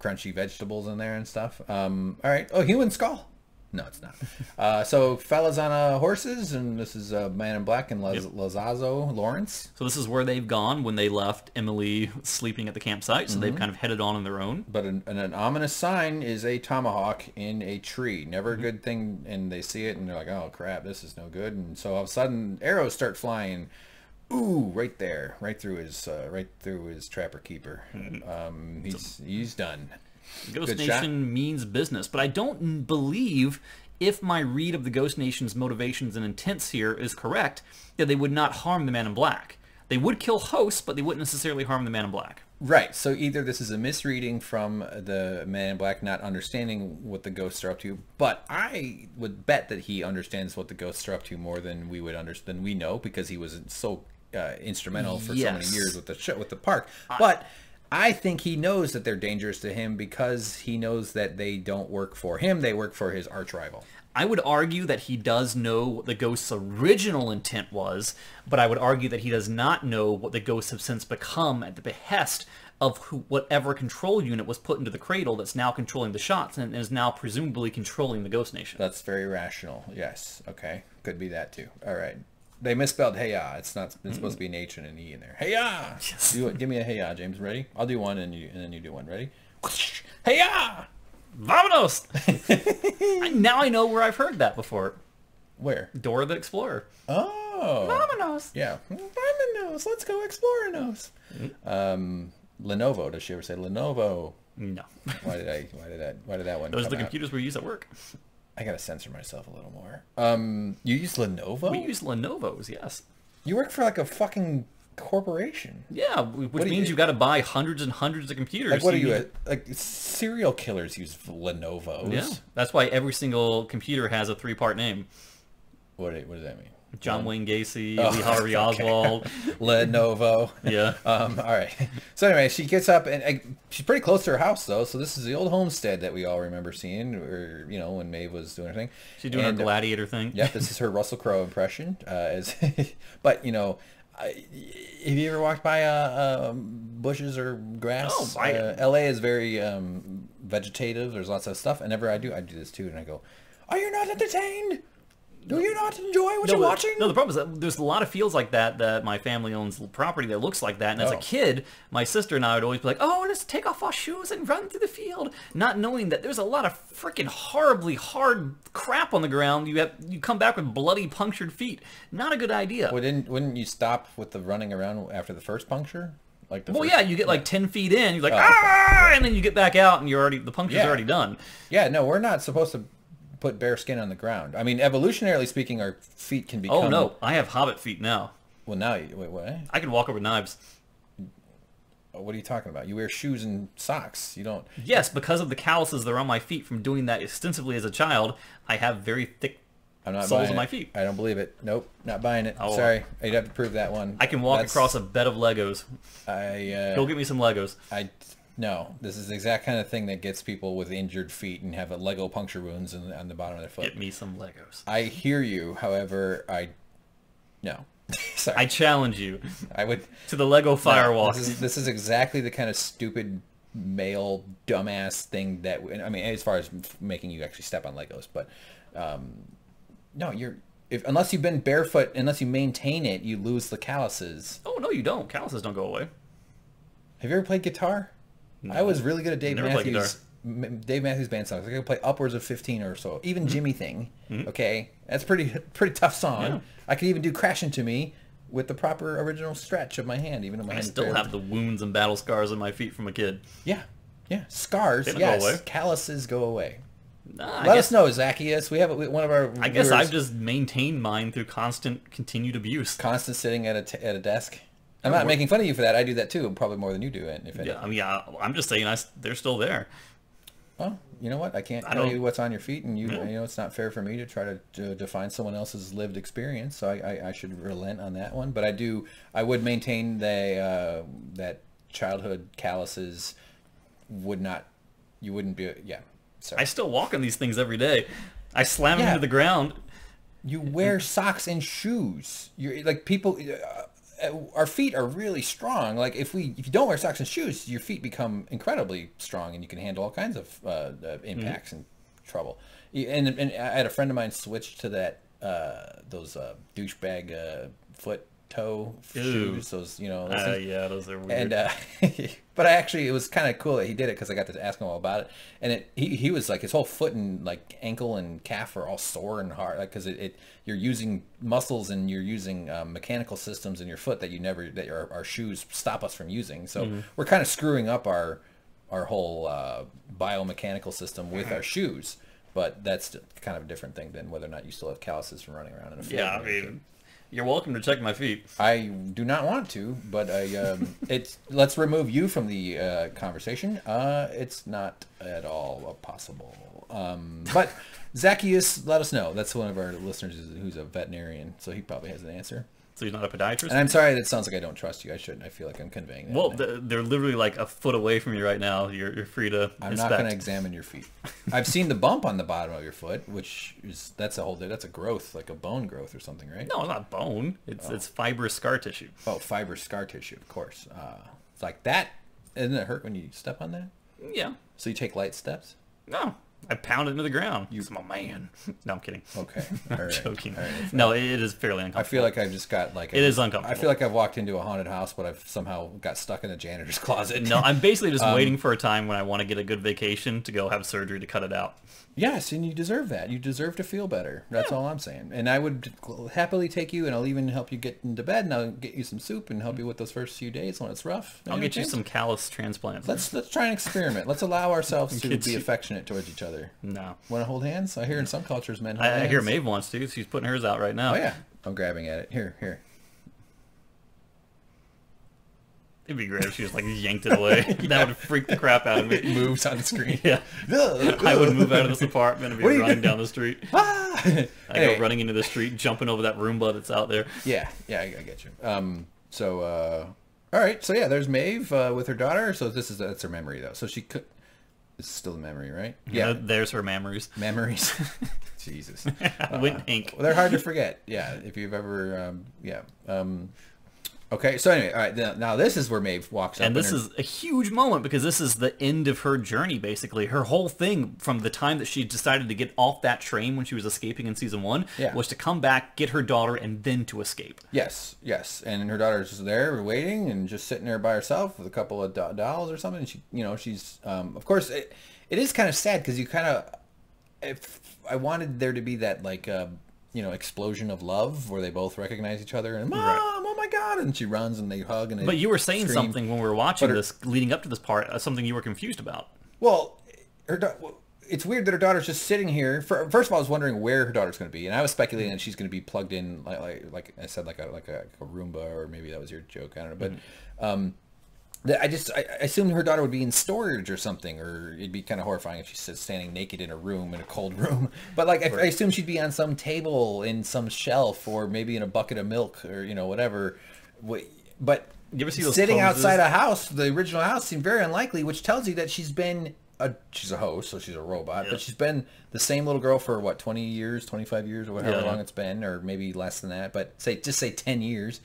crunchy vegetables in there and stuff. All right. Oh, human skull. No, it's not. So fellas on horses, and this is Man in Black and Lazazo Lawrence. So this is where they've gone when they left Emily sleeping at the campsite. So they've kind of headed on their own. But an ominous sign is a tomahawk in a tree. Never a good thing. And they see it and they're like, oh crap, this is no good. And so all of a sudden arrows start flying. Ooh, right there, right through his trapper keeper. He's done. Ghost Nation means business, but I don't believe, if my read of the Ghost Nation's motivations and intents here is correct, that they would not harm the Man in Black. They would kill hosts, but they wouldn't necessarily harm the Man in Black. Right. So either this is a misreading from the Man in Black not understanding what the ghosts are up to, but I would bet that he understands what the ghosts are up to more than we would understand. We know, because he was so instrumental for so many years with the park. But I think he knows that they're dangerous to him because he knows that they don't work for him. They work for his arch rival. I would argue that he does know what the ghost's original intent was, but I would argue that he does not know what the ghosts have since become at the behest of whatever control unit was put into the cradle that's now controlling the shots and is now presumably controlling the Ghost Nation. That's very rational. Yes. Okay. Could be that too. All right. They misspelled hey-ya. It's not. It's supposed to be an H and an E in there. Hey-ya! Yes. Give me a hey-ya, James. Ready? I'll do one and then you do one. Ready? Hey-ya! Vamonos! Now I know where I've heard that before. Where? Dora the Explorer. Oh. Vamonos! Yeah. Vamonos. Let's go exploring-nos. Lenovo. Does she ever say Lenovo? No. Why did that one? Those are the computers we use at work. I gotta censor myself a little more. You use Lenovo? We use Lenovos, yes. You work for like a fucking corporation. Yeah, which means you got to buy hundreds and hundreds of computers. Like, what are you? Like serial killers use Lenovos. Yeah, that's why every single computer has a 3-part name. What does that mean? John Wayne Gacy, Lee Harvey Oswald, Lenovo. Yeah. All right. So anyway, she gets up and she's pretty close to her house though. So this is the old homestead that we all remember seeing, or when Maeve was doing her thing. She's doing her gladiator thing. Yeah, this is her Russell Crowe impression. But have you ever walked by bushes or grass? LA is very vegetative. There's lots of stuff. And whenever I do this too, and I go, "Are you not entertained? Do you not enjoy what you're watching?" No, the problem is that there's a lot of fields like that my family owns property that looks like that. And as a kid, my sister and I would always be like, "Oh, let's take off our shoes and run through the field," not knowing that there's a lot of freaking horribly hard crap on the ground. You come back with bloody, punctured feet. Not a good idea. Well, wouldn't you stop with the running around after the first puncture? You get like 10 feet in, you're like, and then you get back out and the puncture's already done. Yeah, no, we're not supposed to put bare skin on the ground. I mean, evolutionarily speaking, our feet can become... Oh, no. I have hobbit feet now. Well, now... Wait, what? I can walk over knives. What are you talking about? You wear shoes and socks. You don't... Yes, because of the calluses that are on my feet from doing that extensively as a child, I have very thick soles on my feet. I don't believe it. Nope, not buying it. Oh. Sorry. You'd have to prove that one. I can walk across a bed of Legos. Go get me some Legos. No, this is the exact kind of thing that gets people with injured feet and have a Lego puncture wounds on the bottom of their foot. Get me some Legos. I hear you, however, no. Sorry. I challenge you. I would to the Lego firewalk. This is exactly the kind of stupid male dumbass thing that as far as making you actually step on Legos, but no, unless you've been barefoot, unless you maintain it, you lose the calluses. Oh no, you don't. Calluses don't go away. Have you ever played guitar? No. I was really good at Dave Matthews. Dave Matthews Band songs. I could play upwards of 15 or so. Even Jimmy Thing. Okay, that's pretty tough song. Yeah. I could even do Crash Into Me with the proper original stretch of my hand, even though my hand still have the wounds and battle scars on my feet from a kid. Yeah, scars. Yes, go away. Calluses go away. Let us know, Zacchaeus. We have one of our I guess I've just maintained mine through constant, continued abuse. Constant sitting at a desk. I'm not making fun of you for that. I do that too, probably more than you do. I'm just saying they're still there. Well, you know what? I can't tell you what's on your feet, and you know it's not fair for me to try to define someone else's lived experience. So I should relent on that one. But I would maintain that childhood calluses you wouldn't be. Yeah. Sorry. I still walk on these things every day. I slam them into the ground. You wear socks and shoes. You're like people. Our feet are really strong. Like if you don't wear socks and shoes, your feet become incredibly strong, and you can handle all kinds of impacts and trouble. And I had a friend of mine switch to those douchebag foot toe shoes. Those those are weird. And but it was kind of cool that he did it because I got to ask him all about it. And he was like his whole foot and like ankle and calf are all sore and hard, like because you're using muscles and you're using mechanical systems in your foot that our shoes stop us from using. So we're kind of screwing up our whole biomechanical system with our shoes. But that's kind of a different thing than whether or not you still have calluses from running around in a foot. Yeah, I mean, you're welcome to check my feet. I do not want to, but let's remove you from the conversation. It's not at all possible. But Zacchaeus, let us know. That's one of our listeners who's a veterinarian, so he probably has an answer. So he's not a podiatrist? And I'm sorry, that sounds like I don't trust you. I shouldn't. I feel like I'm conveying that. Well, they're literally like a foot away from you right now. You're free to I'm not going to examine your feet. I've seen the bump on the bottom of your foot, that's a growth, like a bone growth or something, right? No, it's not bone. It's fibrous scar tissue. Oh, fibrous scar tissue, of course. It's like that. Doesn't it hurt when you step on that? Yeah. So you take light steps? No. I pound it into the ground. You're my man. No, I'm kidding. Okay. All right. Joking. All right. No, it is fairly uncomfortable. I feel like I've just got it is uncomfortable. I feel like I've walked into a haunted house, but I've somehow got stuck in a janitor's closet. No, I'm basically just waiting for a time when I want to get a good vacation to go have surgery to cut it out. Yes, and you deserve that. You deserve to feel better. That's all I'm saying. And I would happily take you, and I'll even help you get into bed, and I'll get you some soup and help you with those first few days when it's rough. I'll get you some callus transplants. Let's try and experiment. Let's allow ourselves to be affectionate towards each other. No. Want to hold hands? I hear in some cultures men hold hands. I hear Maeve wants to. She's putting hers out right now. Oh, yeah. I'm grabbing at it. Here. It'd be great if she just like yanked it away. That would freak the crap out of me. It moves on the screen. Yeah. I would move out of this apartment and be running down the street. I go running into the street, jumping over that Roomba that's out there. Yeah, I get you. All right. So yeah, there's Maeve with her daughter. So that's her memory though. So she could. It's still a memory, right? Yeah. There's her memories. Memories. Jesus. Went ink. Well, they're hard to forget. Yeah. If you've ever, Okay, so anyway, all right, now this is where Maeve walks up. And this is a huge moment because this is the end of her journey, basically. Her whole thing from the time that she decided to get off that train when she was escaping in Season 1 was to come back, get her daughter, and then to escape. Yes. And her daughter's just there waiting and just sitting there by herself with a couple of dolls or something. And she's, of course, it is kind of sad because you kind of, I wanted there to be that, like, explosion of love where they both recognize each other and Mom, oh my God, and she runs and they hug and they But you were saying scream. Something when we were watching this, leading up to this part, something you were confused about. Well, it's weird that her daughter's just sitting here. First of all, I was wondering where her daughter's going to be, and I was speculating that she's going to be plugged in, like I said, like a Roomba, or maybe that was your joke. I don't know, but I assumed her daughter would be in storage or something, or it'd be kind of horrifying if she's standing naked in a room, in a cold room. But I assumed she'd be on some table in some shelf, or maybe in a bucket of milk, or whatever. But you ever see those sitting poses? Outside a house, the original house, seemed very unlikely, which tells you that she's a host, so she's a robot, but she's been the same little girl for what, 20 years, 25 years, or however long it's been, or maybe less than that. But just say 10 years.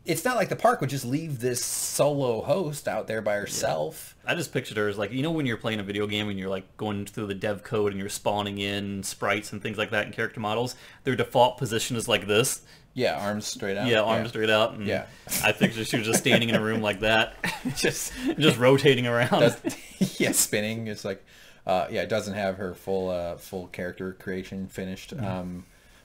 It's not like the park would just leave this solo host out there by herself. I just pictured her as like, when you're playing a video game and you're like going through the dev code and you're spawning in sprites and things like that and character models, their default position is like this. Yeah, arms straight out. Yeah, arms straight out. And yeah. I picture she was just standing in a room like that, just rotating around. Yeah, spinning. It's like, yeah, it doesn't have her full character creation finished.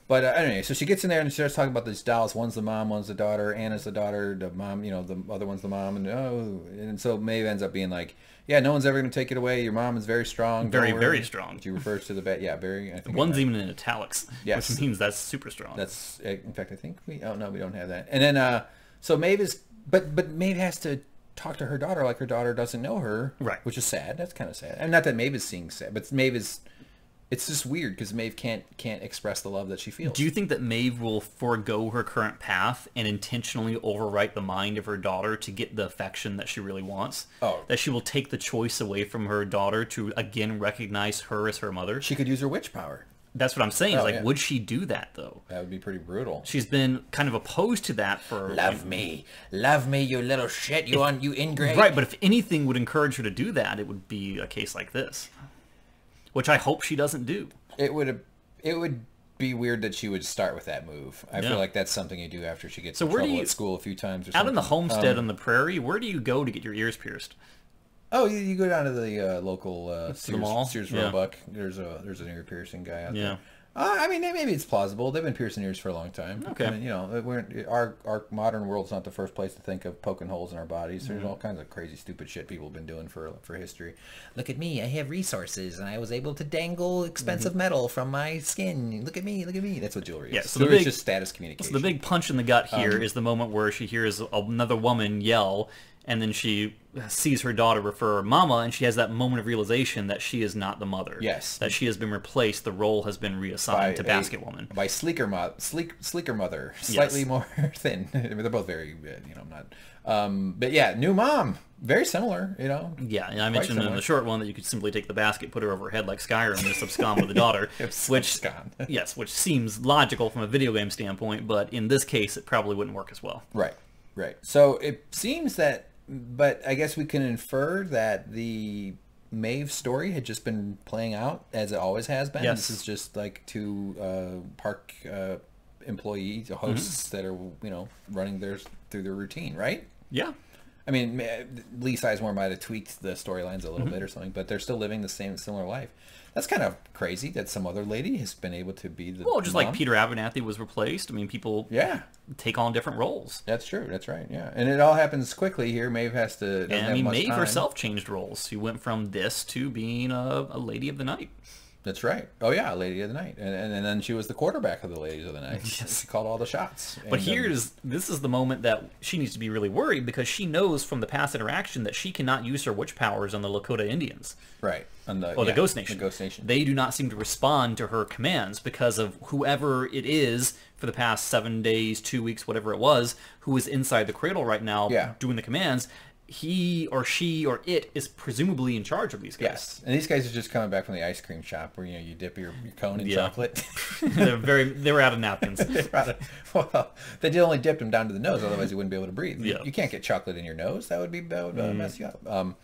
But anyway, so she gets in there and she starts talking about these dolls. One's the mom, one's the daughter. Anna's the daughter. The mom, you know, the other one's the mom. And so Maeve ends up being like, yeah, no one's ever going to take it away. Your mom is very strong. Very, very strong. She refers to the bed. Yeah, very. I think one's even in italics. Yes. Which means that's super strong. That's, in fact, I think we, oh no, we don't have that. And then, so Maeve is, but Maeve has to talk to her daughter like her daughter doesn't know her. Right. Which is sad. That's kind of sad. And not that Maeve is seeing sad, but Maeve is, it's just weird because Maeve can't express the love that she feels. Do you think that Maeve will forego her current path and intentionally overwrite the mind of her daughter to get the affection that she really wants? Oh. That she will take the choice away from her daughter to, again, recognize her as her mother? She could use her witch power. That's what I'm saying. Oh, like, yeah. Would she do that, though? That would be pretty brutal. She's been kind of opposed to that for... Love me, you little shit, you ingrate. Right, but if anything would encourage her to do that, it would be a case like this. Which I hope she doesn't do. It would be weird that she would start with that move. I feel like that's something you do after she gets in trouble at school a few times or something. Out in the homestead on the prairie, where do you go to get your ears pierced? Oh, you go down to the local Sears Yeah. Roebuck. There's an ear piercing guy out Yeah. there. I mean, maybe it's plausible. They've been piercing ears for a long time. Okay. I mean, you know, our modern world's not the first place to think of poking holes in our bodies. There's all kinds of crazy, stupid shit people have been doing for history. Look at me. I have resources, and I was able to dangle expensive metal from my skin. Look at me. Look at me. That's what jewelry is. Yeah, so Jewelry is just status communication. So the big punch in the gut here is the moment where she hears another woman yell, and then she sees her daughter refer Mama, and she has that moment of realization that she is not the mother. Yes. That she has been replaced. The role has been reassigned to Basket Woman. By sleeker mother, slightly more thin. They're both very, you know, not. But yeah, new mom, very similar, you know. Yeah, and I mentioned in the short one that you could simply take the basket, put her over her head like Skyrim, and just abscond with the daughter. Which seems logical from a video game standpoint, but in this case, it probably wouldn't work as well. Right. So it seems that. But I guess we can infer that the Maeve story had just been playing out as it always has been. Yes. This is just like two park employees, hosts that are, you know, running through their routine, right? Yeah. I mean, Lee Sizemore might have tweaked the storylines a little bit or something, but they're still living the similar life. That's kind of crazy that some other lady has been able to be the just mom. like Peter Abernathy was replaced. I mean, people take on different roles. That's true. That's right. Yeah, and it all happens quickly here. Maeve has to. And I mean, Maeve herself changed roles. She went from this to being a lady of the night. That's right. Oh yeah, Lady of the Night, and then she was the quarterback of the Ladies of the Night. Yes. She called all the shots. But this is the moment that she needs to be really worried because she knows from the past interaction that she cannot use her witch powers on the Lakota Indians. Right. The Ghost Nation. The Ghost Nation. They do not seem to respond to her commands because of whoever it is for the past 7 days, 2 weeks, whatever it was, who is inside the cradle right now doing the commands. He or she or it is presumably in charge of these guys. Yes, and these guys are just coming back from the ice cream shop where, you know, you dip your cone in chocolate. They were out of napkins. Well, they did only dip them down to the nose, otherwise you wouldn't be able to breathe. Yeah. You can't get chocolate in your nose. That would mess you up.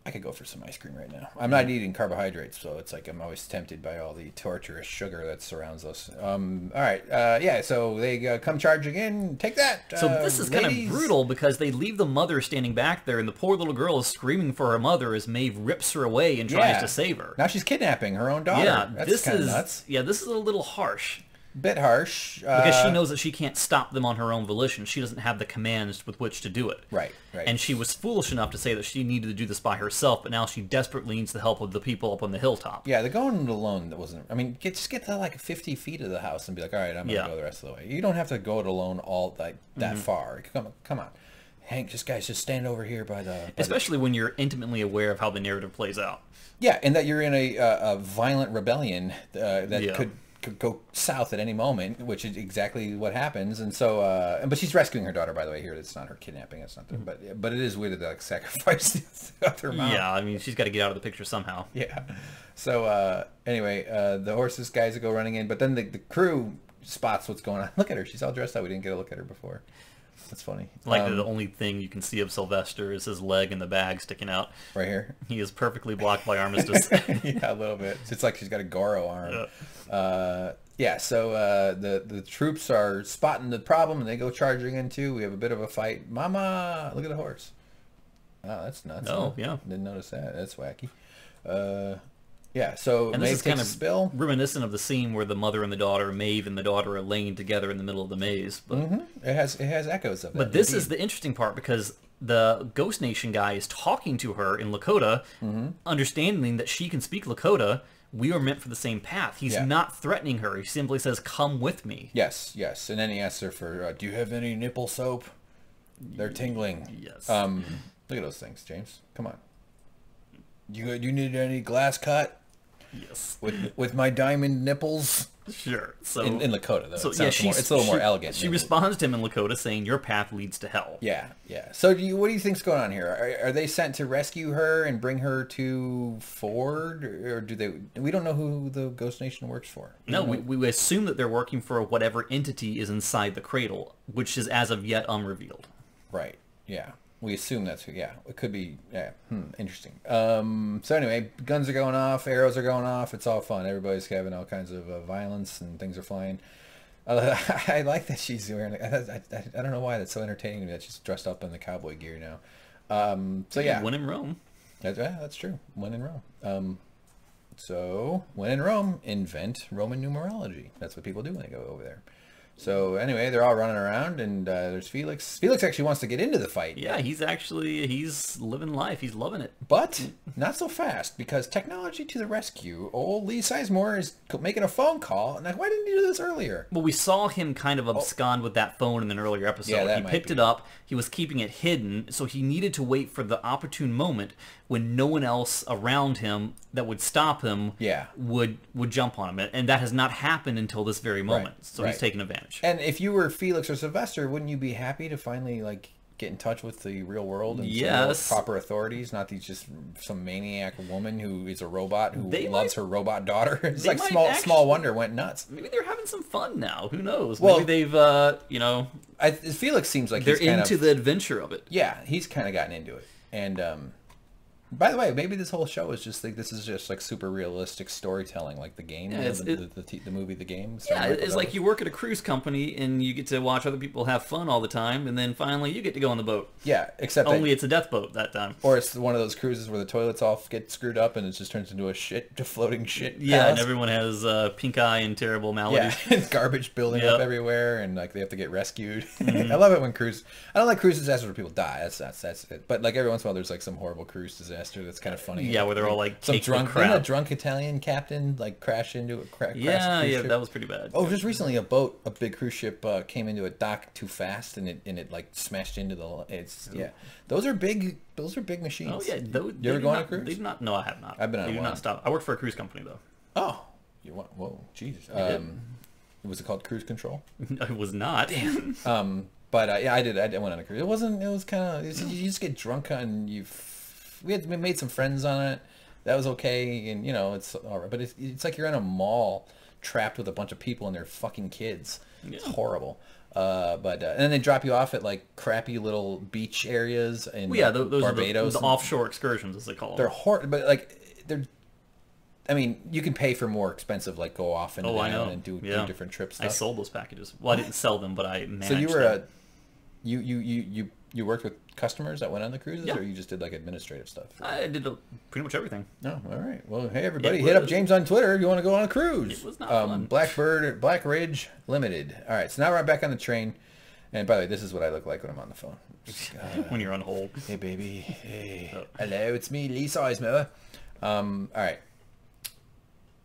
I could go for some ice cream right now. I'm not eating carbohydrates, so it's like I'm always tempted by all the torturous sugar that surrounds us. All right. So they come charging in. Take that. So this is kind of brutal because they leave the mother standing back there, and the poor little girl is screaming for her mother as Maeve rips her away and tries to save her. Now she's kidnapping her own daughter. Yeah, That's kind of nuts. Yeah, this is a little harsh. Bit harsh. Because she knows that she can't stop them on her own volition. She doesn't have the commands with which to do it. Right. And she was foolish enough to say that she needed to do this by herself, but now she desperately needs the help of the people up on the hilltop. Yeah, the going alone that wasn't... I mean, just get to like 50 feet of the house and be like, all right, I'm going to go the rest of the way. You don't have to go it alone all that far. Come on. Hank, just stand over here by the... Especially when you're intimately aware of how the narrative plays out. Yeah, and that you're in a violent rebellion that could go south at any moment, which is exactly what happens. And so, but she's rescuing her daughter, by the way. Here, it's not her kidnapping. It's not, but it is weird that they like sacrifice the other mom. Yeah, I mean, she's got to get out of the picture somehow. Yeah. So anyway, the horses guys go running in, but then the crew spots what's going on. Look at her; she's all dressed up. We didn't get a look at her before. That's funny. Like the only thing you can see of Sylvester is his leg and the bag sticking out. Right here. He is perfectly blocked by Armistice. Yeah, a little bit. It's like she's got a Goro arm. Yeah, so the troops are spotting the problem and they go charging in too. We have a bit of a fight. Mama, look at the horse. Oh, that's nuts. Oh, yeah. Didn't notice that. That's wacky. Yeah, so and Maeve this is takes kind a of spill. reminiscent of the scene where the mother and the daughter, Maeve and the daughter, are laying together in the middle of the maze. But, It has echoes of that. but this is the interesting part because the Ghost Nation guy is talking to her in Lakota, understanding that she can speak Lakota. We are meant for the same path. He's not threatening her. He simply says, "Come with me." Yes, yes. And then he asks her for, do you have any nipple soap? They're tingling. Yes. Look at those things, James. Come on. You need any glass cut? Yes. With my diamond nipples? Sure. So In Lakota, though. So It's yeah, a little more elegant. She responds to him in Lakota saying, "Your path leads to hell." Yeah, yeah. So what do you think's going on here? Are they sent to rescue her and bring her to Ford, or do they? We don't know who the Ghost Nation works for. No, we assume that they're working for whatever entity is inside the cradle, which is as of yet unrevealed. Right. Yeah. We assume that's who. Yeah. It could be. Yeah. Interesting. So anyway, guns are going off, arrows are going off. It's all fun. Everybody's having all kinds of violence and things are flying. I like that she's wearing. I don't know why that's so entertaining to me that she's dressed up in the cowboy gear now. So yeah. When in Rome. That's true. When in Rome. So when in Rome, invent Roman numerology. That's what people do when they go over there. So anyway, they're all running around, and there's Felix. Felix actually wants to get into the fight. Yeah, he's living life. He's loving it. But not so fast, because technology to the rescue. Old Lee Sizemore is making a phone call. And like, why didn't you do this earlier? Well, we saw him kind of abscond with that phone in an earlier episode. Yeah, he picked it up. He was keeping it hidden, so he needed to wait for the opportune moment when no one else around him that would stop him would jump on him. And that has not happened until this very moment. So he's taking advantage. And if you were Felix or Sylvester, wouldn't you be happy to finally get in touch with the real world and some proper authorities, not these just some maniac woman who is a robot who loves her robot daughter? It's like Small Wonder went nuts. Maybe they're having some fun now. Who knows? Well, maybe they've Felix seems like they're into the adventure of it. Yeah, he's kind of gotten into it. And by the way, maybe this whole show is just this is just super realistic storytelling, like the game, the movie, The Game. Yeah, it's like you work at a cruise company and you get to watch other people have fun all the time, and then finally you get to go on the boat. Yeah, except only it's a death boat that time. Or it's one of those cruises where the toilets all get screwed up and it just turns into a floating shit. Yeah, palace. And everyone has pink eye and terrible maladies. Yeah, it's garbage building up everywhere, and they have to get rescued. I love it when I don't like cruise disasters where people die. That's it. But every once in a while, there's some horrible cruise disaster that's kind of funny. Yeah, where they're all some drunk Italian captain crashed into a crash. Yeah, that was pretty bad. Oh, just recently a big cruise ship came into a dock too fast and it smashed into the. Those are big machines. Oh yeah, you ever go on a cruise? They've not. No, I have not. I've been on one. Not stop. I worked for a cruise company though. Oh, whoa, Jesus. Was it called Cruise Control? It was not. Damn. But I did. I went on a cruise. It wasn't. It was kind of. You just get drunk on we made some friends on it. That was okay, and it's all right. But it's like you're in a mall trapped with a bunch of people and their fucking kids. It's horrible. And then they drop you off at crappy little beach areas in those Barbados. Are the offshore excursions, as they call them. They're horrible, but they're. I mean, you can pay for more expensive, go off and and do different trips. I sold those packages. Well, I didn't sell them, but I managed. So you were them. You worked with customers that went on the cruises, or you just did administrative stuff? I did pretty much everything. Oh, all right. Well, hey everybody, hit up James on Twitter if you want to go on a cruise. It was not fun. Black Ridge Limited. All right, so now we're back on the train. And by the way, this is what I look like when I'm on the phone. When you're on hold. Hey baby. Hey. Hello, it's me, Lee Sizemore. All right.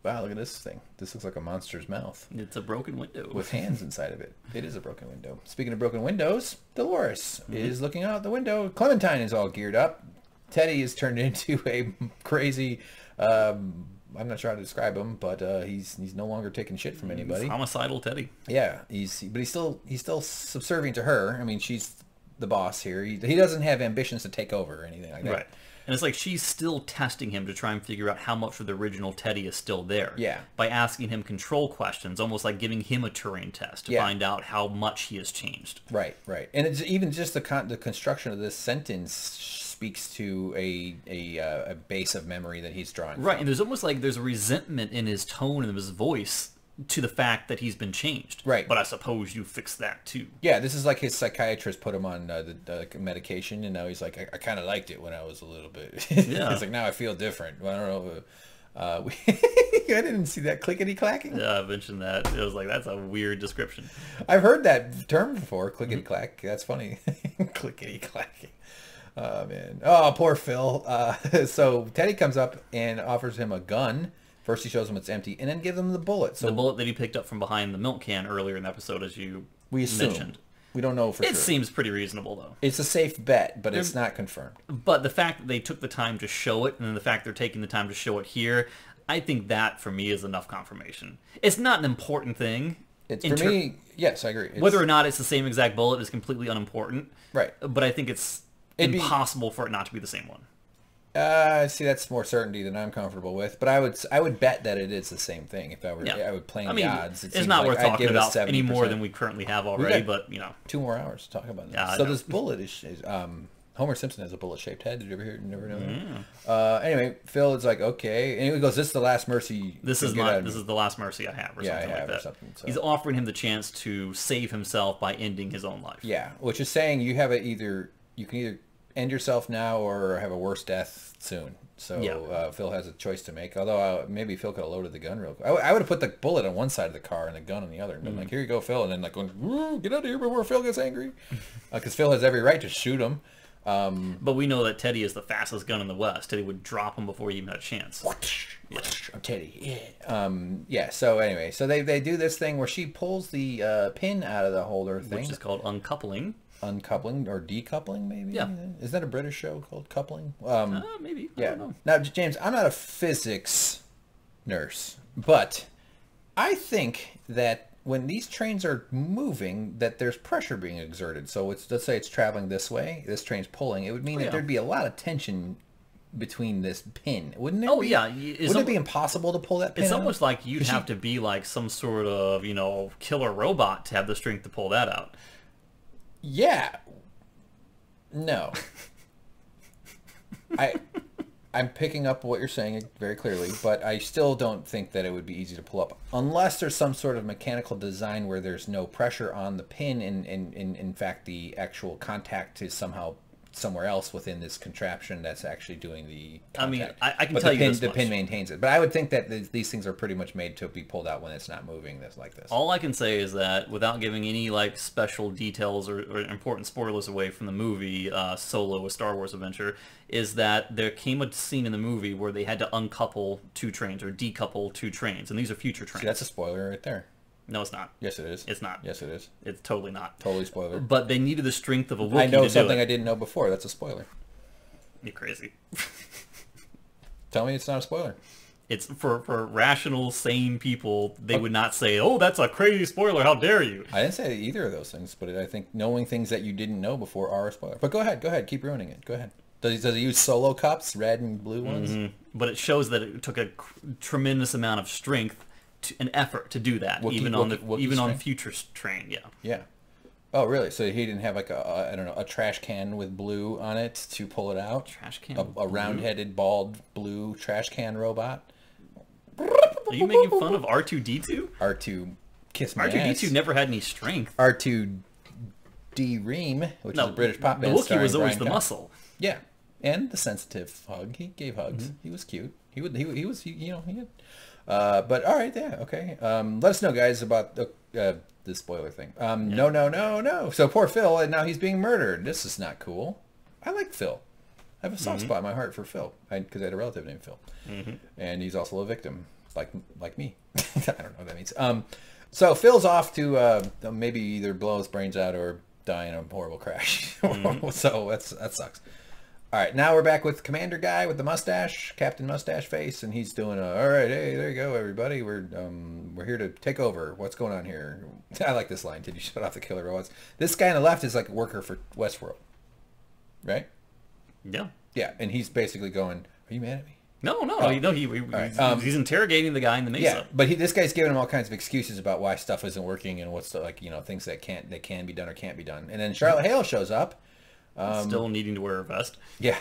Wow, look at this thing. This looks like a monster's mouth. It's a broken window. With hands inside of it. It is a broken window. Speaking of broken windows, Dolores is looking out the window. Clementine is all geared up. Teddy is turned into a crazy... I'm not sure how to describe him, but he's no longer taking shit from anybody. He's homicidal Teddy. Yeah, but he's still subservient to her. I mean, she's the boss here. He doesn't have ambitions to take over or anything like that. Right. And it's like she's still testing him to try and figure out how much of the original Teddy is still there. Yeah. By asking him control questions, almost like giving him a Turing test to find out how much he has changed. Right. And it's even just the construction of this sentence speaks to a base of memory that he's drawing right, from. And there's almost there's a resentment in his tone and his voice to the fact that he's been changed. Right. But I suppose you fixed that too. Yeah, this is like his psychiatrist put him on the medication, and now he's like, I kind of liked it when I was a little bit. Yeah. He's like, now I feel different. Well, I don't know. I didn't see that clickety clacking. Yeah, I mentioned that. It was like, that's a weird description. I've heard that term before, clickety clack. That's funny. Clickety clacking. Oh man. Oh, poor Phil. So Teddy comes up and offers him a gun. First he shows him it's empty, and then gives him the bullet. So the bullet that he picked up from behind the milk can earlier in the episode, as you mentioned. We don't know for sure. It seems pretty reasonable, though. It's a safe bet, but it's not confirmed. But the fact that they took the time to show it, and then the fact they're taking the time to show it here, I think that, for me, is enough confirmation. It's not an important thing. For me, yes, I agree. Whether or not it's the same exact bullet is completely unimportant. Right. But I think it's impossible for it not to be the same one. See, that's more certainty than I'm comfortable with. But I would bet that it is the same thing if I were. Yeah. I would play the odds. It's not worth talking about any more than we currently have already. But 2 more hours to talk about this. Yeah, so this bullet is Homer Simpson has a bullet-shaped head. Did you ever hear? Never know. Anyway, Phil is like, okay, and he goes, "This is the last mercy. This is the last mercy I have, or something like that." Or something, so. He's offering him the chance to save himself by ending his own life. Yeah, which is saying you can either end yourself now or have a worse death soon. So Phil has a choice to make. Although maybe Phil could have loaded the gun real quick. I would have put the bullet on one side of the car and the gun on the other, and been like, "Here you go, Phil," and then like going, "Get out of here before Phil gets angry," because Phil has every right to shoot him. But we know that Teddy is the fastest gun in the West. Teddy would drop him before he even had a chance. I'm Teddy. Yeah. So anyway, so they do this thing where she pulls the pin out of the holder thing, which is called uncoupling. Uncoupling or decoupling, maybe. Yeah. Is that a British show called Coupling? Maybe. I don't know. Now, James, I'm not a physics nurse, but I think that when these trains are moving, that there's pressure being exerted. So let's say it's traveling this way, this train's pulling. It would mean that there'd be a lot of tension between this pin, wouldn't it? Oh, yeah. Wouldn't it be impossible to pull that pin It's out? almost like you'd have to be like some sort of, killer robot to have the strength to pull that out. Yeah. No. I'm picking up what you're saying very clearly, but I still don't think that it would be easy to pull up. Unless there's some sort of mechanical design where there's no pressure on the pin and in fact the actual contact is somehow somewhere else within this contraption that's actually doing the contact. I can tell you this the much. pin maintains it. But I would think that these things are pretty much made to be pulled out when it's not moving like this. All I can say is that without giving any special details or important spoilers away from the movie Solo, a Star Wars adventure, is that there came a scene in the movie where they had to uncouple 2 trains or decouple 2 trains, and these are future trains. See, that's a spoiler right there. No, it's not. Yes, it is. It's not. Yes, it is. It's totally not. Totally spoiler. But they needed the strength of a Wookiee I know to something do it. I didn't know before. That's a spoiler. You're crazy. Tell me it's not a spoiler. It's for rational, sane people. They would not say, "Oh, that's a crazy spoiler. How dare you?" I didn't say either of those things, but I think knowing things that you didn't know before are a spoiler. But go ahead. Keep ruining it. Go ahead. Does he use Solo cups, red and blue ones? But it shows that it took a tremendous amount of strength, an effort to do that, even on future train. Yeah. Oh, really? So he didn't have like a trash can with blue on it to pull it out? Trash can. A round-headed, bald, blue trash can robot. Are you making fun of R2-D2? R2, kiss my ass. R2-D2 never had any strength. R2-D Ream, which is a British pop band. The Wookiee was always the muscle. Yeah, and the sensitive hug. He gave hugs. He was cute. He was. But all right, yeah, okay. Let us know, guys, about the spoiler thing. No. So poor Phil, and now he's being murdered. This is not cool. I like Phil. I have a soft spot in my heart for Phil because I had a relative named Phil, and he's also a victim, like me. I don't know what that means. So Phil's off to maybe either blow his brains out or die in a horrible crash. So that sucks. All right, now we're back with Commander Guy with the mustache, Captain Mustache Face, and he's doing all right, hey, there you go, everybody. We're here to take over. What's going on here? I like this line. Did you shut off the killer robots? This guy on the left is like a worker for Westworld, right? Yeah. Yeah, and he's basically going, are you mad at me? No. He's interrogating the guy in the mesa. Yeah, but this guy's giving him all kinds of excuses about why stuff isn't working and what's things that can be done or can't be done. And then Charlotte Hale shows up. Still needing to wear a vest. Yeah.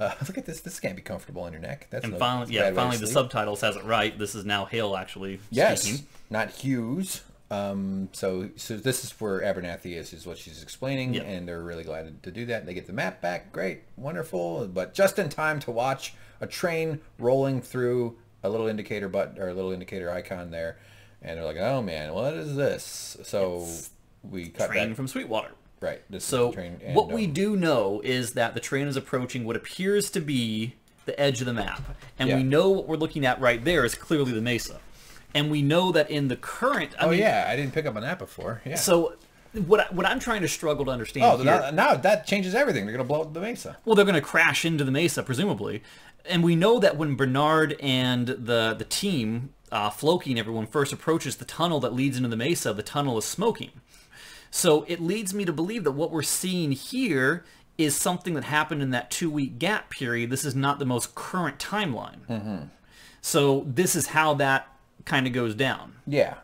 Look at this. This can't be comfortable on your neck. That's and no, finally, that's a bad way finally to the sleep. subtitles has it right. This is now Hill actually Yes, speaking. not Hughes. So this is where Abernathy is what she's explaining, Yep. and they're really glad to do that. They get the map back, great, wonderful, but just in time to watch a train rolling through a little indicator button or a little indicator icon there, and they're like, "Oh man, what is this?" So we cut Train back from Sweetwater. right. This So is the train, and, what we do know is that the train is approaching what appears to be the edge of the map, and Yeah. we know what we're looking at right there is clearly the mesa, and we know that in the current. I mean, yeah, I didn't pick up on that before. Yeah. So what I'm trying to struggle to understand. Oh, here, now that changes everything. They're gonna blow up the mesa. well, they're going to crash into the mesa presumably, and we know that when Bernard and the team, Floki and everyone, first approaches the tunnel that leads into the mesa, the tunnel is smoking. So it leads me to believe that what we're seeing here is something that happened in that 2-week gap period. This is not the most current timeline. Mm-hmm. So this is how that kind of goes down. Yeah.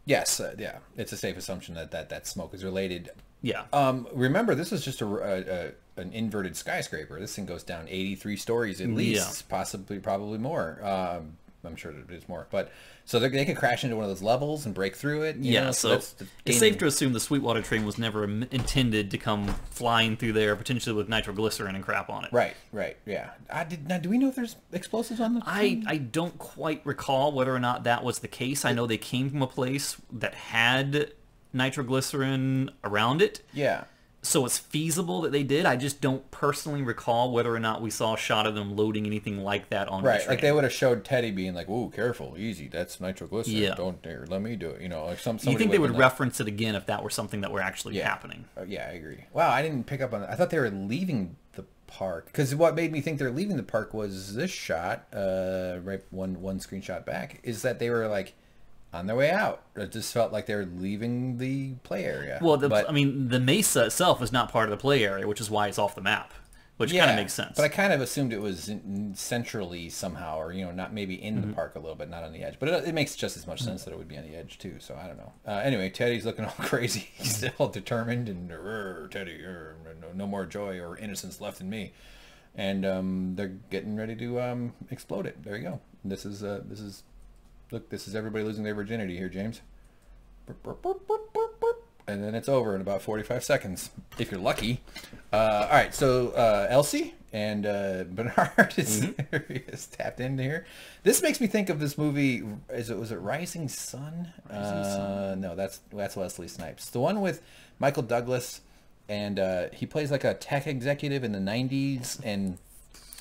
Yes. Yeah. It's a safe assumption that smoke is related. Yeah. Remember, this is just an inverted skyscraper. This thing goes down 83 stories at least, possibly, probably more. I'm sure there's more, but so they could crash into one of those levels and break through it. You know? So it's safe to assume the Sweetwater train was never intended to come flying through there, potentially with nitroglycerin and crap on it. Right. Yeah. Now, do we know if there's explosives on the train? I don't quite recall whether or not that was the case. I know they came from a place that had nitroglycerin around it. Yeah. So it's feasible that they did. I just don't personally recall whether or not we saw a shot of them loading anything like that on the train. Like they would have showed Teddy being like, "Ooh, careful, easy, that's nitroglycerin. Yeah. Don't dare, let me do it." You know, like You think they would reference it again if that were something that were actually happening? Yeah, I agree. Wow, I didn't pick up on that. I thought they were leaving the park, because what made me think they're leaving the park was this shot, right one screenshot back, is that they were like on their way out. It just felt like they were leaving the play area. Well, I mean, the mesa itself is not part of the play area, which is why it's off the map, which kind of makes sense. But I kind of assumed it was centrally somehow, or not maybe in the park a little bit, not on the edge. But it makes just as much sense that it would be on the edge too. So I don't know. Anyway, Teddy's looking all crazy. He's still determined, and Teddy, no more joy or innocence left in me. And they're getting ready to explode it. There you go. This is look, this is everybody losing their virginity here, James. And then it's over in about 45 seconds, if you're lucky. All right, so Elsie and Bernard is tapped into here. This makes me think of this movie. Was it Rising Sun? No, that's Wesley Snipes. The one with Michael Douglas, and he plays like a tech executive in the 90s, and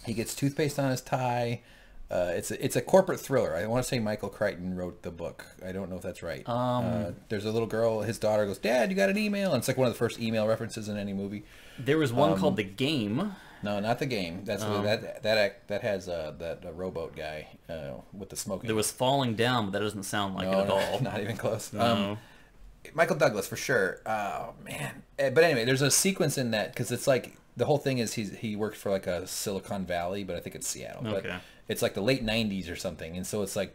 he gets toothpaste on his tie. It's a corporate thriller. I want to say Michael Crichton wrote the book. I don't know if that's right. There's a little girl. His daughter goes, "Dad, you got an email?" And it's like one of the first email references in any movie. There was one called The Game. No, not The Game. That's that has that rowboat guy with the smoking. There was Falling Down, but that doesn't sound like it at all. Not even close. No. Michael Douglas for sure. Oh man. But anyway, there's a sequence in that, because it's like the whole thing is he works for like a Silicon Valley, but I think it's Seattle. Okay. But it's like the late 90s or something, and so it's like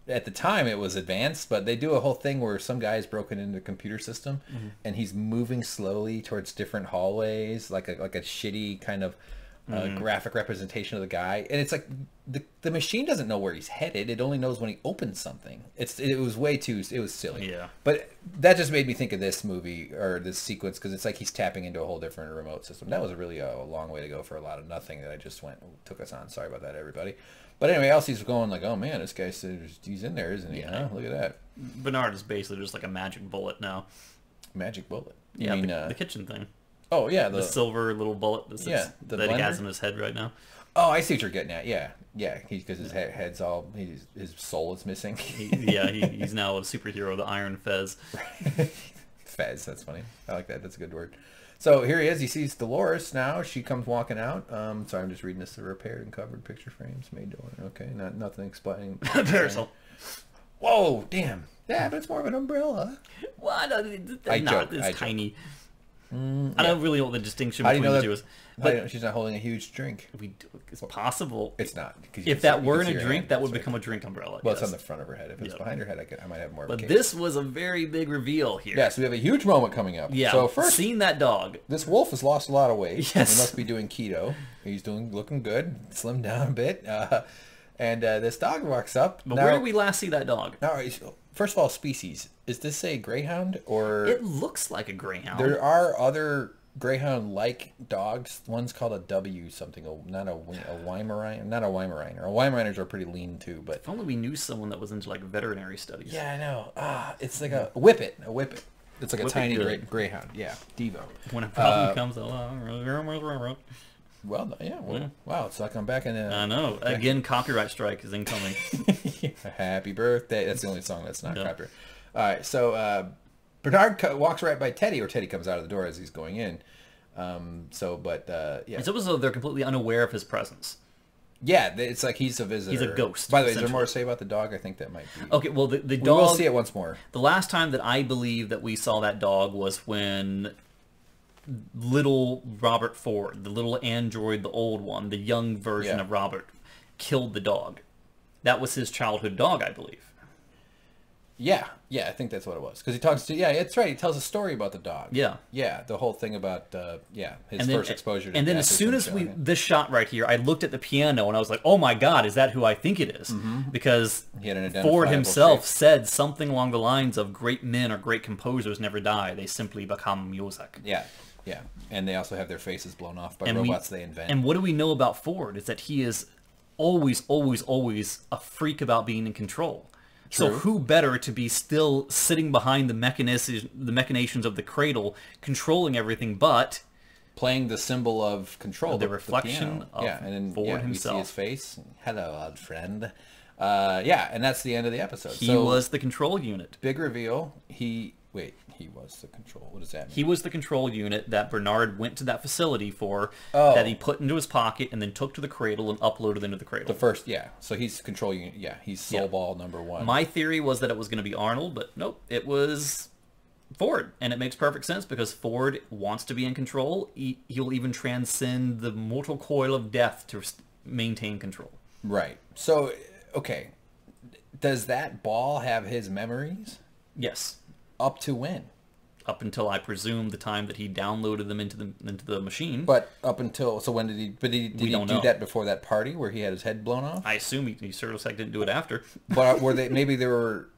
at the time it was advanced, but they do a whole thing where some guy's broken into the computer system, and he's moving slowly towards different hallways, like a shitty kind of graphic representation of the guy, and it's like the machine doesn't know where he's headed. It only knows when he opens something. It was silly. Yeah. But that just made me think of this movie, or this sequence, because it's like he's tapping into a whole different remote system. That was really a long way to go for a lot of nothing that I just took us on. Sorry about that, everybody. But anyway, Elsie's going like, "Oh man, this guy says he's in there, isn't he? Yeah. Huh? Look at that. Bernard is basically just like a magic bullet now. Magic bullet. Yeah, You mean, the kitchen thing. oh yeah, The silver little bullet that the he has blender? in his head right now. Oh, I see what you're getting at. Yeah, because his head's all, his soul is missing. He's now a superhero, the Iron Fez. Fez, that's funny. I like that. That's a good word. So here he is. He sees Dolores now. She comes walking out. Sorry, I'm just reading this. The repaired and covered picture frames made door. Okay, nothing explaining. Parasol. Whoa, damn. Yeah, but it's more of an umbrella. What? I Not joke, this I joke. tiny. I don't really know what the distinction How do you between know the two that? is. How do you But know she's not holding a huge drink? it's possible. It's not. 'Cause If that weren't a drink, that would become a drink umbrella. Well, it's on the front of her head. If it's behind her head, I might have more of a But case. this was a very big reveal here. Yeah, so we have a huge moment coming up. Yeah. So first, seeing that dog. this wolf has lost a lot of weight. Yes. He must be doing keto. He's looking good. Slimmed down a bit. And this dog walks up. But where did we last see that dog? Now, first of all, species. Is this a greyhound or? It looks like a greyhound. There are other greyhound-like dogs. One's called a W something. Not a Weimaraner. Not a Weimaraner. Weimaraners are pretty lean too. But if only we knew someone that was into like veterinary studies. yeah, I know. It's like a whippet. A whippet. It's like a Whippet tiny good. greyhound. Yeah, Devo. When a problem comes along. Well, yeah. Well, wow. So I come back and I know. Again, copyright strike is incoming. Happy birthday. That's the only song that's not copyright. All right. So Bernard walks right by Teddy, or Teddy comes out of the door as he's going in. Yeah. It's almost as though they're completely unaware of his presence. Yeah, it's like he's a visitor. He's a ghost. By the way, is there more to say about the dog? I think that might be. Okay, well, the dog... We will see it once more. The last time that I believe that we saw that dog was when little Robert Ford, the little android, the old one, the young version of Robert, killed the dog. That was his childhood dog, I believe. Yeah, I think that's what it was. Because he talks to, that's right, he tells a story about the dog. Yeah. Yeah, the whole thing about, his first exposure to And then as soon as this shot right here, I looked at the piano and I was like, oh my God, is that who I think it is? Because he had an Ford himself said something along the lines of great men or great composers never die, they simply become music. Yeah. And they also have their faces blown off by robots they invent. And what do we know about Ford is that he is always, always, always a freak about being in control. True. So who better to be still sitting behind the machinations of the cradle, controlling everything, but playing the symbol of control, the reflection of and then Ford himself. We see his face. Hello, old friend. And that's the end of the episode. He was the control unit. Big reveal. He was the control. What does that mean? He was the control unit that Bernard went to that facility for, that he put into his pocket and then took to the cradle and uploaded into the cradle. The first, So he's control unit. Yeah, he's soul ball number one. My theory was that it was going to be Arnold, but nope, it was Ford. And it makes perfect sense because Ford wants to be in control. He'll even transcend the mortal coil of death to maintain control. Right. So, okay. Does that ball have his memories? Yes. Up to when? Up until I presume the time that he downloaded them into the machine. But up until did he do that before that party where he had his head blown off? I assume he certainly didn't do it after. But maybe they were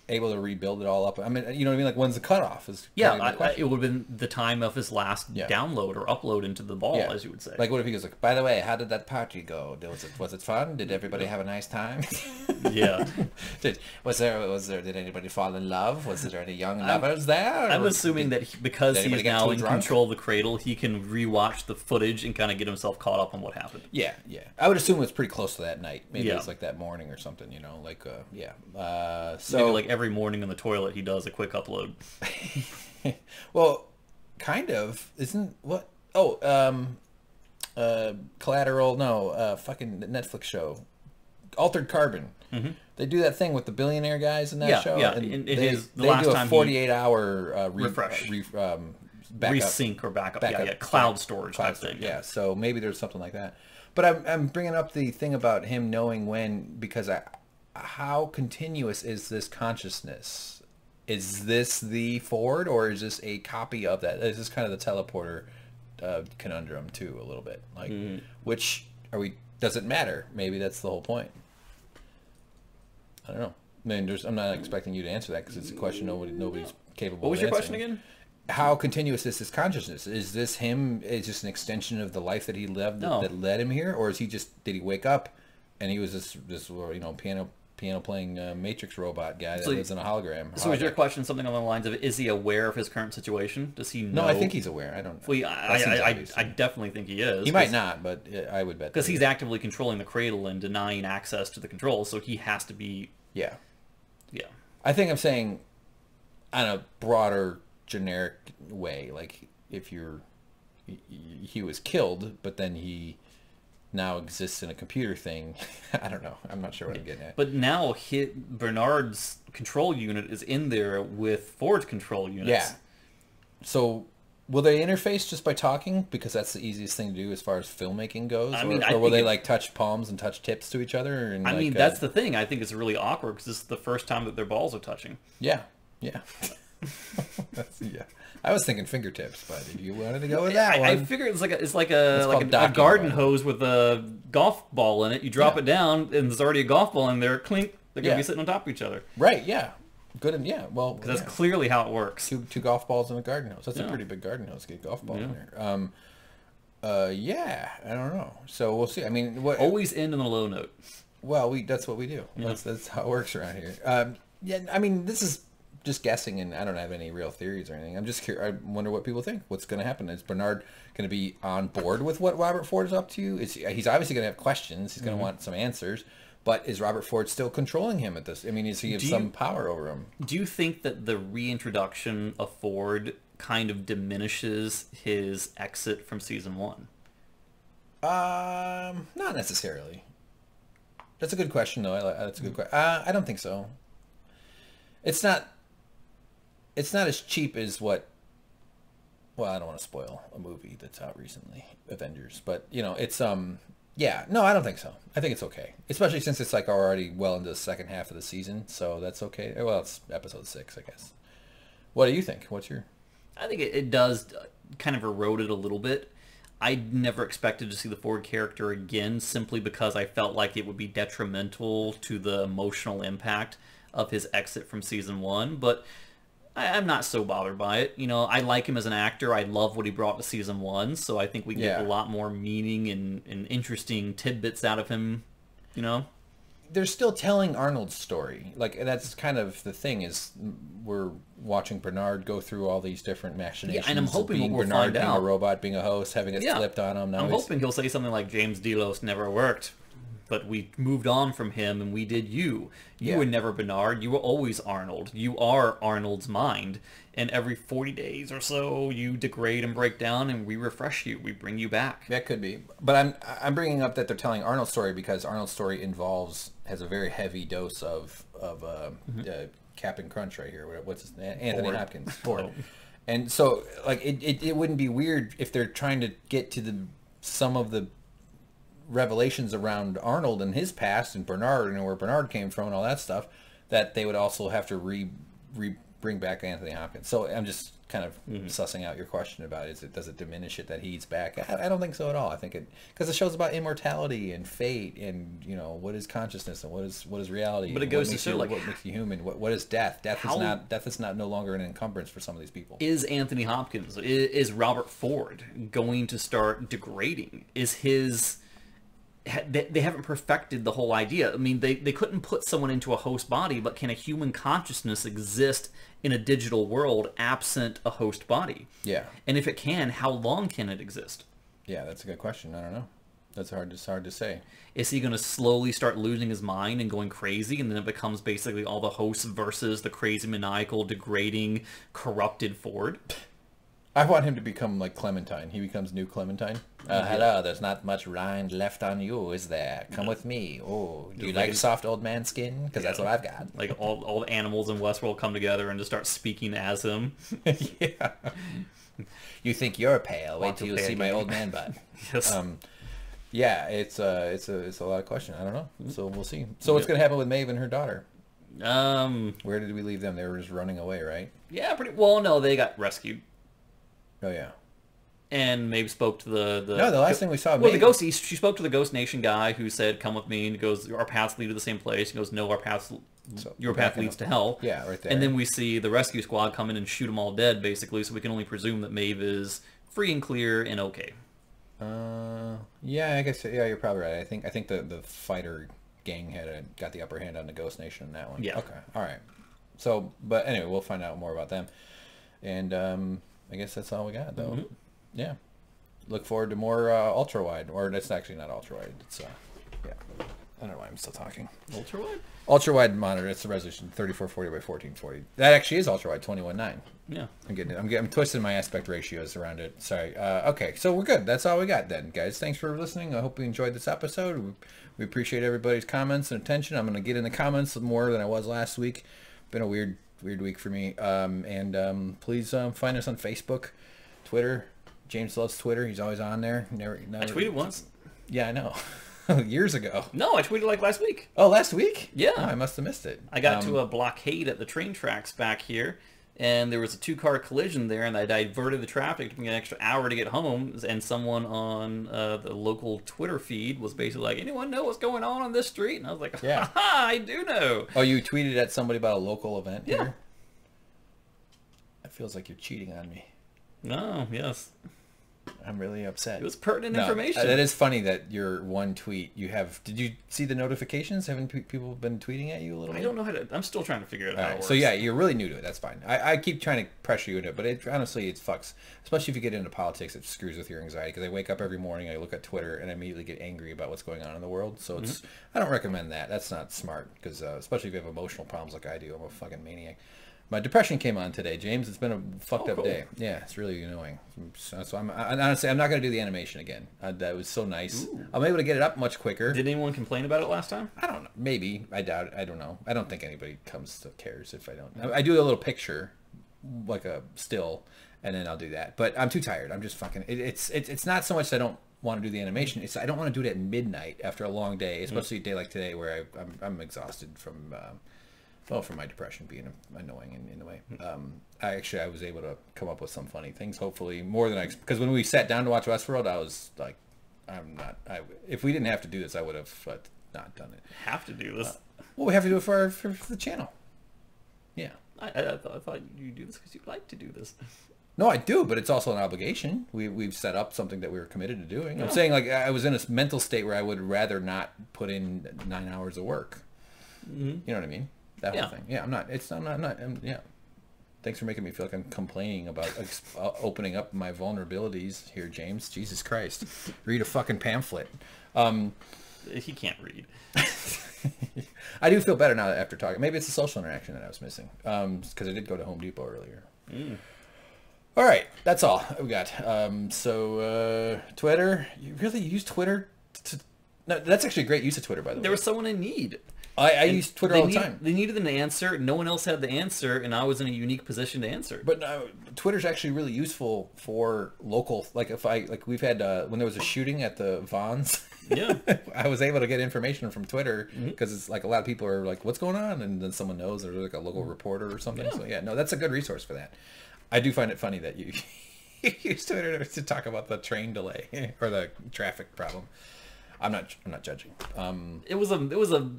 able to rebuild it all up. I mean, you know what I mean? Like, when's the cutoff? It would have been the time of his last download or upload into the ball, as you would say. Like, what if he goes like, by the way, how did that party go? Was it fun? Did everybody have a nice time? Yeah. Did anybody fall in love? Was there any young lovers there? I'm assuming that because he's now in control of the cradle, he can rewatch the footage and kind of get himself caught up on what happened. Yeah. I would assume it was pretty close to that night. Maybe it was like that morning or something, you know, like, so maybe like every morning in the toilet he does a quick upload. Well, kind of. Isn't what? Collateral. No, fucking Netflix show, Altered Carbon. Mm-hmm. They do that thing with the billionaire guys in that show. Yeah, and they do a 48-hour refresh, backup, resync or backup. Cloud storage type thing. Yeah, so maybe there's something like that. But I'm bringing up the thing about him knowing when, because how continuous is this consciousness? Is this the Ford, or is this a copy of that? Is this kind of the teleporter conundrum too, a little bit? Like, which are we? Does it matter? Maybe that's the whole point. I don't know. I mean, I'm not expecting you to answer that because it's a question nobody's capable of answering. What was your question again? How continuous is his consciousness? Is this him? Is just an extension of the life that he lived that led him here, or is he just? Did he wake up and he was this piano playing Matrix robot guy that lives in a hologram? So is your question something along the lines of, is he aware of his current situation? Does he know? No, I think he's aware. I don't know. I definitely think he is. He might not, but I would bet. Because he's actively controlling the cradle and denying access to the controls, so he has to be... Yeah. Yeah. I think I'm saying on a broader, generic way, like if he was killed, but then he now exists in a computer thing. I don't know. I'm not sure what I'm getting at. But now Bernard's control unit is in there with Ford's control units. Yeah. So Will they interface just by talking? Because that's the easiest thing to do as far as filmmaking goes. I mean, or will they like touch palms and touch tips to each other? And, I mean, that's the thing. I think it's really awkward because this is the first time that their balls are touching. Yeah, yeah. Yeah. I was thinking fingertips, but if you wanted to go with that one, I figured it's like a garden hose with a golf ball in it. You drop it down, and there's already a golf ball in there. Clink. They're gonna be sitting on top of each other. Right? Yeah. Good. And yeah. Well, because that's clearly how it works. Two golf balls in a garden hose. That's a pretty big garden hose to get a golf ball in there. Yeah. I don't know. So we'll see. I mean, always end on a low note. Well, that's what we do. Yeah. That's how it works around here. Yeah. I mean, this is just guessing, and I don't have any real theories or anything. I'm just curious. I wonder what people think. What's going to happen? Is Bernard going to be on board with what Robert Ford is up to? He's obviously going to have questions. He's going to want some answers. But is Robert Ford still controlling him at this? I mean, is he have some power over him? Do you think that the reintroduction of Ford kind of diminishes his exit from season 1? Not necessarily. That's a good question, though. That's a good question. I don't think so. It's not as cheap as what... Well, I don't want to spoil a movie that's out recently, Avengers. But, you know, it's... Yeah, no, I don't think so. I think it's okay. Especially since it's like already well into the second half of the season, so that's okay. Well, it's episode 6, I guess. What do you think? What's your... I think it does kind of erode it a little bit. I never expected to see the Ford character again simply because I felt like it would be detrimental to the emotional impact of his exit from season 1, but I'm not so bothered by it. You know, I like him as an actor. I love what he brought to season 1, so I think we get a lot more meaning and interesting tidbits out of him, you know? They're still telling Arnold's story. Like, that's kind of the thing, is we're watching Bernard go through all these different machinations. Yeah, and I'm hoping being we'll Bernard, find out. being a robot, being a host, having it flipped on him. I'm hoping he'll say something like, James Delos never worked. But we moved on from him, and we did you. You were never Bernard. You were always Arnold. You are Arnold's mind. And every 40 days or so, you degrade and break down, and we refresh you. We bring you back. That could be. But I'm bringing up that they're telling Arnold's story because Arnold's story has a very heavy dose of Captain Crunch right here. What's his name? Anthony Hopkins. Ford. And so, like, it wouldn't be weird if they're trying to get to some of the revelations around Arnold and his past and Bernard and where Bernard came from and all that stuff, that they would also have to bring back Anthony Hopkins. So I'm just kind of sussing out your question about does it diminish it that he's back? I don't think so at all. I think because the show's about immortality and fate and, you know, what is consciousness and what is reality. But it goes to show, like, what makes you human. What is death? Death is not no longer an encumbrance for some of these people. Is Anthony Hopkins, is Robert Ford going to start degrading? They haven't perfected the whole idea. I mean, they couldn't put someone into a host body, but can a human consciousness exist in a digital world absent a host body? Yeah. And if it can, how long can it exist? Yeah, that's a good question. I don't know. It's hard to say. Is he going to slowly start losing his mind and going crazy, and then it becomes basically all the hosts versus the crazy, maniacal, degrading, corrupted Ford? I want him to become like Clementine. He becomes new Clementine. Hello, there's not much rind left on you, is there? Come with me. Oh, do you like soft old man skin? Because that's what I've got. Like all the animals in Westworld come together and just start speaking as him. Yeah. You think you're pale? Wait till you see my old man butt. Yes. Yeah, it's a lot of questions. I don't know. So we'll see. So what's gonna happen with Maeve and her daughter? Where did we leave them? They were just running away, right? Yeah, pretty well. No, they got rescued. Oh yeah. And Maeve spoke to the last thing we saw. Well, Maeve, she spoke to the Ghost Nation guy who said, "Come with me." And he goes, "Our paths lead to the same place." He goes, "No, your path leads to hell." Yeah, right there. And then we see the rescue squad come in and shoot them all dead, basically. So we can only presume that Maeve is free and clear and okay. Yeah, I guess you're probably right. I think the fighter gang got the upper hand on the Ghost Nation in that one. Yeah. Okay. All right. So, but anyway, we'll find out more about them. And I guess that's all we got, though. Mm-hmm. Yeah. Look forward to more ultra wide, or that's actually not ultra wide. It's yeah. I don't know why I'm still talking. Ultra wide. Ultra wide monitor. It's the resolution 3440 by 1440. That actually is ultra wide 21:9. Yeah. I'm twisting my aspect ratios around it. Sorry. Okay, so we're good. That's all we got then, guys. Thanks for listening. I hope you enjoyed this episode. We appreciate everybody's comments and attention. I'm going to get in the comments more than I was last week. Been a weird week for me. Please find us on Facebook. Twitter. James loves Twitter. He's always on there. Never. I tweeted once. Yeah, I know. Years ago. No, I tweeted like last week. Oh, last week? Yeah. Oh, I must have missed it. I got to a blockade at the train tracks back here, and there was a 2-car collision there, and I diverted the traffic. It took me an extra hour to get home, and someone on the local Twitter feed was basically like, anyone know what's going on this street? And I was like, yeah, I do know. Oh, you tweeted at somebody about a local event yeah. here? That feels like you're cheating on me. No, yes. I'm really upset. It was pertinent information. That is funny that your one tweet you have. Did you see the notifications? Haven't people been tweeting at you a little bit? I don't know how to. I'm still trying to figure it out. How it works. So yeah, you're really new to it. That's fine. I keep trying to pressure you into it, but honestly, it fucks. Especially if you get into politics, it screws with your anxiety. Because I wake up every morning, I look at Twitter, and I immediately get angry about what's going on in the world. So it's. I don't recommend that. That's not smart. Because especially if you have emotional problems like I do, I'm a fucking maniac. My depression came on today, James. It's been a fucked up day. Yeah, it's really annoying. So honestly, I'm not going to do the animation again. That was so nice. Ooh. I'm able to get it up much quicker. Did anyone complain about it last time? I don't know. Maybe. I doubt it. I don't know. I don't think anybody cares if I don't. I do a little picture, like a still, and then I'll do that. But I'm too tired. I'm just fucking... It's not so much that I don't want to do the animation. It's I don't want to do it at midnight after a long day, especially a day like today where I'm exhausted from... from my depression being annoying in a way. I was able to come up with some funny things, hopefully more than because when we sat down to watch Westworld, I was like, if we didn't have to do this, I would have not done it. Have to do this? Well, we have to do it for the channel. Yeah. I thought you do this because you like to do this. No, I do, but it's also an obligation. We've set up something that we were committed to doing. I'm saying like I was in a mental state where I would rather not put in 9 hours of work. You know what I mean? That whole thing. Yeah, I'm not. Yeah. Thanks for making me feel like I'm complaining about opening up my vulnerabilities here, James. Jesus Christ. Read a fucking pamphlet. He can't read. I do feel better now after talking. Maybe it's the social interaction that I was missing. Because I did go to Home Depot earlier. All right. That's all we got. Twitter. You really use Twitter to... No, that's actually a great use of Twitter, by the way. There was someone in need. I use Twitter all the time. They needed an answer. No one else had the answer, and I was in a unique position to answer. But Twitter's actually really useful for local. Like we've had when there was a shooting at the Vons. Yeah, I was able to get information from Twitter because it's like a lot of people are like, "What's going on?" And then someone knows, or like a local reporter or something. Yeah. So yeah, no, that's a good resource for that. I do find it funny that you use Twitter to talk about the train delay or the traffic problem. I'm not judging. It was a.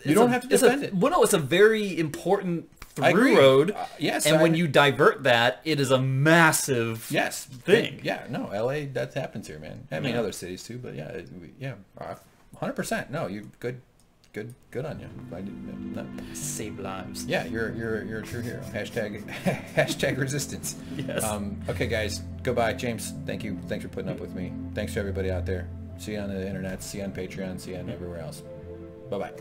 You don't have to defend it. Well, no, it's a very important through road. Yes, and when you divert that, it is a massive thing. Yeah, no, LA, that happens here, man. I mean, other cities too, but yeah, 100%. No, you good on you. Save lives. Yeah, you're a true hero. Hashtag resistance. Yes. Okay, guys, goodbye, James. Thanks for putting up with me. Thanks to everybody out there. See you on the internet. See you on Patreon. See you on everywhere else. Bye-bye.